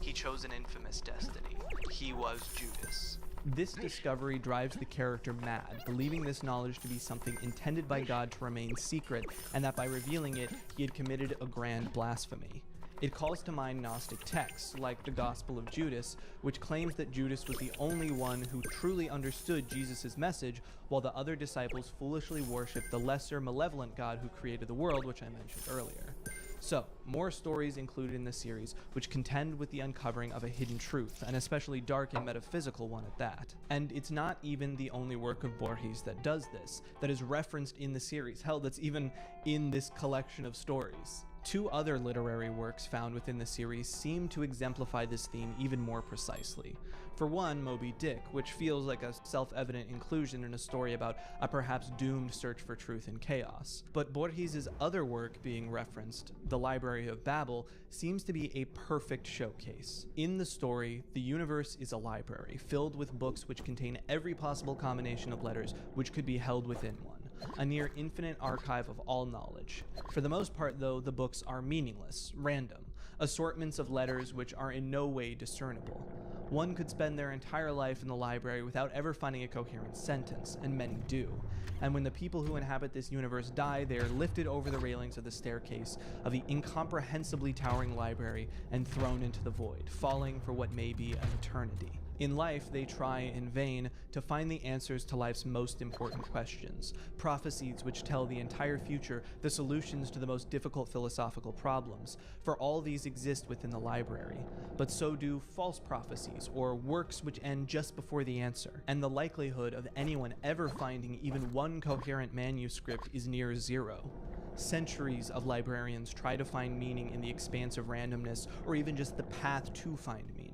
He chose an infamous destiny. He was Judas. This discovery drives the character mad, believing this knowledge to be something intended by God to remain secret, and that by revealing it, he had committed a grand blasphemy. It calls to mind Gnostic texts, like the Gospel of Judas, which claims that Judas was the only one who truly understood Jesus' message, while the other disciples foolishly worshipped the lesser, malevolent God who created the world, which I mentioned earlier. So, more stories included in the series, which contend with the uncovering of a hidden truth, an especially dark and metaphysical one at that. And it's not even the only work of Borges that does this, that is referenced in the series. Hell, that's even in this collection of stories. Two other literary works found within the series seem to exemplify this theme even more precisely. For one, Moby Dick, which feels like a self-evident inclusion in a story about a perhaps doomed search for truth and chaos. But Borges' other work being referenced, The Library of Babel, seems to be a perfect showcase. In the story, the universe is a library, filled with books which contain every possible combination of letters which could be held within one. A near infinite archive of all knowledge. For the most part, though, the books are meaningless, random, assortments of letters which are in no way discernible. One could spend their entire life in the library without ever finding a coherent sentence, and many do. And when the people who inhabit this universe die, they are lifted over the railings of the staircase of the incomprehensibly towering library and thrown into the void, falling for what may be an eternity. In life, they try in vain to find the answers to life's most important questions, prophecies which tell the entire future, the solutions to the most difficult philosophical problems, for all these exist within the library. But so do false prophecies, or works which end just before the answer, and the likelihood of anyone ever finding even one coherent manuscript is near zero. Centuries of librarians try to find meaning in the expanse of randomness, or even just the path to find meaning.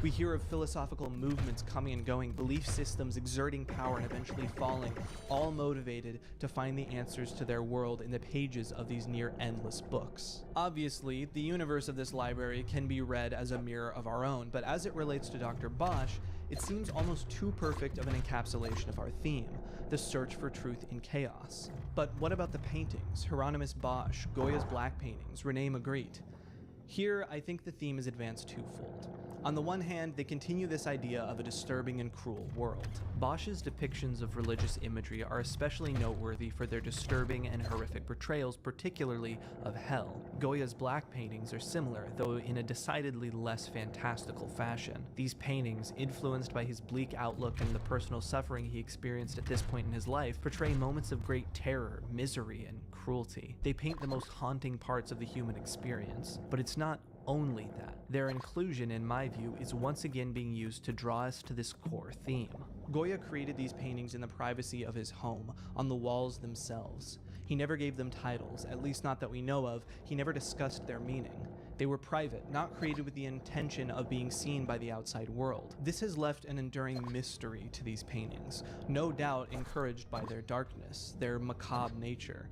We hear of philosophical movements coming and going, belief systems exerting power and eventually falling, all motivated to find the answers to their world in the pages of these near endless books. Obviously, the universe of this library can be read as a mirror of our own, but as it relates to Dr. Bosch, it seems almost too perfect of an encapsulation of our theme, the search for truth in chaos. But what about the paintings? Hieronymus Bosch, Goya's black paintings, Rene Magritte. Here, I think the theme is advanced twofold. On the one hand, they continue this idea of a disturbing and cruel world. Bosch's depictions of religious imagery are especially noteworthy for their disturbing and horrific portrayals, particularly of hell. Goya's black paintings are similar, though in a decidedly less fantastical fashion. These paintings, influenced by his bleak outlook and the personal suffering he experienced at this point in his life, portray moments of great terror, misery, and cruelty. They paint the most haunting parts of the human experience, but it's not only that. Their inclusion, in my view, is once again being used to draw us to this core theme. Goya created these paintings in the privacy of his home, on the walls themselves. He never gave them titles, at least not that we know of. He never discussed their meaning. They were private, not created with the intention of being seen by the outside world. This has left an enduring mystery to these paintings, no doubt encouraged by their darkness, their macabre nature.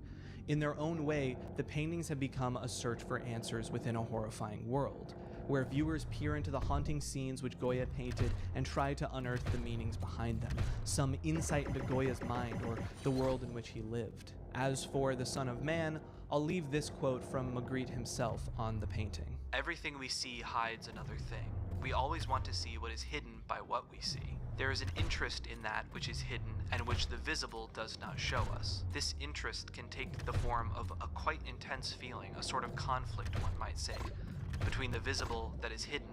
In their own way, the paintings have become a search for answers within a horrifying world, where viewers peer into the haunting scenes which Goya painted and try to unearth the meanings behind them, some insight into Goya's mind or the world in which he lived. As for the Son of Man, I'll leave this quote from Magritte himself on the painting. "Everything we see hides another thing. We always want to see what is hidden by what we see. There is an interest in that which is hidden and which the visible does not show us. This interest can take the form of a quite intense feeling, a sort of conflict, one might say, between the visible that is hidden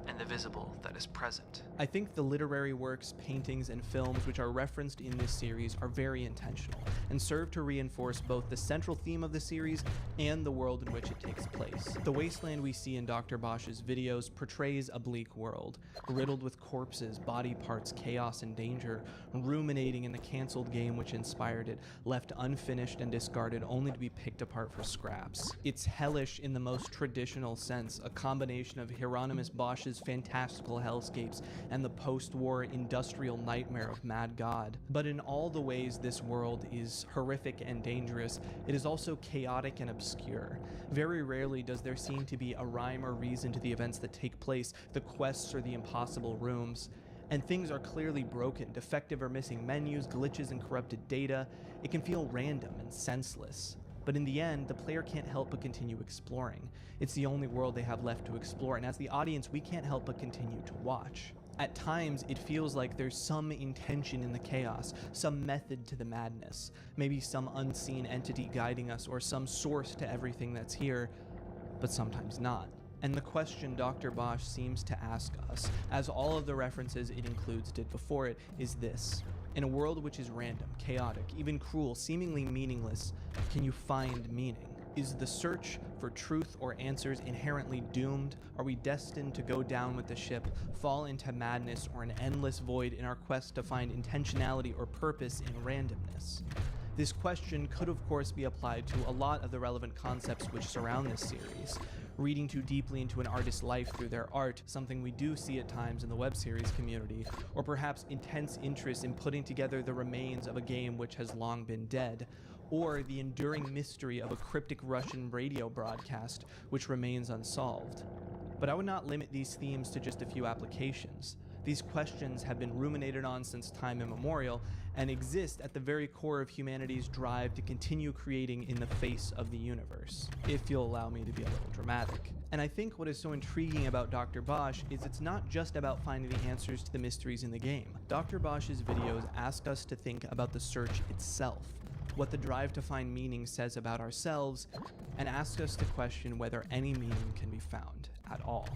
and the visible that is present." I think the literary works, paintings, and films which are referenced in this series are very intentional and serve to reinforce both the central theme of the series and the world in which it takes place. The wasteland we see in Dr. Bosch's videos portrays a bleak world, riddled with corpses, body parts, chaos, and danger, ruminating in the cancelled game which inspired it, left unfinished and discarded only to be picked apart for scraps. It's hellish in the most traditional sense, a combination of Hieronymus Bosch's fantastical hellscapes and the post-war industrial nightmare of Mad God. But in all the ways this world is horrific and dangerous, it is also chaotic and obscure. Very rarely does there seem to be a rhyme or reason to the events that take place, the quests or the impossible rooms. And things are clearly broken, defective or missing menus, glitches and corrupted data. It can feel random and senseless. But in the end, the player can't help but continue exploring. It's the only world they have left to explore, and as the audience, we can't help but continue to watch. At times, it feels like there's some intention in the chaos, some method to the madness, maybe some unseen entity guiding us or some source to everything that's here. but sometimes not. And the question Dr. Bosch seems to ask us, as all of the references it includes did before it, is this. In a world which is random, chaotic, even cruel, seemingly meaningless, can you find meaning? Is the search for truth or answers inherently doomed? Are we destined to go down with the ship, fall into madness or an endless void in our quest to find intentionality or purpose in randomness? This question could of course be applied to a lot of the relevant concepts which surround this series. Reading too deeply into an artist's life through their art, something we do see at times in the web series community, or perhaps intense interest in putting together the remains of a game which has long been dead, or the enduring mystery of a cryptic Russian radio broadcast which remains unsolved. But I would not limit these themes to just a few applications. These questions have been ruminated on since time immemorial and exist at the very core of humanity's drive to continue creating in the face of the universe, if you'll allow me to be a little dramatic. And I think what is so intriguing about Dr. Bosch is it's not just about finding the answers to the mysteries in the game. Dr. Bosch's videos ask us to think about the search itself, what the drive to find meaning says about ourselves, and ask us to question whether any meaning can be found at all.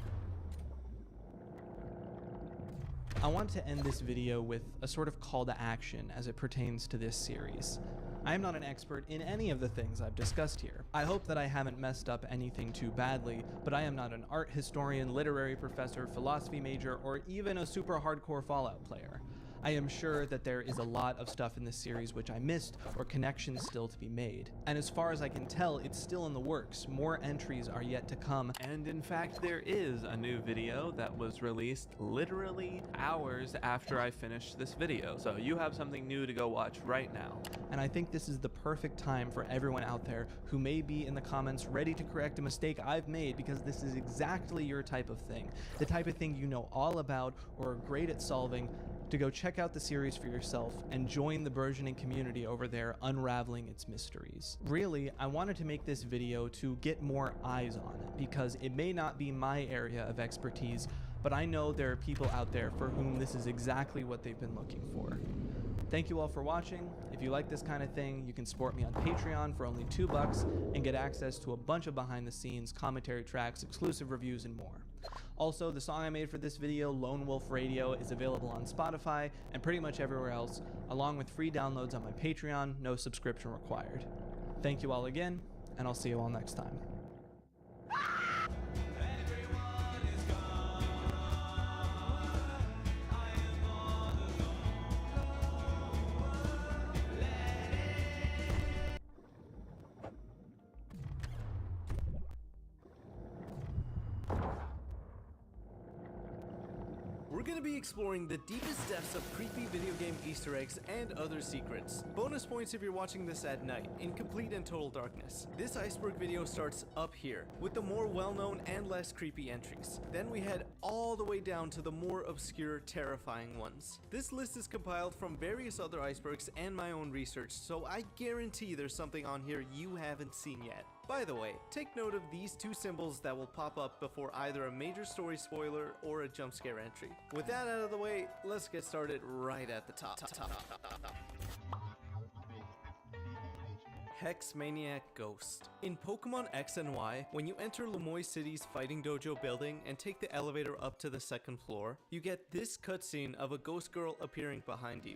I want to end this video with a sort of call to action as it pertains to this series. I am not an expert in any of the things I've discussed here. I hope that I haven't messed up anything too badly, but I am not an art historian, literary professor, philosophy major, or even a super hardcore Fallout player. I am sure that there is a lot of stuff in this series which I missed or connections still to be made. And as far as I can tell, it's still in the works. More entries are yet to come. And in fact, there is a new video that was released literally hours after I finished this video. So you have something new to go watch right now. And I think this is the perfect time for everyone out there who may be in the comments ready to correct a mistake I've made, because this is exactly your type of thing. The type of thing you know all about or are great at solving, to go check out the series for yourself and join the burgeoning community over there unraveling its mysteries. Really, I wanted to make this video to get more eyes on it, because it may not be my area of expertise, but I know there are people out there for whom this is exactly what they've been looking for. Thank you all for watching. If you like this kind of thing, you can support me on Patreon for only $2 and get access to a bunch of behind the scenes commentary tracks, exclusive reviews, and more. Also, the song I made for this video, Lone Wolf Radio, is available on Spotify and pretty much everywhere else, along with free downloads on my Patreon, no subscription required. Thank you all again, and I'll see you all next time. We're going to be exploring the deepest depths of creepy video game Easter eggs and other secrets. Bonus points if you're watching this at night, in complete and total darkness. This iceberg video starts up here, with the more well-known and less creepy entries. Then we head all the way down to the more obscure, terrifying ones. This list is compiled from various other icebergs and my own research, so I guarantee there's something on here you haven't seen yet. By the way, take note of these two symbols that will pop up before either a major story spoiler or a jump scare entry. With that out of the way, let's get started right at the top. Hex Maniac Ghost. In Pokemon X and Y, when you enter Lemoy City's Fighting Dojo building and take the elevator up to the second floor, you get this cutscene of a ghost girl appearing behind you.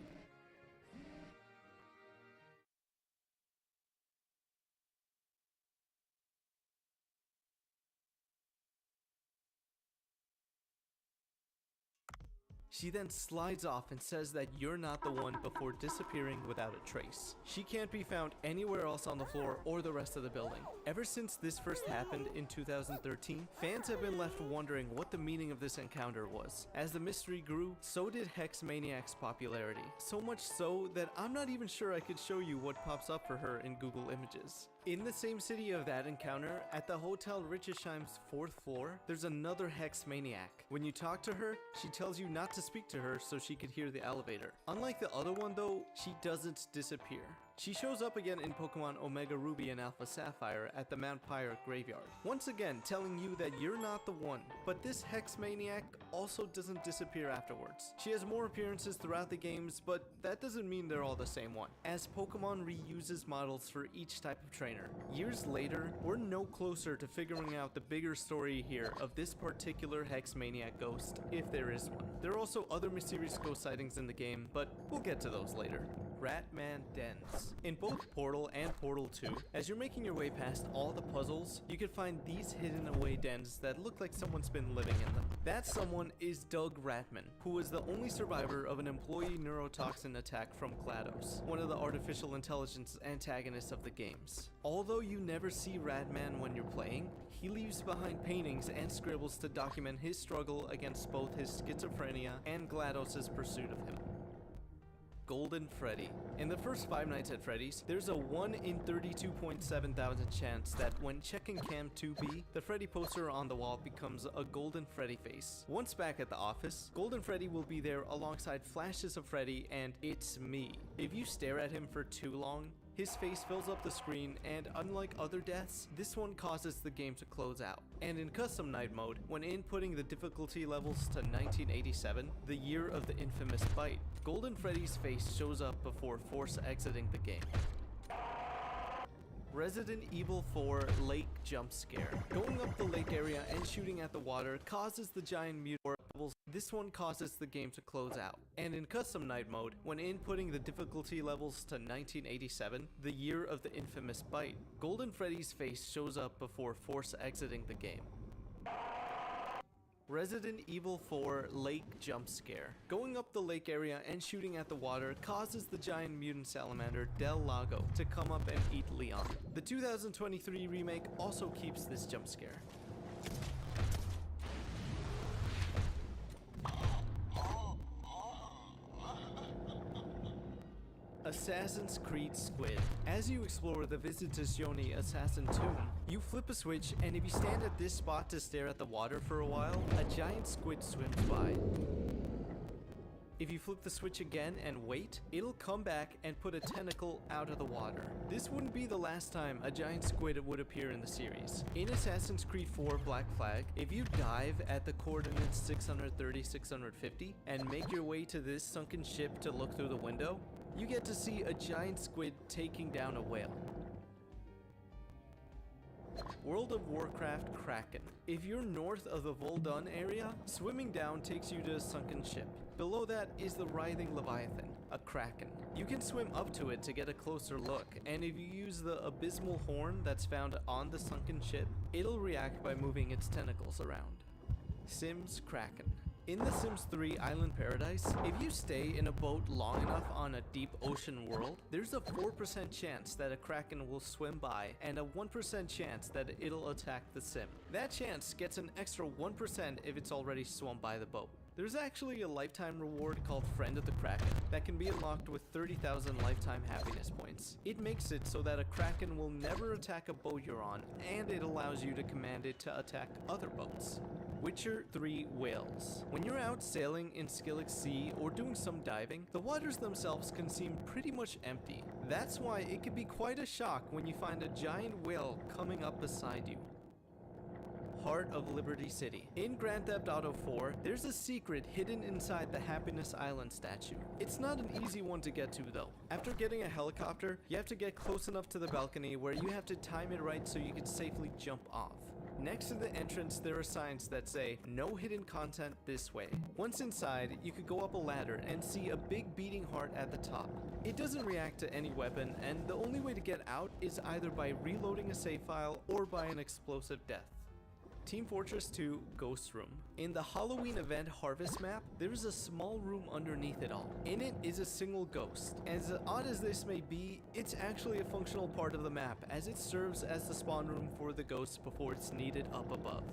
She then slides off and says that you're not the one before disappearing without a trace. She can't be found anywhere else on the floor or the rest of the building. Ever since this first happened in 2013, fans have been left wondering what the meaning of this encounter was. As the mystery grew, so did Hex Maniac's popularity. So much so that I'm not even sure I could show you what pops up for her in Google Images. In the same city of that encounter, at the Hotel Richesheim's 4th floor, there's another Hex Maniac. When you talk to her, she tells you not to speak to her so she could hear the elevator. Unlike the other one though, she doesn't disappear. She shows up again in Pokemon Omega Ruby and Alpha Sapphire at the Mount Pyre graveyard, once again telling you that you're not the one. But this Hex Maniac also doesn't disappear afterwards. She has more appearances throughout the games, but that doesn't mean they're all the same one, as Pokemon reuses models for each type of trainer. Years later, we're no closer to figuring out the bigger story here of this particular Hex Maniac ghost, if there is one. There are also other mysterious ghost sightings in the game, but we'll get to those later. Ratman Dens. In both Portal and Portal 2, as you're making your way past all the puzzles, you can find these hidden away dens that look like someone's been living in them. That someone is Doug Ratman, who was the only survivor of an employee neurotoxin attack from GLaDOS, one of the artificial intelligence antagonists of the games. Although you never see Ratman when you're playing, he leaves behind paintings and scribbles to document his struggle against both his schizophrenia and GLaDOS's pursuit of him. Golden Freddy. In the first Five Nights at Freddy's, there's a 1 in 32.7 thousand chance that when checking Cam 2B, the Freddy poster on the wall becomes a Golden Freddy face. Once back at the office, Golden Freddy will be there alongside flashes of Freddy and "It's me." If you stare at him for too long, his face fills up the screen, and unlike other deaths, this one causes the game to close out. And in Custom Night mode, when inputting the difficulty levels to 1987, the year of the infamous bite, Golden Freddy's face shows up before force exiting the game. Resident Evil 4 Lake Jump Scare. Going up the lake area and shooting at the water causes the giant mutant bubbles. This one causes the game to close out. And in Custom Night mode, when inputting the difficulty levels to 1987, the year of the infamous bite, Golden Freddy's face shows up before force exiting the game. Resident Evil 4 Lake Jump Scare. Going up the lake area and shooting at the water causes the giant mutant salamander Del Lago to come up and eat Leon. The 2023 remake also keeps this jump scare. Assassin's Creed Squid. As you explore the Visitazione Assassin tomb, you flip a switch, and if you stand at this spot to stare at the water for a while, a giant squid swims by. If you flip the switch again and wait, it'll come back and put a tentacle out of the water. This wouldn't be the last time a giant squid would appear in the series. In Assassin's Creed 4 Black Flag, if you dive at the coordinates 630-650 and make your way to this sunken ship to look through the window, you get to see a giant squid taking down a whale. World of Warcraft Kraken. If you're north of the Voldun area, swimming down takes you to a sunken ship. Below that is the writhing Leviathan, a Kraken. You can swim up to it to get a closer look, and if you use the abysmal horn that's found on the sunken ship, it'll react by moving its tentacles around. Sims Kraken. In The Sims 3 Island Paradise, if you stay in a boat long enough on a deep ocean world, there's a 4% chance that a Kraken will swim by and a 1% chance that it'll attack the sim. That chance gets an extra 1% if it's already swum by the boat. There's actually a lifetime reward called Friend of the Kraken that can be unlocked with 30,000 lifetime happiness points. It makes it so that a Kraken will never attack a boat you're on, and it allows you to command it to attack other boats. Witcher 3 Whales. When you're out sailing in Skellig Sea or doing some diving, the waters themselves can seem pretty much empty. That's why it can be quite a shock when you find a giant whale coming up beside you. Heart of Liberty City. In Grand Theft Auto 4, there's a secret hidden inside the Happiness Island statue. It's not an easy one to get to though. After getting a helicopter, you have to get close enough to the balcony where you have to time it right so you can safely jump off. Next to the entrance, there are signs that say, "No hidden content this way." Once inside, you could go up a ladder and see a big beating heart at the top. It doesn't react to any weapon, and the only way to get out is either by reloading a save file or by an explosive death. Team Fortress 2 Ghost Room. In the Halloween event Harvest map, there is a small room underneath it all. In it is a single ghost. As odd as this may be, it's actually a functional part of the map, as it serves as the spawn room for the ghosts before it's needed up above.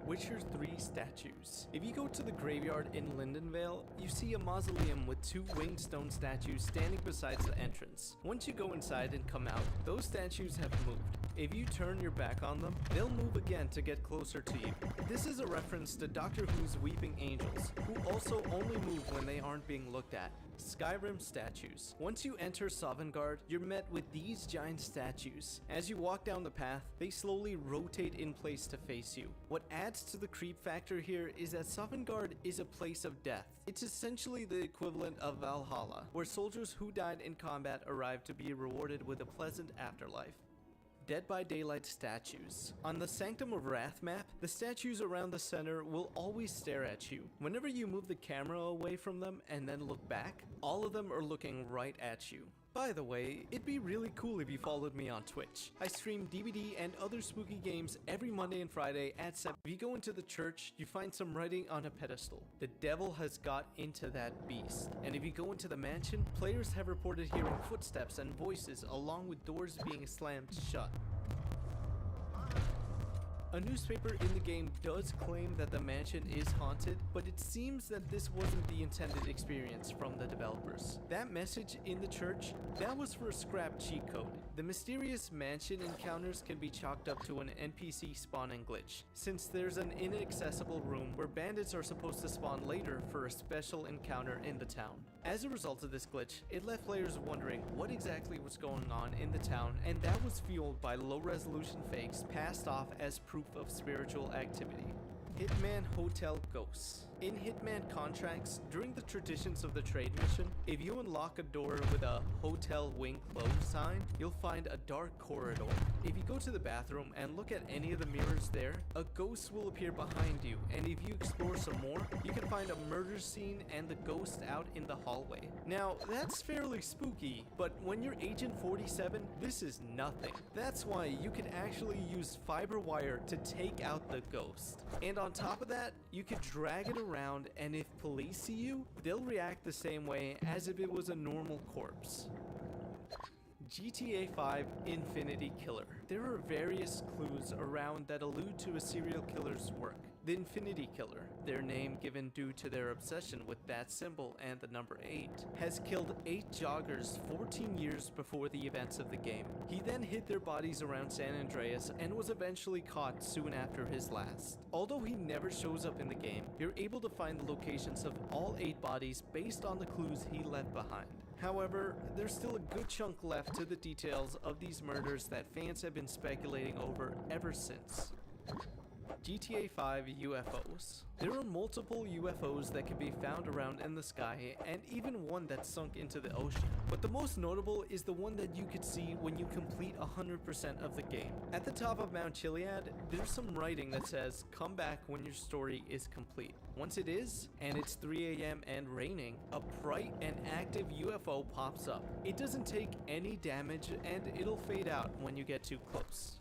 Witcher 3 statues. If you go to the graveyard in Lindenvale, you see a mausoleum with 2 winged stone statues standing beside the entrance. Once you go inside and come out, those statues have moved. If you turn your back on them, they'll move again to get closer to you. This is a reference to Doctor Who's Weeping Angels, who also only move when they aren't being looked at. Skyrim statues. Once you enter Sovngarde, you're met with these giant statues. As you walk down the path, they slowly rotate in place to face you. What adds to the creep factor here is that Sovngarde is a place of death. It's essentially the equivalent of Valhalla, where soldiers who died in combat arrive to be rewarded with a pleasant afterlife. Dead by Daylight statues. On the Sanctum of Wrath map, the statues around the center will always stare at you. Whenever you move the camera away from them and then look back, all of them are looking right at you. By the way, it'd be really cool if you followed me on Twitch. I stream DBD and other spooky games every Monday and Friday at 7. If you go into the church, you find some writing on a pedestal. The devil has got into that beast. And if you go into the mansion, players have reported hearing footsteps and voices along with doors being slammed shut. A newspaper in the game does claim that the mansion is haunted, but it seems that this wasn't the intended experience from the developers. That message in the church, that was for a scrap cheat code. The mysterious mansion encounters can be chalked up to an NPC spawning glitch, since there's an inaccessible room where bandits are supposed to spawn later for a special encounter in the town. As a result of this glitch, it left players wondering what exactly was going on in the town, and that was fueled by low-resolution fakes passed off as proof of spiritual activity. Hitman Hotel Ghosts. In Hitman contracts, during the traditions of the trade mission, if you unlock a door with a hotel wing closed sign, you'll find a dark corridor. If you go to the bathroom and look at any of the mirrors there, a ghost will appear behind you, and if you explore some more, you can find a murder scene and the ghost out in the hallway. Now, that's fairly spooky, but when you're Agent 47, this is nothing. That's why you can actually use fiber wire to take out the ghost. And on top of that, you can drag it around, and if police see you, they'll react the same way as if it was a normal corpse. GTA 5 Infinity Killer. There are various clues around that allude to a serial killer's work. The Infinity Killer, their name given due to their obsession with that symbol and the number 8, has killed 8 joggers 14 years before the events of the game. He then hid their bodies around San Andreas and was eventually caught soon after his last. Although he never shows up in the game, you're able to find the locations of all 8 bodies based on the clues he left behind. However, there's still a good chunk left to the details of these murders that fans have been speculating over ever since. GTA 5 UFOs. There are multiple UFOs that can be found around in the sky, and even one that sunk into the ocean. But the most notable is the one that you could see when you complete 100% of the game. At the top of Mount Chiliad, there's some writing that says, "Come back when your story is complete." Once it is, and it's 3 AM and raining, a bright and active UFO pops up. It doesn't take any damage, and it'll fade out when you get too close.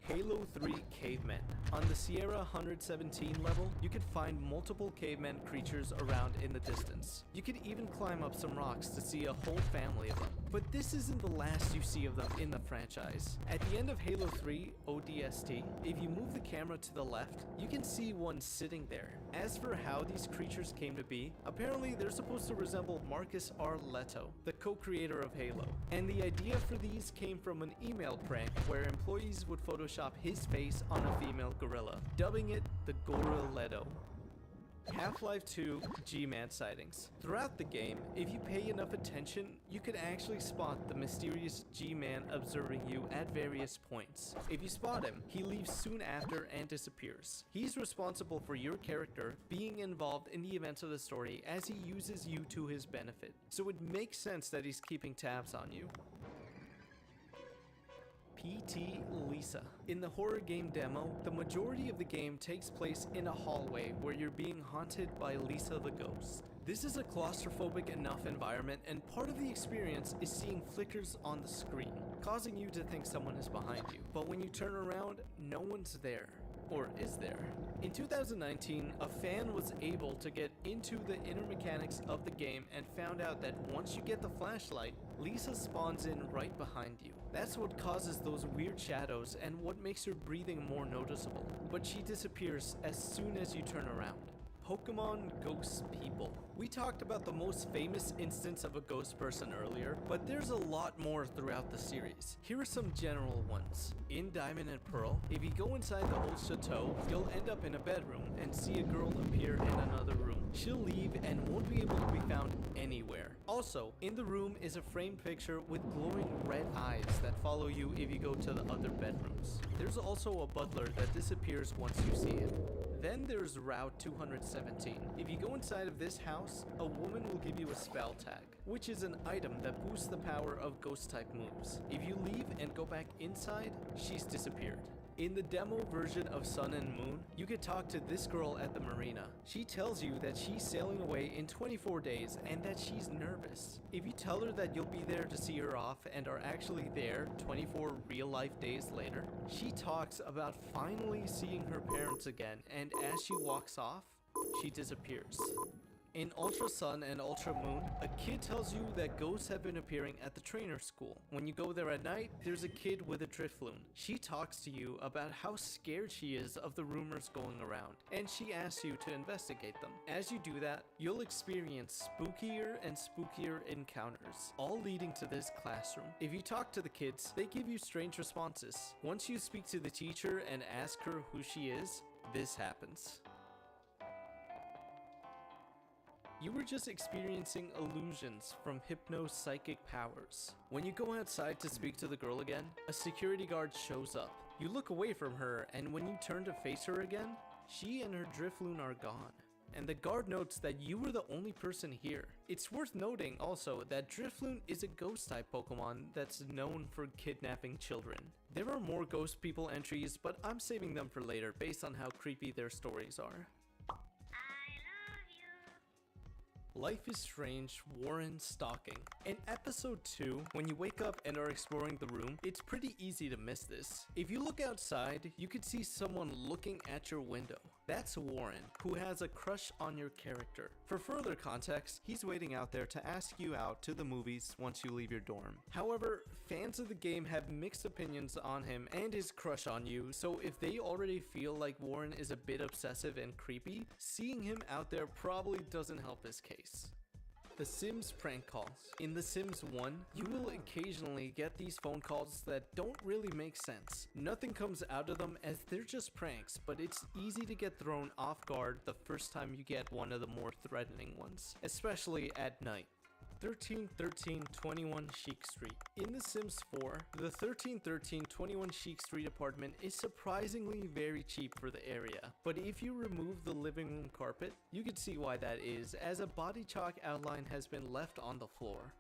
Halo 3 Cavemen. On the Sierra 117 level, you can find multiple caveman creatures around in the distance. You can even climb up some rocks to see a whole family of them. But this isn't the last you see of them in the franchise. At the end of Halo 3 ODST, if you move the camera to the left, you can see one sitting there. As for how these creatures came to be, apparently they're supposed to resemble Marcus R. Leto, the co-creator of Halo. And the idea for these came from an email prank where employees would Photoshop his face on a female gorilla, dubbing it the Gorilla-Leto. Half-Life 2 G-Man sightings. Throughout the game, if you pay enough attention, you can actually spot the mysterious G-Man observing you at various points. If you spot him, he leaves soon after and disappears. He's responsible for your character being involved in the events of the story as he uses you to his benefit. So it makes sense that he's keeping tabs on you. PT Lisa. In the horror game demo, the majority of the game takes place in a hallway where you're being haunted by Lisa the ghost. This is a claustrophobic enough environment, and part of the experience is seeing flickers on the screen, causing you to think someone is behind you. But when you turn around, no one's there. Or is there? In 2019, a fan was able to get into the inner mechanics of the game and found out that once you get the flashlight, Lisa spawns in right behind you. That's what causes those weird shadows and what makes her breathing more noticeable. But she disappears as soon as you turn around. Pokemon Ghost People. We talked about the most famous instance of a ghost person earlier, but there's a lot more throughout the series. Here are some general ones. In Diamond and Pearl, if you go inside the old chateau, you'll end up in a bedroom and see a girl appear in another room. She'll leave and won't be able to be found anywhere. Also, in the room is a framed picture with glowing red eyes that follow you if you go to the other bedrooms. There's also a butler that disappears once you see him. Then there's Route 217. If you go inside of this house, a woman will give you a spell tag, which is an item that boosts the power of ghost type moves. If you leave and go back inside, she's disappeared. In the demo version of Sun and Moon, you can talk to this girl at the marina. She tells you that she's sailing away in 24 days and that she's nervous. If you tell her that you'll be there to see her off and are actually there 24 real-life days later, she talks about finally seeing her parents again, and as she walks off, she disappears. In Ultra Sun and Ultra Moon, a kid tells you that ghosts have been appearing at the trainer school. When you go there at night, there's a kid with a Drifloon. She talks to you about how scared she is of the rumors going around, and she asks you to investigate them. As you do that, you'll experience spookier and spookier encounters, all leading to this classroom. If you talk to the kids, they give you strange responses. Once you speak to the teacher and ask her who she is, this happens. You were just experiencing illusions from Hypno's psychic powers. When you go outside to speak to the girl again, a security guard shows up. You look away from her, and when you turn to face her again, she and her Drifloon are gone. And the guard notes that you were the only person here. It's worth noting also that Drifloon is a ghost type Pokemon that's known for kidnapping children. There are more ghost people entries, but I'm saving them for later based on how creepy their stories are. Life is Strange Warren Stalking. In episode 2, when you wake up and are exploring the room, it's pretty easy to miss this. If you look outside, you could see someone looking at your window. That's Warren, who has a crush on your character. For further context, he's waiting out there to ask you out to the movies once you leave your dorm. However, fans of the game have mixed opinions on him and his crush on you, so if they already feel like Warren is a bit obsessive and creepy, seeing him out there probably doesn't help his case. The Sims prank calls. In The Sims 1, you will occasionally get these phone calls that don't really make sense. Nothing comes out of them as they're just pranks, but it's easy to get thrown off guard the first time you get one of the more threatening ones, especially at night. 1313 21 Sheik Street. In The Sims 4, the 1313 21 Sheik Street apartment is surprisingly very cheap for the area, but if you remove the living room carpet, you can see why that is, as a body chalk outline has been left on the floor.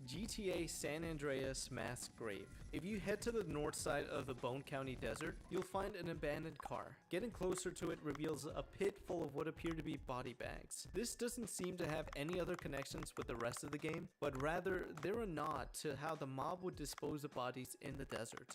GTA San Andreas Mass Grave. If you head to the north side of the Bone County Desert, you'll find an abandoned car. Getting closer to it reveals a pit full of what appear to be body bags. This doesn't seem to have any other connections with the rest of the game, but rather they're a nod to how the mob would dispose of bodies in the desert.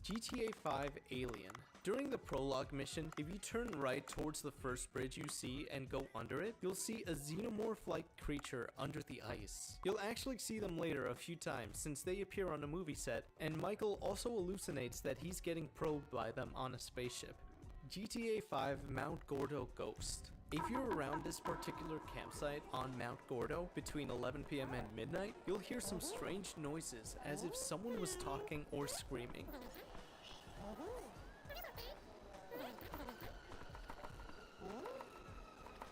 GTA 5 Alien. During the prologue mission, if you turn right towards the first bridge you see and go under it, you'll see a xenomorph-like creature under the ice. You'll actually see them later a few times since they appear on a movie set, and Michael also hallucinates that he's getting probed by them on a spaceship. GTA 5 Mount Gordo Ghost. If you're around this particular campsite on Mount Gordo between 11 PM and midnight, you'll hear some strange noises as if someone was talking or screaming.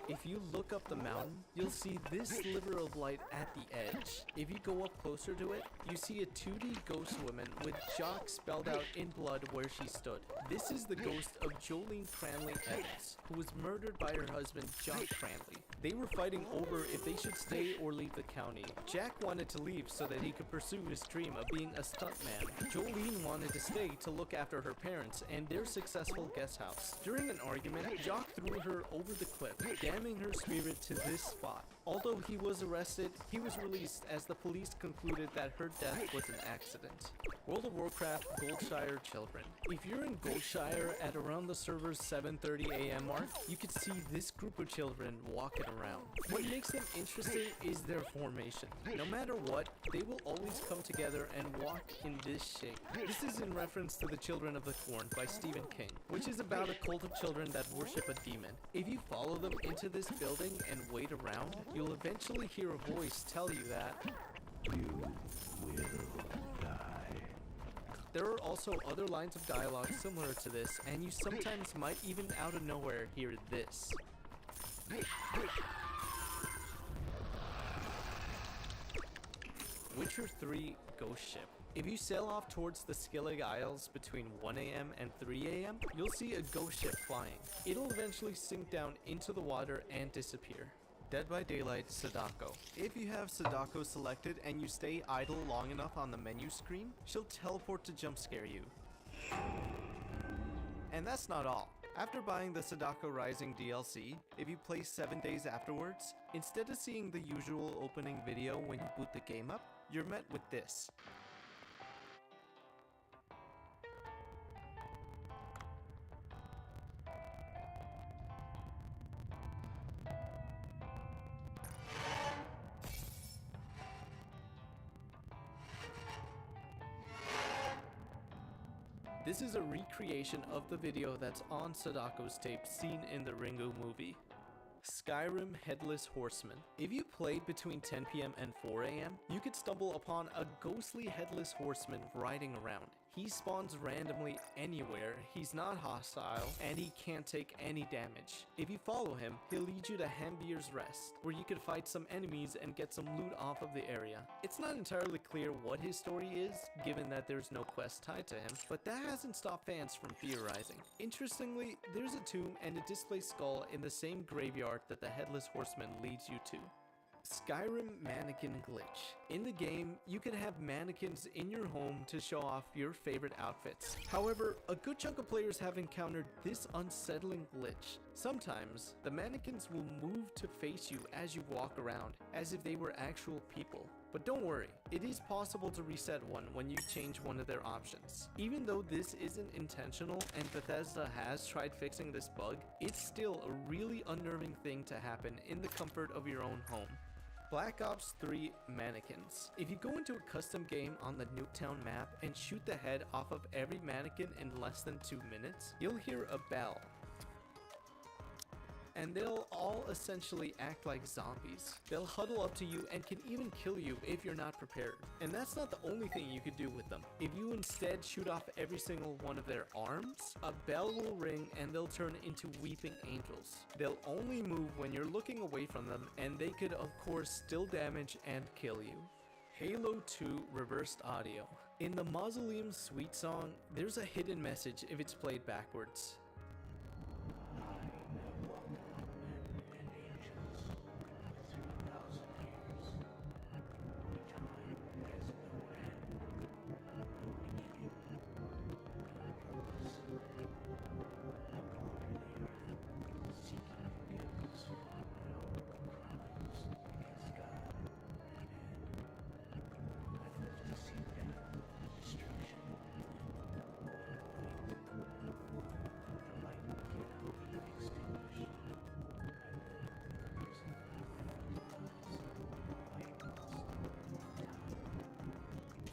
If you look up the mountain, you'll see this sliver of light at the edge. If you go up closer to it, you see a 2D ghost woman with Jock spelled out in blood where she stood. This is the ghost of Jolene Cranley Evans, who was murdered by her husband, Jock Cranley. They were fighting over if they should stay or leave the county. Jack wanted to leave so that he could pursue his dream of being a stuntman. Jolene wanted to stay to look after her parents and their successful guest house. During an argument, Jock threw her over the cliff, damning her spirit to this spot. Although he was arrested, he was released as the police concluded that her death was an accident. World of Warcraft Goldshire Children. If you're in Goldshire at around the server's 7:30 a.m. mark, you could see this group of children walking around. What makes them interesting is their formation. No matter what, they will always come together and walk in this shape. This is in reference to The Children of the Corn by Stephen King, which is about a cult of children that worship a demon. If you follow them into this building and wait around, you'll eventually hear a voice tell you that you will die. There are also other lines of dialogue similar to this, and you sometimes might even out of nowhere hear this. Witcher 3 Ghost Ship. If you sail off towards the Skellig Isles between 1 a.m. and 3 a.m., you'll see a ghost ship flying. It'll eventually sink down into the water and disappear. Dead by Daylight Sadako. If you have Sadako selected and you stay idle long enough on the menu screen, she'll teleport to jump scare you. And that's not all. After buying the Sadako Rising DLC, if you play 7 days afterwards, instead of seeing the usual opening video when you boot the game up, you're met with this. This is a recreation of the video that's on Sadako's tape seen in the Ringo movie. Skyrim Headless Horseman. If you played between 10 p.m. and 4 a.m., you could stumble upon a ghostly headless horseman riding around. He spawns randomly anywhere, he's not hostile, and he can't take any damage. If you follow him, he'll lead you to Hambier's Rest, where you could fight some enemies and get some loot off of the area. It's not entirely clear what his story is, given that there's no quest tied to him, but that hasn't stopped fans from theorizing. Interestingly, there's a tomb and a displaced skull in the same graveyard that the Headless Horseman leads you to. Skyrim Mannequin Glitch. In the game, you can have mannequins in your home to show off your favorite outfits. However, a good chunk of players have encountered this unsettling glitch. Sometimes, the mannequins will move to face you as you walk around, as if they were actual people. But don't worry, it is possible to reset one when you change one of their options. Even though this isn't intentional and Bethesda has tried fixing this bug, it's still a really unnerving thing to happen in the comfort of your own home. Black Ops 3 Mannequins. If you go into a custom game on the Nuketown map and shoot the head off of every mannequin in less than 2 minutes, you'll hear a bell. And they'll all essentially act like zombies. They'll huddle up to you and can even kill you if you're not prepared. And that's not the only thing you could do with them. If you instead shoot off every single one of their arms, a bell will ring and they'll turn into weeping angels. They'll only move when you're looking away from them, and they could of course still damage and kill you. Halo 2 Reversed Audio. In the Mausoleum Suite song, there's a hidden message if it's played backwards.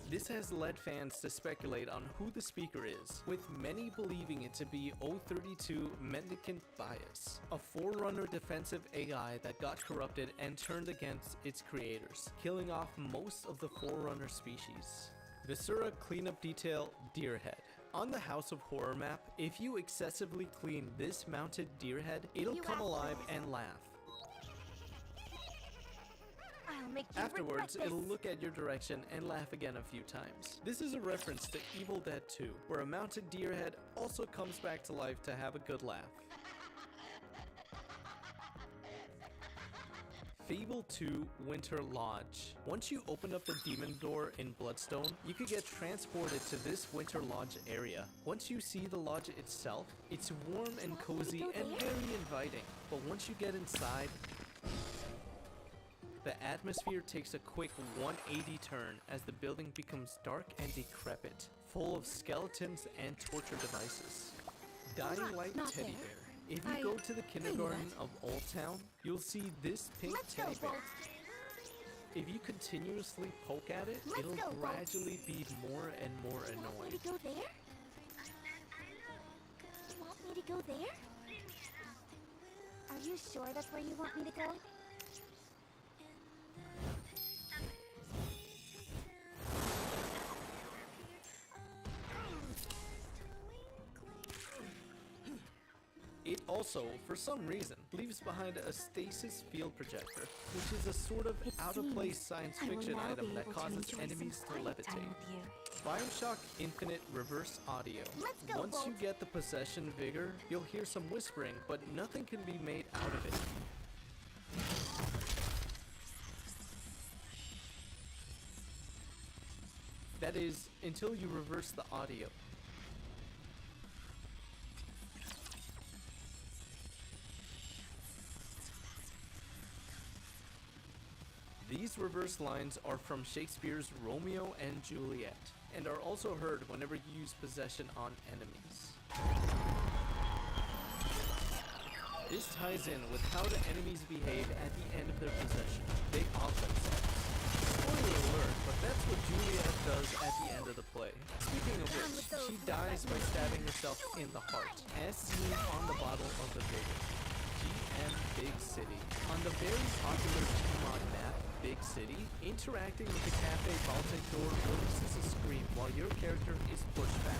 This has led fans to speculate on who the speaker is, with many believing it to be 032 Mendicant Bias, a Forerunner defensive AI that got corrupted and turned against its creators, killing off most of the Forerunner species. Viscera Cleanup Detail Deerhead. On the House of Horror map, if you excessively clean this mounted deerhead, it'll come alive and laugh. Afterwards, it'll look at your direction and laugh again a few times. This is a reference to Evil Dead 2, where a mounted deerhead also comes back to life to have a good laugh. Fable 2 Winter Lodge. Once you open up the demon door in Bloodstone, you can get transported to this Winter Lodge area. Once you see the lodge itself, it's warm and cozy and very inviting. But once you get inside, the atmosphere takes a quick 180 turn as the building becomes dark and decrepit, full of skeletons and torture devices. Dying Light Teddy Bear. If you go to the kindergarten of Old Town, you'll see this pink teddy bear. If you continuously poke at it, it'll gradually be more and more annoying. Want me to go there? Want me to go there? Are you sure that's where you want me to go? It also, for some reason, leaves behind a stasis field projector, which is a sort of out-of-place science fiction item that causes enemies to levitate. Bioshock Infinite Reverse Audio. Once you get the possession vigor, you'll hear some whispering, but nothing can be made out of it. That is, until you reverse the audio. These reverse lines are from Shakespeare's Romeo and Juliet, and are also heard whenever you use possession on enemies. This ties in with how the enemies behave at the end of their possession. They off themselves. Spoiler alert, but that's what Juliet does at the end of the play. Speaking of which, she dies by stabbing herself in the heart, as seen on the bottle of the Vegas. GM Big City. On the very popular Gmod map, Big City, interacting with the cafe vaulting door releases a scream while your character is pushed back.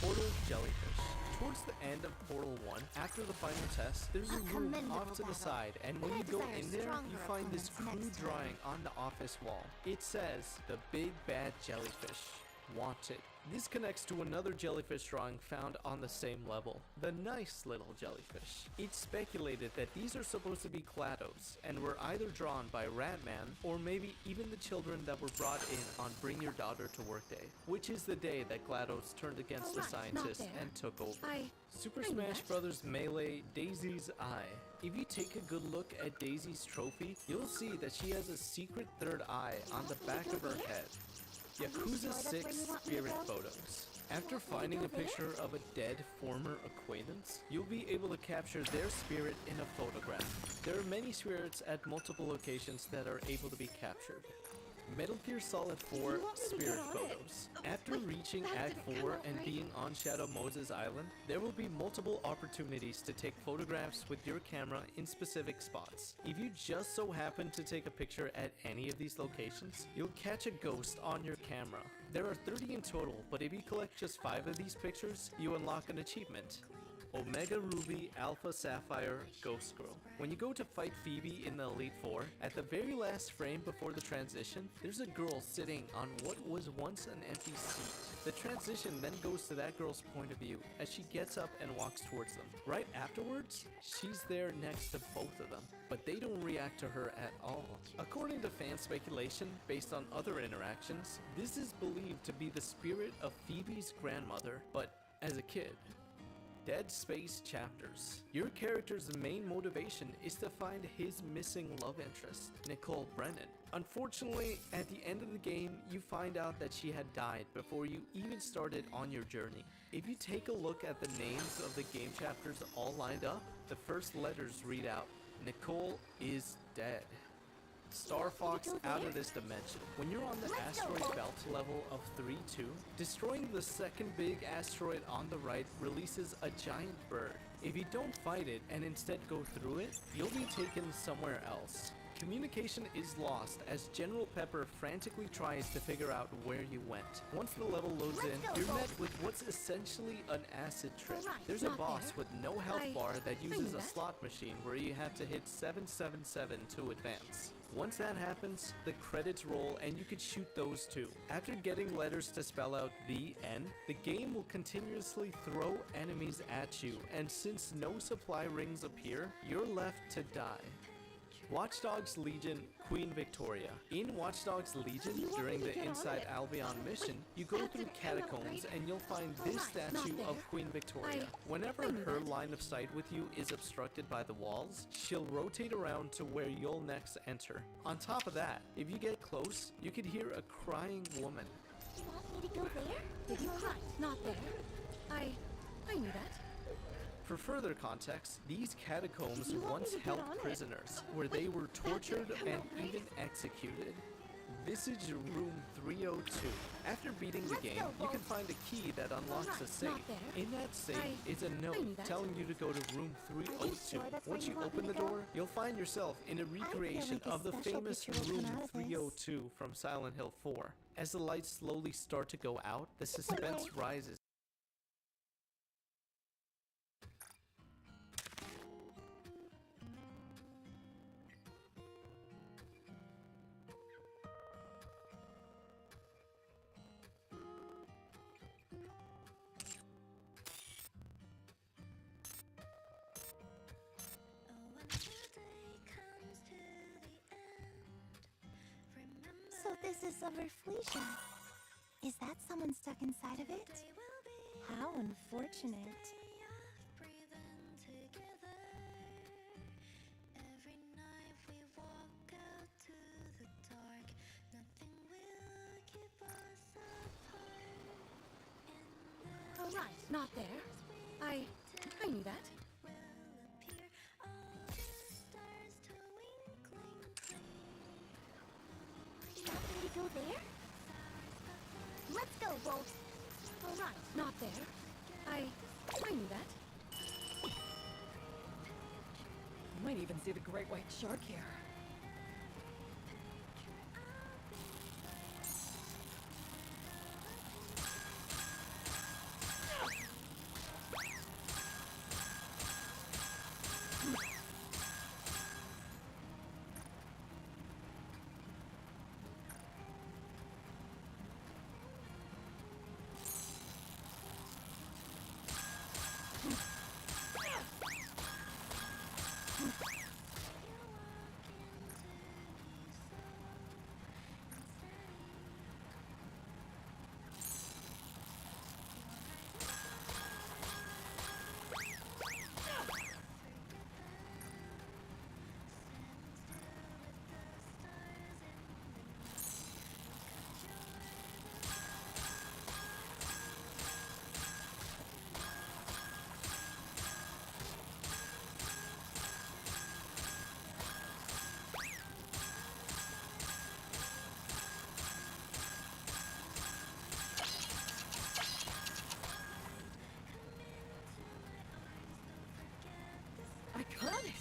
Portal Jellyfish. Towards the end of Portal 1, after the final test, there's a room off to the side, and when you go in there, you find this crude drawing on the office wall. It says, "The Big Bad Jellyfish. Wanted." This connects to another jellyfish drawing found on the same level, the nice little jellyfish. It's speculated that these are supposed to be GLaDOS, and were either drawn by Ratman, or maybe even the children that were brought in on Bring Your Daughter to Work Day, which is the day that GLaDOS turned against the scientists and took over. Super Smash Bros. Melee Daisy's Eye. If you take a good look at Daisy's trophy, you'll see that she has a secret third eye on the back of her head. Yakuza 6 Spirit Photos. After finding a picture of a dead former acquaintance, you'll be able to capture their spirit in a photograph. There are many spirits at multiple locations that are able to be captured. Metal Gear Solid 4 Spirit Photos. After reaching Act 4 and being on Shadow Moses Island, there will be multiple opportunities to take photographs with your camera in specific spots. If you just so happen to take a picture at any of these locations, you'll catch a ghost on your camera. There are 30 in total, but if you collect just 5 of these pictures, you unlock an achievement. Omega Ruby Alpha Sapphire Ghost Girl. When you go to fight Phoebe in the Elite Four, at the very last frame before the transition, there's a girl sitting on what was once an empty seat. The transition then goes to that girl's point of view as she gets up and walks towards them. Right afterwards, she's there next to both of them, but they don't react to her at all. According to fan speculation, based on other interactions, this is believed to be the spirit of Phoebe's grandmother, but as a kid. Dead Space Chapters. Your character's main motivation is to find his missing love interest, Nicole Brennan. Unfortunately, at the end of the game, you find out that she had died before you even started on your journey. If you take a look at the names of the game chapters all lined up, the first letters read out, Nicole is dead. Star Fox Out of This Dimension. When you're on the asteroid belt level of 3-2, destroying the second big asteroid on the right releases a giant bird. If you don't fight it and instead go through it, you'll be taken somewhere else. Communication is lost as General Pepper frantically tries to figure out where you went. Once the level loads in, you're met with what's essentially an acid trip. There's a boss with no health bar that uses a slot machine where you have to hit 777 to advance. Once that happens, the credits roll and you can shoot those too. After getting letters to spell out the end, the game will continuously throw enemies at you, and since no supply rings appear, you're left to die. Watch Dogs Legion Queen Victoria. In Watch Dogs Legion, during the Inside Albion mission, you go through catacombs and you'll find this statue of Queen Victoria. Whenever her line of sight with you is obstructed by the walls, she'll rotate around to where you'll next enter. On top of that, if you get close, you could hear a crying woman. You want me to go there? Did you not there? I knew that. For further context, these catacombs once held prisoners, where they were tortured and even executed. This is room 302. After beating the game, you can find a key that unlocks a safe. In that safe is a note telling you to go to room 302. Once you open the door, you'll find yourself in a recreation of the famous room 302 from Silent Hill 4. As the lights slowly start to go out, the suspense rises. So this is a reflection. Is that someone stuck inside of it? How unfortunate. All right, not there. I knew that. You want me to go there? Let's go, Bolt. All right, not there. I knew that. You might even see the great white shark here. I got it!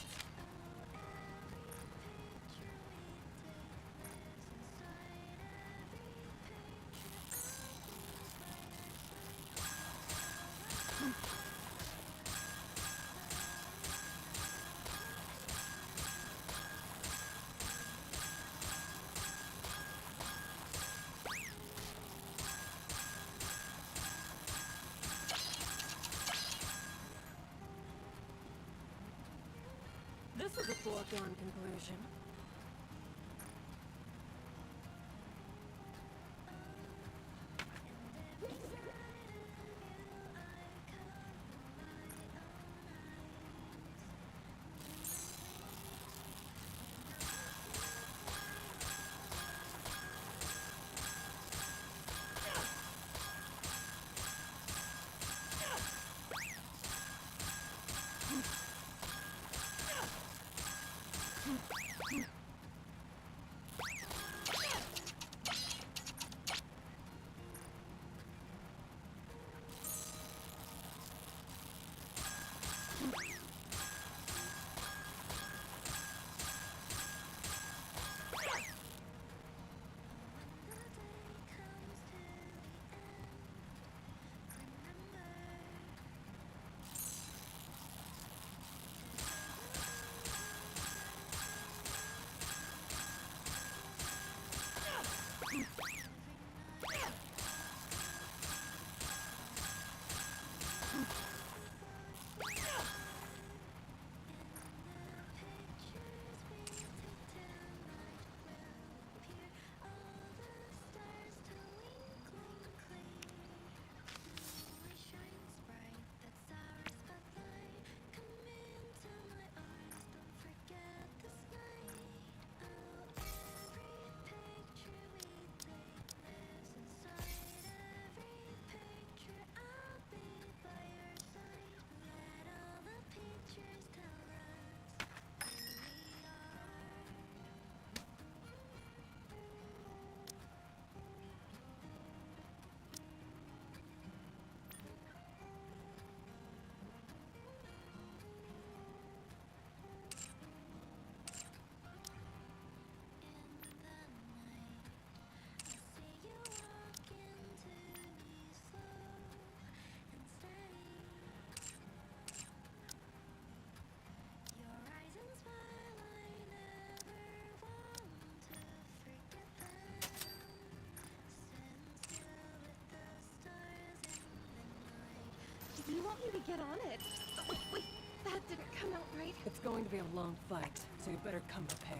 This is a foregone conclusion. get on it? Oh, wait, that didn't come out right. It's going to be a long fight, so you better come prepared.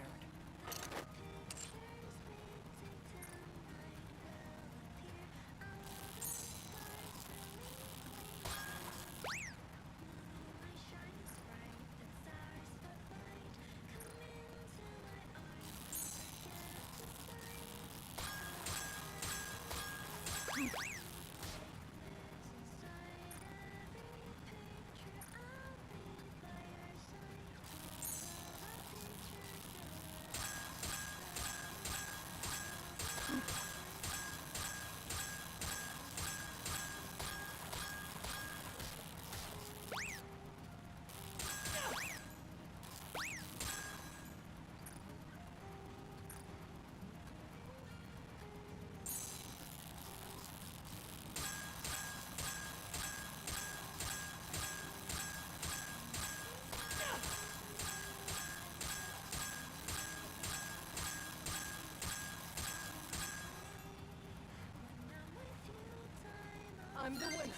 I'm the winner.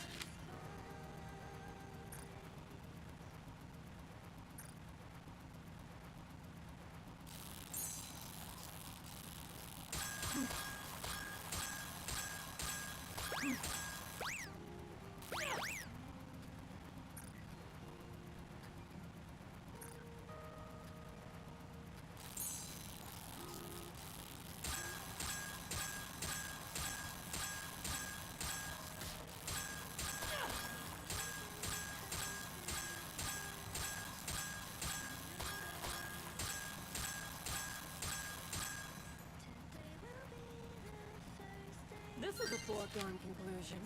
This is a foregone conclusion.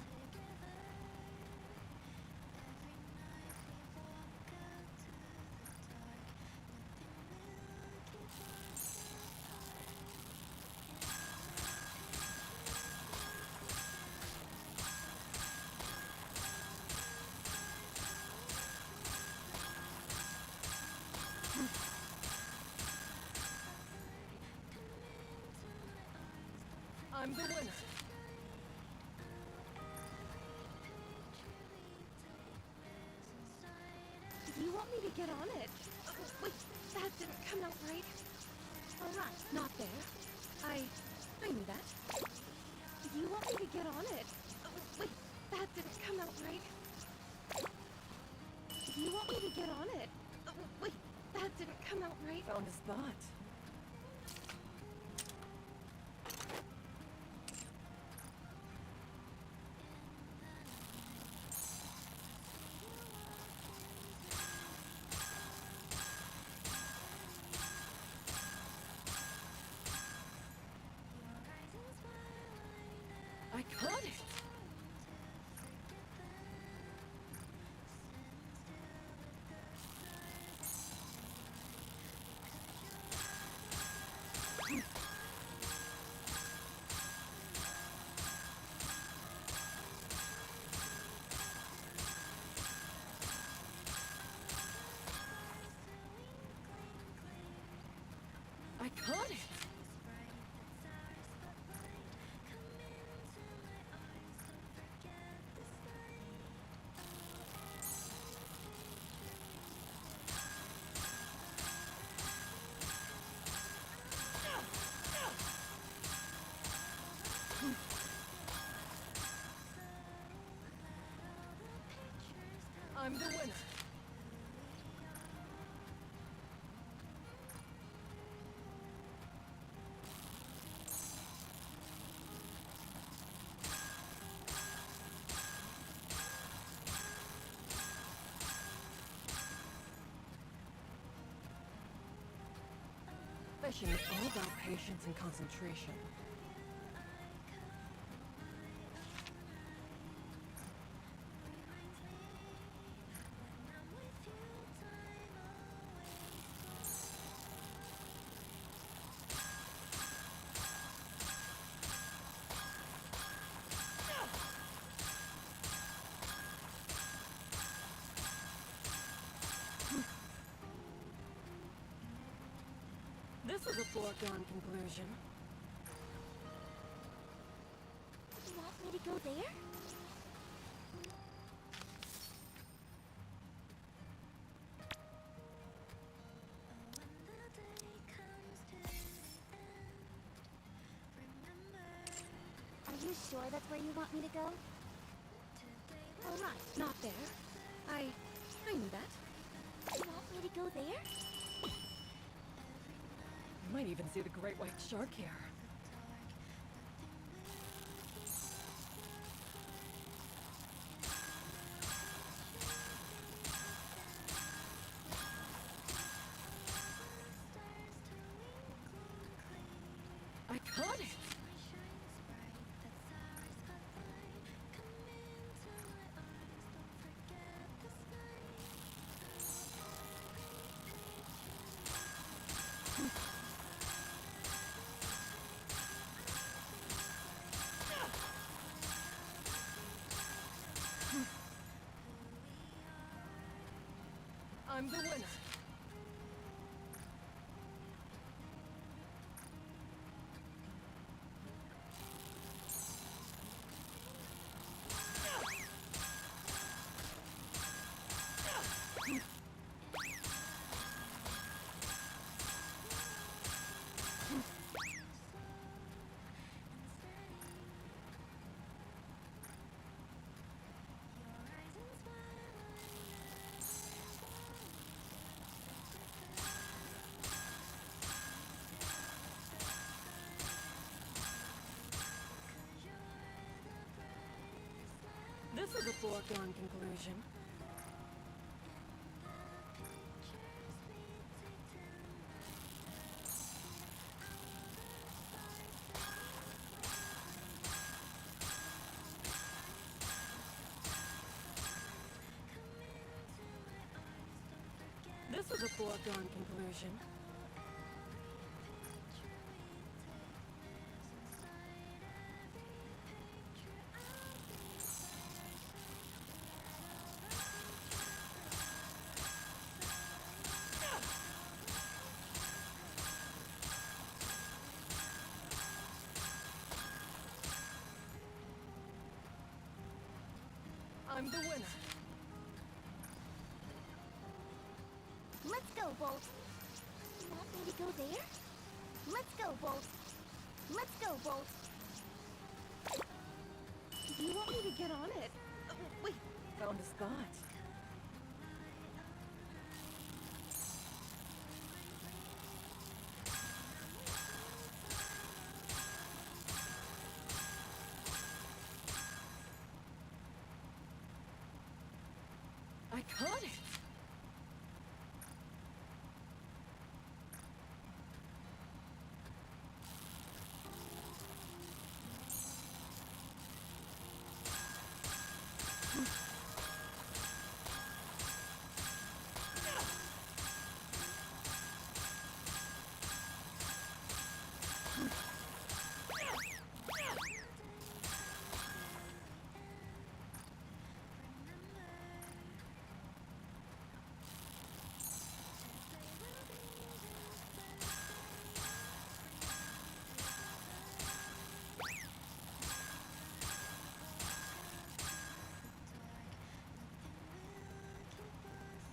I'm the winner. Do you want me to get on it? Oh, wait, that didn't come out right. All right, not there. I knew that. Do you want me to get on it? Oh, wait, that didn't come out right. Do you want me to get on it? Oh, wait, that didn't come out right. Found a spot. I caught it! I caught it! I'm the winner. Fishing is all about patience and concentration. This is a foregone conclusion. You want me to go there? you sure that's where you want me to go? All right, not there. I knew that. You want me to go there? You might even see the great white shark here. I caught it! I'm the winner. This is a foregone conclusion. This is a foregone conclusion. I'm the winner. Let's go, Bolt. You want me to go there? Let's go, Bolt. Let's go, Bolt. Do you want me to get on it? Wait, found a spot. I caught it!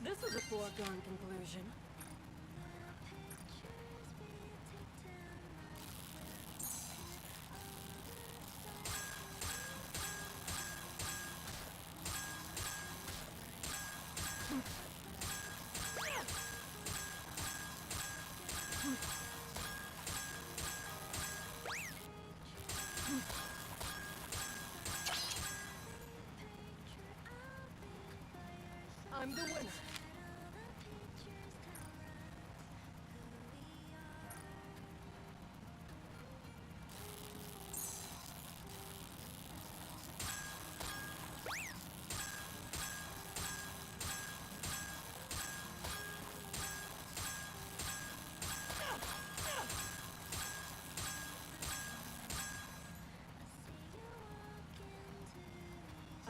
This is a foregone conclusion. I'm the winner.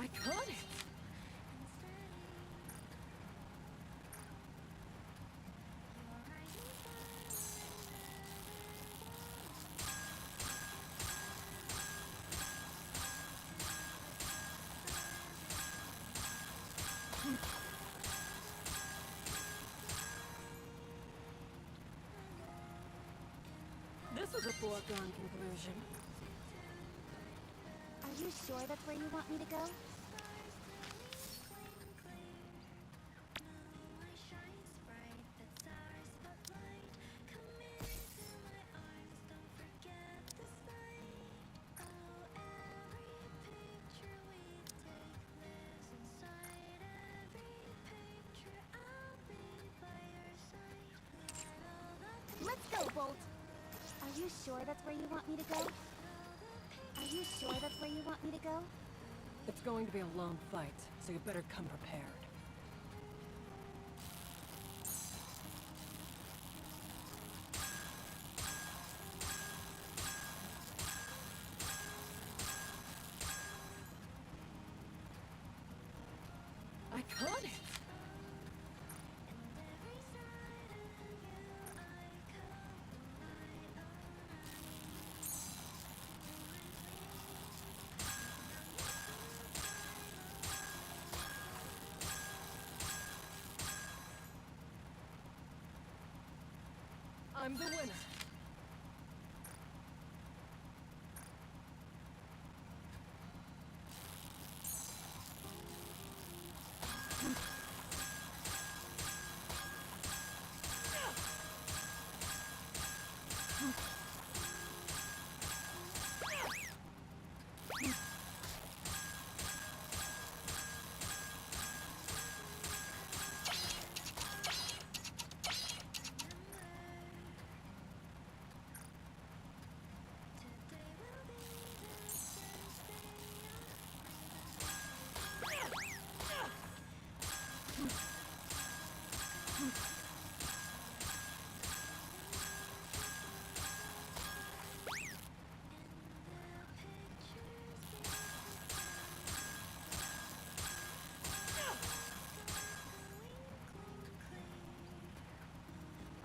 I caught it! This is a foregone conclusion. Are you sure that's where you want me to go? Let's go, Bolt! Are you sure that's where you want me to go? Are you sure that's where you want me to go? It's going to be a long fight, so you better come prepared. I caught it! I'm the winner.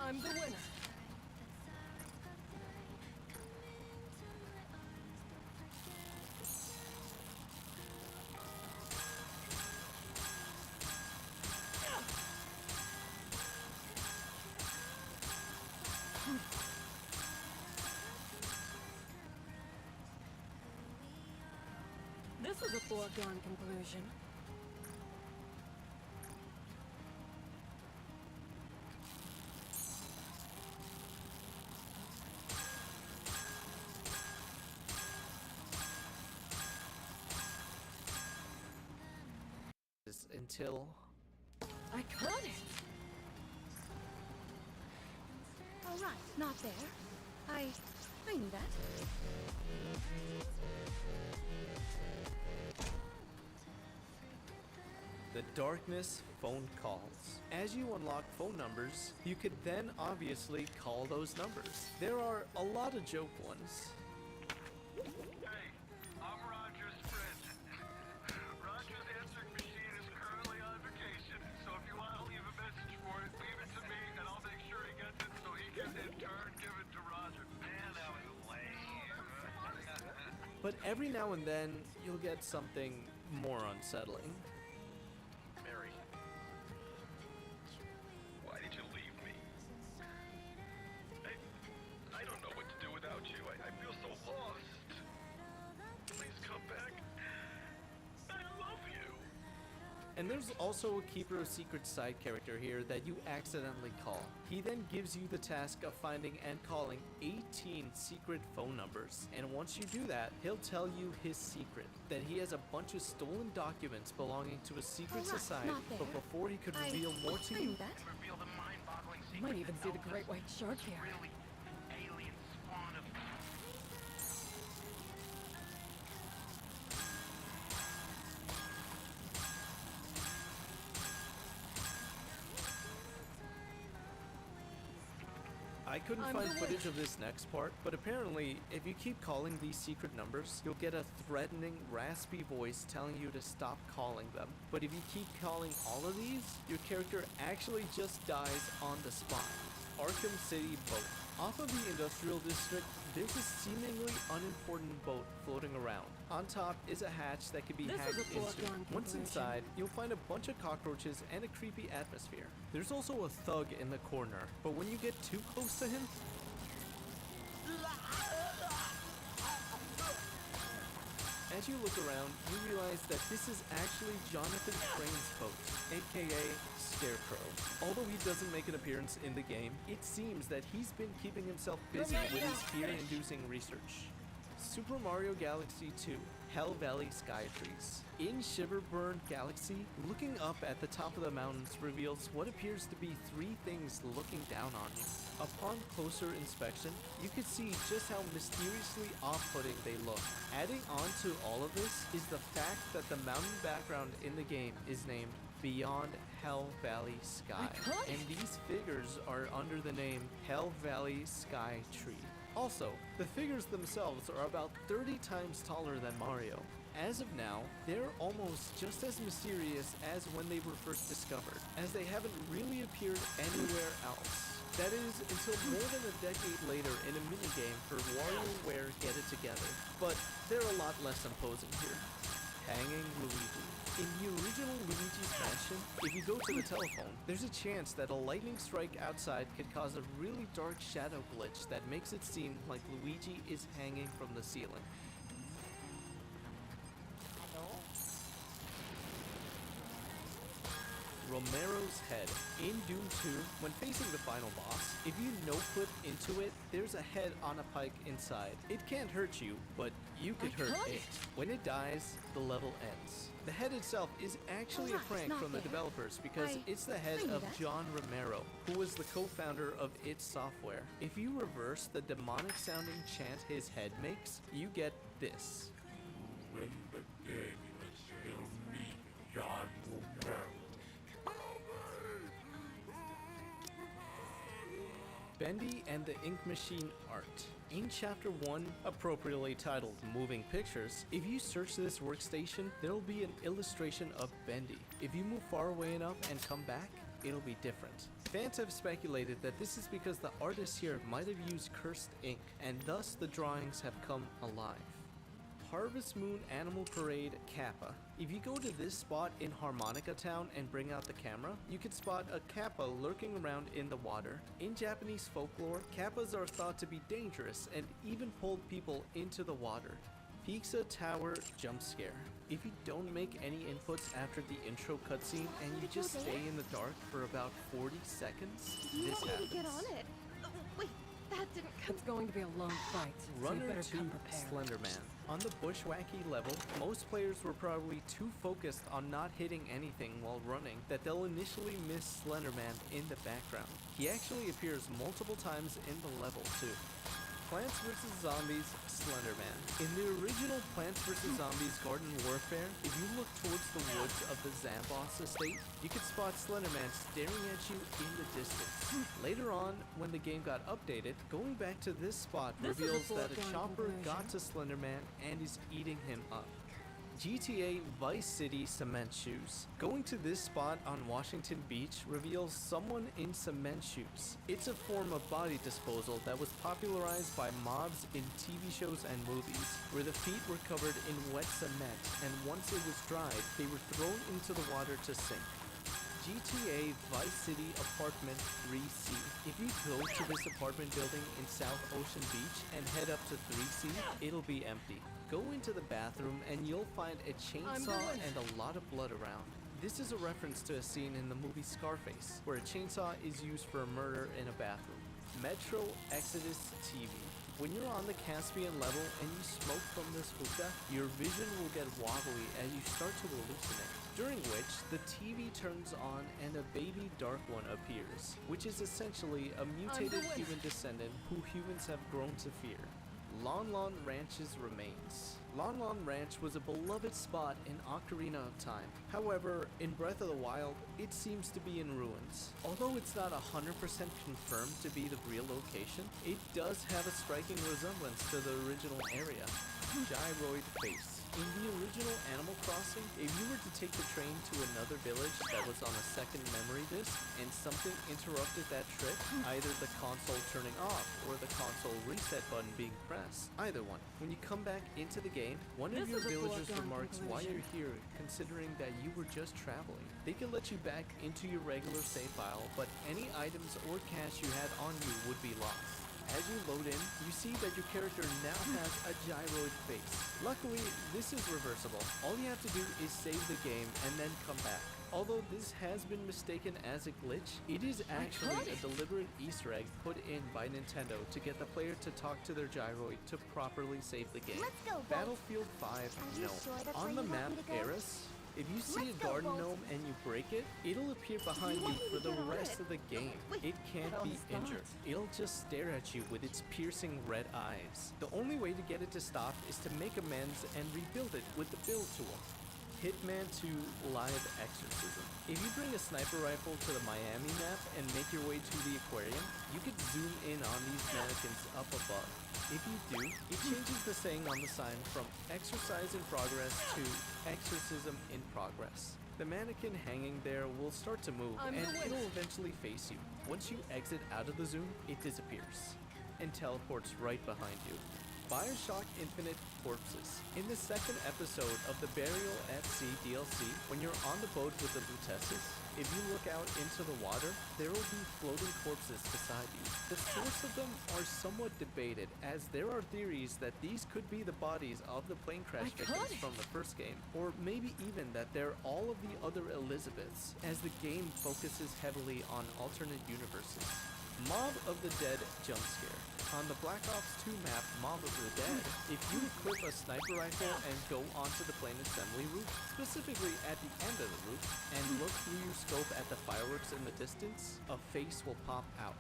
I'm the winner. This is a foregone conclusion. Until I caught it! All right, not there. I knew that. the darkness phone calls. As you unlock phone numbers, you could then obviously call those numbers. There are a lot of joke ones. Hey, I'm Roger's friend. Roger's answering machine is currently on vacation, so if you want to leave a message for it, leave it to me, and I'll make sure he gets it so he can in turn give it to Roger. Man, that was lame. But every now and then, you'll get something more unsettling. Mary, why did you leave me? I don't know what to do without you. I feel so lost. Please come back. I love you. And there's also a Keeper of Secrets side character here that you accidentally call. He then gives you the task of finding and calling 18 secret phone numbers. And once you do that, he'll tell you his secret, that he has a bunch of stolen documents belonging to a secret society, but before he could reveal more to you, Reveal the mind-boggling secret. Might even see the great white shark here. Really alien spawn of... I couldn't find footage of this next part, but apparently, if you keep calling these secret numbers, you'll get a threatening, raspy voice telling you to stop calling them. But if you keep calling all of these, your character actually just dies on the spot. Arkham City Boat. Off of the industrial district, there's a seemingly unimportant boat floating around. On top is a hatch that can be hacked into. Once inside, you'll find a bunch of cockroaches and a creepy atmosphere. There's also a thug in the corner, but when you get too close to him, as As you look around, you realize that this is actually Jonathan Crane's boat, aka Scarecrow. Although he doesn't make an appearance in the game, it seems that he's been keeping himself busy with his fear-inducing research. Super Mario Galaxy 2, Hell Valley Sky Trees. In Shiverburn Galaxy, looking up at the top of the mountains reveals what appears to be three things looking down on you. Upon closer inspection, you can see just how mysteriously off-putting they look. Adding on to all of this is the fact that the mountain background in the game is named Beyond Hell Valley Sky, and these figures are under the name Hell Valley Sky Tree. Also, the figures themselves are about 30 times taller than Mario. As of now, they're almost just as mysterious as when they were first discovered, as they haven't really appeared anywhere else. That is, until more than a decade later in a minigame for WarioWare Get It Together. But they're a lot less imposing here. Hanging Luigi. In the original Luigi's Mansion, if you go to the telephone, there's a chance that a lightning strike outside could cause a really dark shadow glitch that makes it seem like Luigi is hanging from the ceiling. Romero's Head. In Doom 2, when facing the final boss, if you no-clip into it, there's a head on a pike inside. It can't hurt you, but you could hurt it. When it dies, the level ends. The head itself is actually a prank from the developers because it's the head of John Romero, who was the co-founder of id Software. If you reverse the demonic-sounding chant his head makes, you get this. When the dead will meet John Romero. Bendy and the Ink Machine Art. In Chapter 1, appropriately titled Moving Pictures, if you search this workstation, there will be an illustration of Bendy. If you move far away enough and come back, it'll be different. Fans have speculated that this is because the artist here might have used cursed ink, and thus the drawings have come alive. Harvest Moon Animal Parade Kappa. If you go to this spot in Harmonica Town and bring out the camera, you can spot a kappa lurking around in the water. In Japanese folklore, kappas are thought to be dangerous and even pulled people into the water. Pizza Tower Jump Scare. If you don't make any inputs after the intro cutscene and you just stay in the dark for about 40 seconds, this happens. Get on it. Wait, that didn't come. It's going to be a long fight, so you Runner better 2 come prepared. Slenderman. On the Bushwacky level, most players were probably too focused on not hitting anything while running that they'll initially miss Slenderman in the background. He actually appears multiple times in the level too. Plants vs. Zombies Slenderman. In the original Plants vs. Zombies Garden Warfare, if you look towards the woods of the Zambos estate, you could spot Slenderman staring at you in the distance. Later on, when the game got updated, going back to this spot reveals that a chopper got to Slenderman and is eating him up. GTA Vice City Cement Shoes. Going to this spot on Washington Beach reveals someone in cement shoes. It's a form of body disposal that was popularized by mobs in TV shows and movies, where the feet were covered in wet cement, and once it was dried, they were thrown into the water to sink. GTA Vice City Apartment 3C. If you go to this apartment building in South Ocean Beach and head up to 3C, it'll be empty. Go into the bathroom and you'll find a chainsaw and a lot of blood around. This is a reference to a scene in the movie Scarface, where a chainsaw is used for a murder in a bathroom. Metro Exodus TV. When you're on the Caspian level and you smoke from this hookah, your vision will get wobbly as you start to hallucinate. During which, the TV turns on and a baby Dark One appears, which is essentially a mutated human descendant who humans have grown to fear. Lon Lon Ranch's remains. Lon Lon Ranch was a beloved spot in Ocarina of Time. However, in Breath of the Wild, it seems to be in ruins. Although it's not 100% confirmed to be the real location, it does have a striking resemblance to the original area. Gyroid Face. In the original Animal Crossing, if you were to take the train to another village that was on a second memory disk and something interrupted that trip, either the console turning off or the console reset button being pressed, either one. When you come back into the game, one of your villagers remarks why you're here, considering that you were just traveling. They can let you back into your regular save file, but any items or cash you had on you would be lost. As you load in, you see that your character now has a gyroid face. Luckily, this is reversible. All you have to do is save the game and then come back. Although this has been mistaken as a glitch, it is actually a deliberate Easter egg put in by Nintendo to get the player to talk to their gyroid to properly save the game. Let's go, Bolt. Battlefield 5 you Gnome. sure that's On where the you want map me to go? Eris, if you see Let's a go, garden Bolt. gnome and you break it, it'll appear behind want you me for to the get on rest it? of the game. It can't What be is that? injured. It'll just stare at you with its piercing red eyes. The only way to get it to stop is to make amends and rebuild it with the build tool. Hitman 2 Live Exorcism. If you bring a sniper rifle to the Miami map and make your way to the aquarium, you could zoom in on these mannequins up above. If you do, it changes the saying on the sign from exercise in progress to exorcism in progress. The mannequin hanging there will start to move I'm and the winner. it'll eventually face you. Once you exit out of the zoom, it disappears and teleports right behind you. Bioshock Infinite Corpses. In the second episode of the Burial at Sea DLC, when you're on the boat with the Luteces, if you look out into the water, there will be floating corpses beside you. The source of them are somewhat debated, as there are theories that these could be the bodies of the plane crash victims from the first game, or maybe even that they're all of the other Elizabeths, as the game focuses heavily on alternate universes. Mob of the Dead jump scare. On the Black Ops 2 map, Mob of the Dead, if you equip a sniper rifle and go onto the plane assembly roof, specifically at the end of the roof, and look through your scope at the fireworks in the distance, a face will pop out.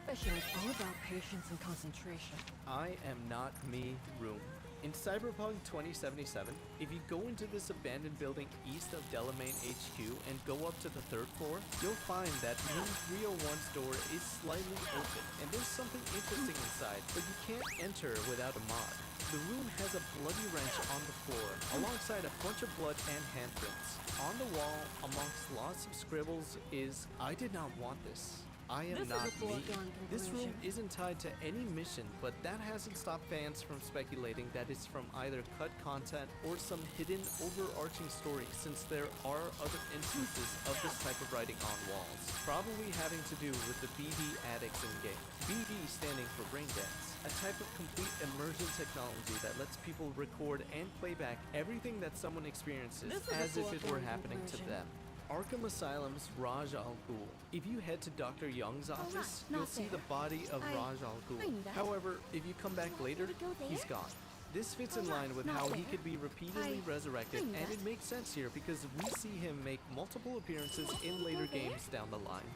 Fishing is all about patience and concentration. I am not me room. In Cyberpunk 2077, if you go into this abandoned building east of Delamain HQ and go up to the 3rd floor, you'll find that room 301's door is slightly open, and there's something interesting inside, but you can't enter without a mod. The room has a bloody wrench on the floor, alongside a bunch of blood and handprints. On the wall, amongst lots of scribbles, is "I did not want this. I am This is not a me." foregone This room conclusion. isn't tied to any mission, but that hasn't stopped fans from speculating that it's from either cut content or some hidden overarching story, since there are other instances of this type of writing on walls, probably having to do with the BD addicts in-game. BD standing for brain dance, a type of complete immersion technology that lets people record and play back everything that someone experiences This is a as if it were foregone happening to conclusion. them. Arkham Asylum's Raj Al Ghul. If you head to Dr. Young's office, not you'll see the there. body of I Raj Al knew Ghul. that. However, if you come back later, to go he's there? gone. This fits in line with not how he there. could be repeatedly I resurrected, knew and that. it makes sense here because we see him make multiple appearances in later there? games down the line.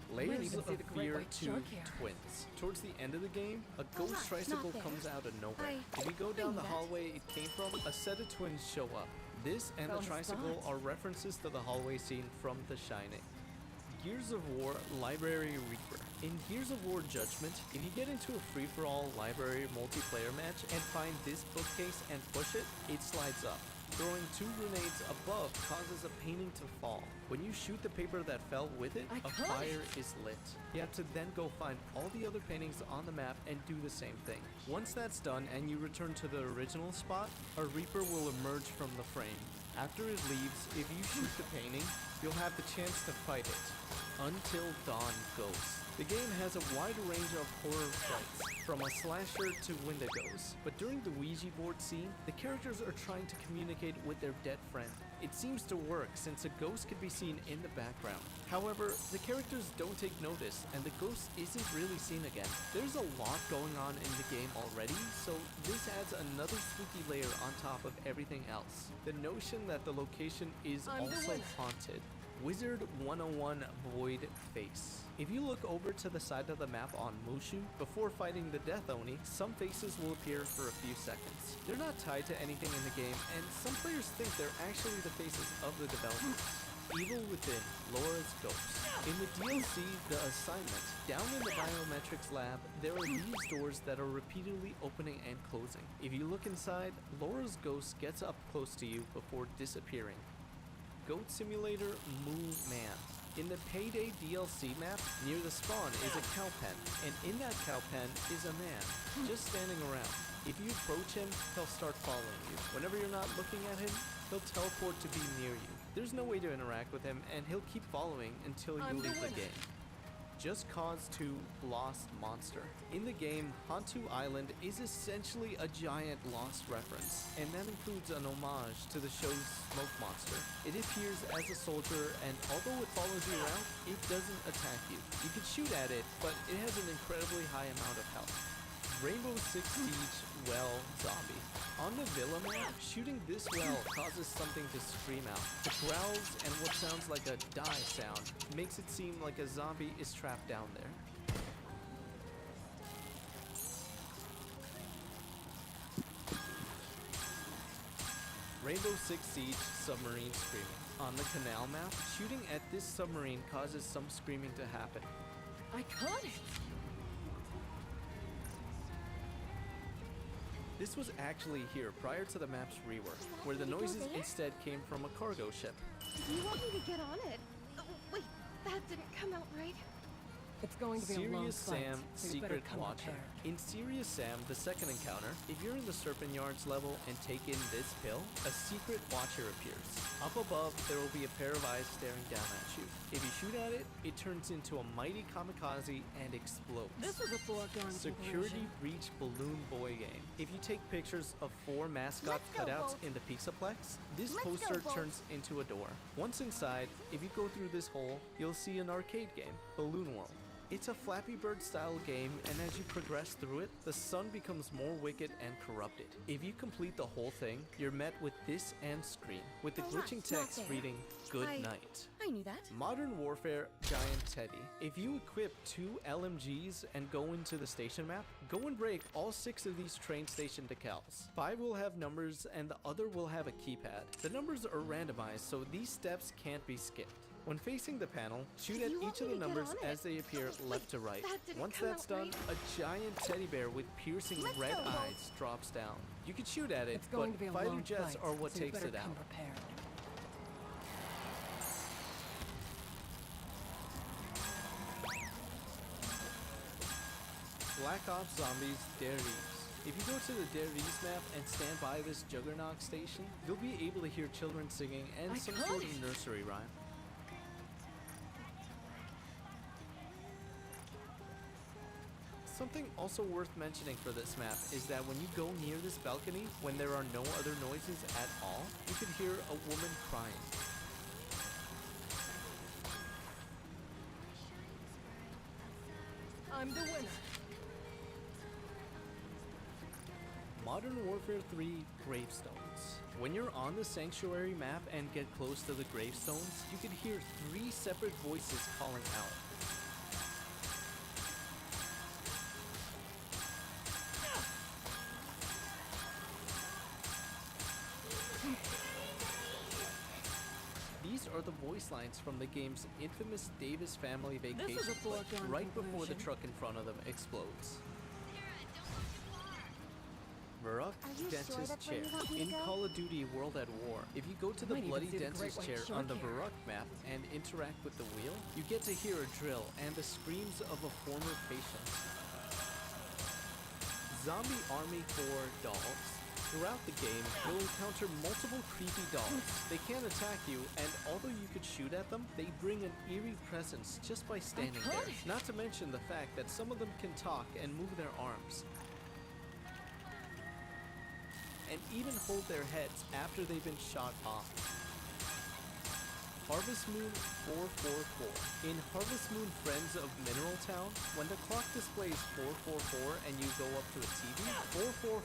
Might Layers even of see the great Fear white 2 shark here. Twins. Towards the end of the game, a ghost not tricycle there. comes out of nowhere. I If you go down knew the that. hallway it came from, a set of twins show up. This and the Found the tricycle spot. are references to the hallway scene from The Shining. Gears of War Library Reaper. In Gears of War Judgment, if you get into a free-for-all library multiplayer match and find this bookcase and push it, it slides up. Throwing 2 grenades above causes a painting to fall. When you shoot the paper that fell with it, a Iconic. fire is lit. You have to then go find all the other paintings on the map and do the same thing. Once that's done and you return to the original spot, a Reaper will emerge from the frame. After it leaves, if you shoot the painting, you'll have the chance to fight it. Until Dawn Ghosts. The game has a wide range of horror fights, from a slasher to Wendigos. But during the Ouija board scene, the characters are trying to communicate with their dead friend. It seems to work since a ghost can be seen in the background. However, the characters don't take notice and the ghost isn't really seen again. There's a lot going on in the game already, so this adds another spooky layer on top of everything else. The notion that the location is I'm the also winner. haunted. Wizard 101 Void Face. If you look over to the side of the map on Mushu, before fighting the Death Oni, some faces will appear for a few seconds. They're not tied to anything in the game, and some players think they're actually the faces of the developers. Evil Within, Laura's Ghost. In the DLC, The Assignment, down in the biometrics lab, there are these doors that are repeatedly opening and closing. If you look inside, Laura's ghost gets up close to you before disappearing. Goat Simulator Moo Man. In the Payday DLC map, near the spawn is a cow pen, and in that cow pen is a man, just standing around. If you approach him, he'll start following you. Whenever you're not looking at him, he'll teleport to be near you. There's no way to interact with him, and he'll keep following until you I'm the leave the winner. game. Just Cause 2 Lost Monster. In the game, Hantu Island is essentially a giant Lost reference, and that includes an homage to the show's Smoke Monster. It appears as a soldier, and although it follows you around, it doesn't attack you. You can shoot at it, but it has an incredibly high amount of health. Rainbow Six Siege Well Zombie. On the Villa map, shooting this well causes something to scream out. The growls and what sounds like a die sound makes it seem like a zombie is trapped down there. Rainbow Six Siege Submarine Screaming. On the Canal map, shooting at this submarine causes some screaming to happen. I caught it! This was actually here prior to the map's rework, where the noises instead came from a cargo ship. Do you want me to get on it? Oh, wait, that didn't come out right. It's going to be a long Serious fight, Sam so you better Secret come Watcher. prepared. In Serious Sam, the second encounter, if you're in the Serpent Yards level and take in this pill, a Secret Watcher appears. Up above, there will be a pair of eyes staring down at you. If you shoot at it, it turns into a mighty kamikaze and explodes. This was a foregone Security conclusion. Breach Balloon Boy game. If you take pictures of 4 mascot cutouts in the Pixaplex, this poster turns into a door. Once inside, if you go through this hole, you'll see an arcade game, Balloon World. It's a Flappy Bird style game, and as you progress through it, the sun becomes more wicked and corrupted. If you complete the whole thing, you're met with this end screen, with the glitching text reading, "Good night." I knew that. Modern Warfare Giant Teddy. If you equip 2 LMGs and go into the station map, go and break all 6 of these train station decals. 5 will have numbers and the other will have a keypad. The numbers are randomized, so these steps can't be skipped. When facing the panel, shoot at each of the numbers as they appear left to right. Once that's done, a giant teddy bear with piercing red eyes drops down. You can shoot at it, It's going but to be a fighter long jets fight, are what so you takes better it come out. prepared. Black Ops Zombies Dare Eves. If you go to the Dare Eves map and stand by this Juggernaut station, you'll be able to hear children singing and some sort of nursery rhyme. Something also worth mentioning for this map is that when you go near this balcony, when there are no other noises at all, you can hear a woman crying. I'm the winner. Modern Warfare 3 Gravestones. When you're on the Sanctuary map and get close to the gravestones, you can hear 3 separate voices calling out. These are the voice lines from the game's infamous Davis Family Vacation, This is a foregone right before the conclusion. truck in front of them explodes. Varrock Are you sure Dentist that's where Chair. you want me to In go? Call of Duty World at War, if you go to the Might even Bloody see the Great Dentist White Chair Shark on the here. Varrock map and interact with the wheel, you get to hear a drill and the screams of a former patient. Zombie Army 4 Dolls. Throughout the game, you'll encounter multiple creepy dolls. They can't attack you, and although you could shoot at them, they bring an eerie presence just by standing there. Not to mention the fact that some of them can talk and move their arms, and even hold their heads after they've been shot off. Harvest Moon 444. In Harvest Moon Friends of Mineral Town, when the clock displays 444 and you go up to a TV,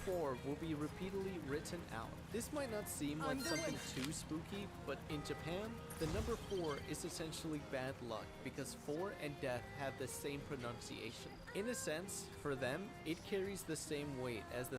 444 will be repeatedly written out. This might not seem like something too spooky, but in Japan, the number 4 is essentially bad luck because 4 and death have the same pronunciation. In a sense, for them, it carries the same weight as the